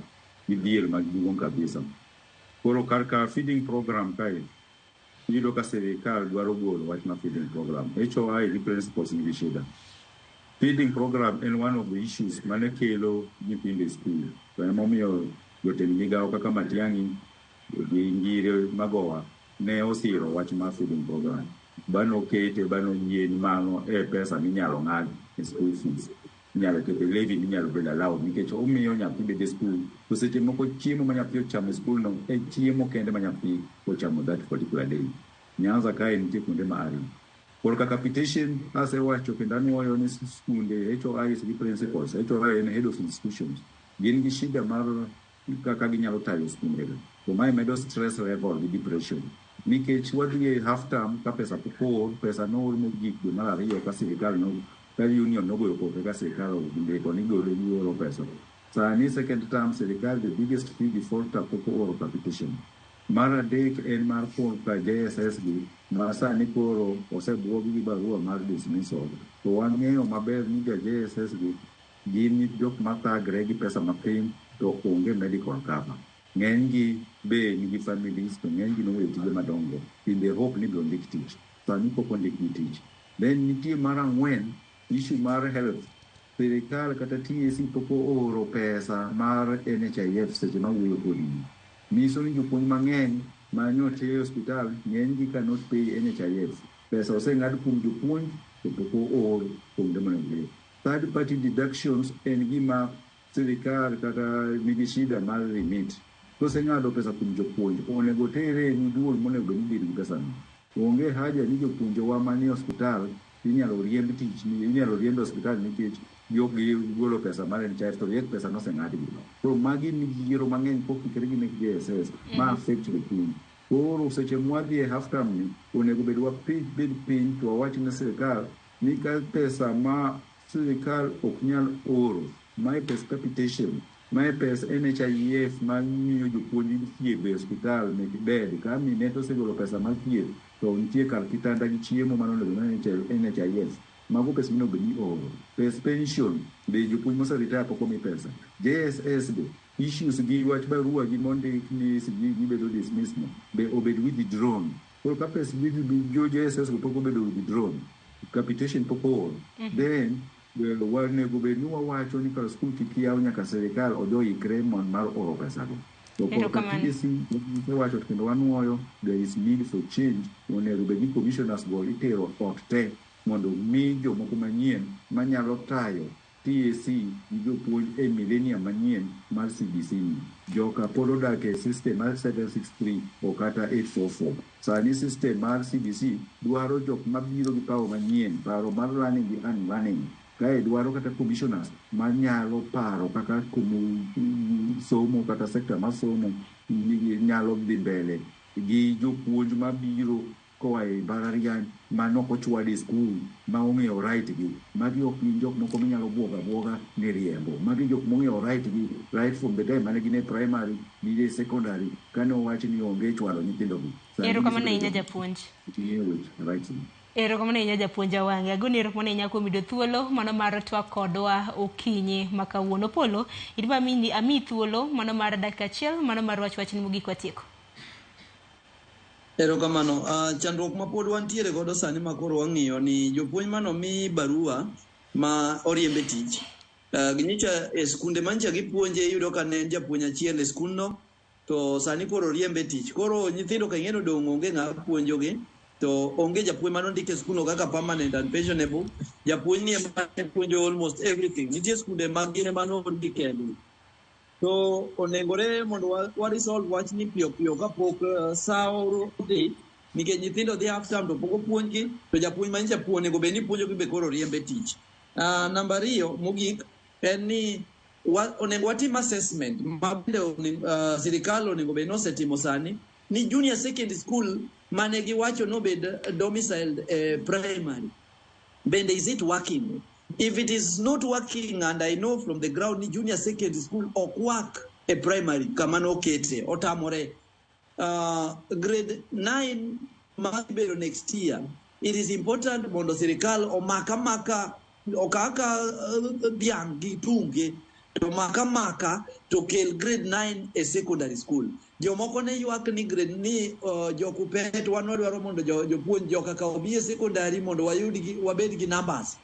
midhier maduong' kabisa. Koro karka feeding program kae yudo ka serikal dwaro golo wach ma feeding program. HOI gi principals nigi shida. Feeding program en one of the issues mane kelo nyithindo e school. To emomiyo jotend migawo kaka Matiang'i gi Ngire Magoha ne osiro wach ma feeding program. Bano kete bano yien mano pesa minyalo ng'ad school fees. Nyalo kete levy minyalo bedo allowed nikech omiyo nyathi bedo e school. To seche moko chiemo ma nyathi ochamo e school no e chiemo kende ma nyathi ochamo that particular day. Nyanza kae nitie kuonde ma ari. Koro kaka capitation asewacho kendo anuoyo ni skunde HOI gi principals. HOI en head of institutions. Gin gi shida mar kaka ginyalo tayo skundego. To mae medo stress level gi depression. Nikech wadhi half term ka pesa pokor, pesa nool mogik dwe mar ariyo ka sirikal ka union nogoyo koke ka sirikal ndiko ni golo gioro pesa. Sani second term sirikal the biggest fee defaulter poko oro capitation. Mar adek en mar full ka JSS gi ma sani koro osebuogi gi barua mar dismissal. To wang'eyo maber ni JSS gi gin jok mathagre gi pesa mapiny to onge medical cover. Ng'eny gi be nigi families to ng'eny gi noweyo tije madongo in the hope ni biro ndik tich. Sani pok ondik ni tich. Then nitie mar ang'wen issue mar health. Sirikal kata TSC poko oro pesa mar NHIF seche ma wuoyo kodi. Miso ni jopuonj mang'eny manyote e hospital ng'eny gi cannot pay NHIF. Pesa oseng'ad kuom jopuonj to poko oro kuom demonogre. Third party deductions en gima sirikal kata nigi shida mar remit. Koseng'ado pesa kuom jopuonj onego tere ni duol monego ni bed gi pesa no. Onge haja ni jopuonjwa manie hospital inyalo riemb tich ni inyalo riemb hospital nikech yogi golo pesa mar NHIF to yet pesa no seng'ad gi. Koro magi ni yiero mang'eny pok ikere gi nek JSS ma affect jopuonj. Koro seche mwadhi e half term ni onego bedwa bed piny to wawach ne sirikal ni ka pesa ma sirikal ok nyal oro mae pes capitation mae pes NHIF ma miyo jopuonj thieth e hospital mek bed ka mineto segolo pesa mar thieth to nitie kar kitanda gi chiemo manonego NHIF mago pesa mino bedi oro. Pes pension be jopuonj moseritaya pok omi pesa. JSS be issues gi wach barua gi mondik ni gi bedo dismissed no be obed withdrawn. Koro ka pes jo JSS pok obedo withdrawn capitation pok oro. Then wanego bed ni wawacho ni kar skul kik yaw nyaka sirikal ojoikre mon mar oro pesa go. To wacho kendo wanuoyo there is need for change. Onego bed ni commissioners go itero ot te mondo mi jomoko manyien manyalo tayo TSC gi jopuonj e millennium manyien mar CBC. Joka pod odak e system mar 763 o kata 844. Sani system mar CBC dwaro jok mabiro gi paro manyien, paro mar learning gi unlearning. Kae dwaro kata commissioners manyalo paro kaka somo kata sekta mar somo nyalo dhi mbele gi jopuonj mabiro koa e mbalariany manok ochwad e skul ma ong'eyo right gi. Magi ok gin jok moko minyalo buoga ne riembo. Magi jok mong'eyo right gi right from the time mane gin e primary gi e secondary kane owach ni onge chwalo nyithindo gi. Erokamano ahinya japuonj. Erokamano ahinya japuonj Awange. Agoni erokamano ahinya kuom yudo thuolo mano mar twak kodwa okinyi ma kawuono. Polo idwa ami thuolo mano mar dakika achiel mano mar wachni mogik watieko. Erokamano. Chandruok ma pod wantiere godo sani ma koro wang'iyo ni jopuonj mano mi barua ma oriembe tich. Ginyicha e skunde mancha gipuonje iyudo ka ne japuonj achiel e skundno to sani koro riembe tich. Koro nyithindo ka ng'eno dong' onge ng'a puonjogi to onge japuonj mano ndike skundno kaka permanent and pensionable. Japuonj ni ema puonjo almost everything. Nitie skunde mag gine mano ndike. So onengore mondo wa resolve wach ni piyo kapok saa oro dhi nikech nyithindo dhi half term to pok opuonjgi to japuonj manyicha onego bed ni puonjogi be koro riembe tich. Namba ariyo mogik en ni onego watim assessment ma bende sirikal onego bed nosetimo sani ni junior secondary school mane giwacho nobed domiciled primary bende is it working? If it is not working, and I know from the ground, junior secondary school ok work a primary, kamano okete, otamore. Grade 9 mabiro next year. It is important mondo sirikal omaka okaka biang gi tunge to maka to kel grade 9 a secondary school. Jomoko ne ywak ni grade ni jokupet wanodwaro mondo jopuonj joka ka obi e secondary mondo wabed gi numbers.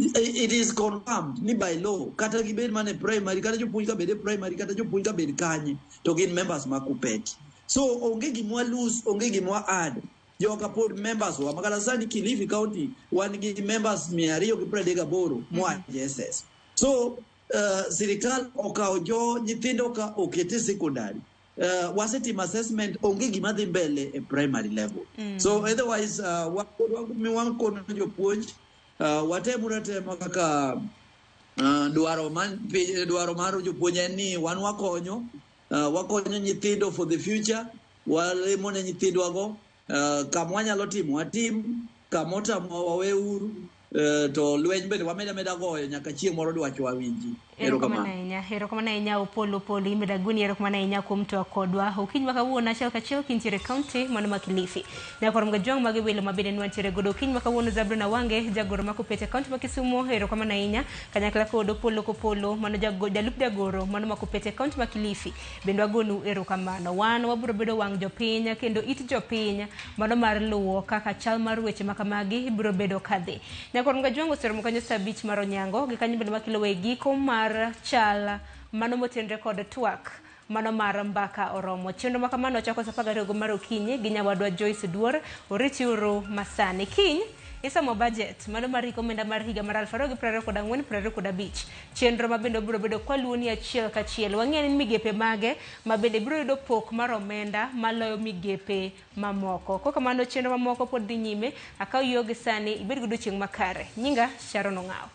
It is confirmed ni by law kata gibed mane primary kata jopuonj ka bede primary kata jopuonj ka bed kanye to gin members ma kupet. So onge gimwa lose, onge gimwa add. Joka pod members wa makala sani Kilifi County wan gi members 238 mwa JSS. So sirikal okawo jo nyithindo ka okete secondary. Wasetim assessment onge gima dhi mbele e primary level. So otherwise wan kono jopuonj watemura kaka dwaro mar jopuonj en ni wan wakonyo wakonyo nyithindo for the future, walemo ne nyithindwago, kama wanyalo timo watim, kama otamo wawe uru, to lweny bende wameda goyo nyaka chieng' moro dwach wawinji. Erokamana inya Opolo imedaguni erokamana inya kuom to kodwa okiny makawuono achiel kachiel kintiere county mano ma Kilifi. Ne korom ga jong mage welo mabende nwantiere godo okiny makawuono Zabrina Wange jagoro makopete county ma Kisumu erokamana inya kanyakla kod Opolo mano jalup jagoro mano makopete county ma Kilifi bende wagonu erokamano. Wan wabiro bedo wang jopiny kendo it jopiny mano mar luwo kaka chal mar weche makamagi biro bedo kadhi. Ne korom ga jong oseromo kanyo saa 5 mar onyango gi kanyo bende makelo giko mar chala mano motenre kod twak mano mar mbaka oromo. Chenro makamano chako saa 12 mar okinyi gi nyawadwa Joyce Duor oriti uru masani kiny isamo budget mano mar rekomenda mar higa mar 2024-2025. Chenro mabende biro bedo kwaluoni achiel kachiel wang'eni migepe mage mabende biro yudo pok mar omenda maloyo migepe mamoko. Kokamano chenro mamoko pod dhi nyime akaw yogi sani ibed godo chieng' makare. Nyinga Sharon Ong'aw.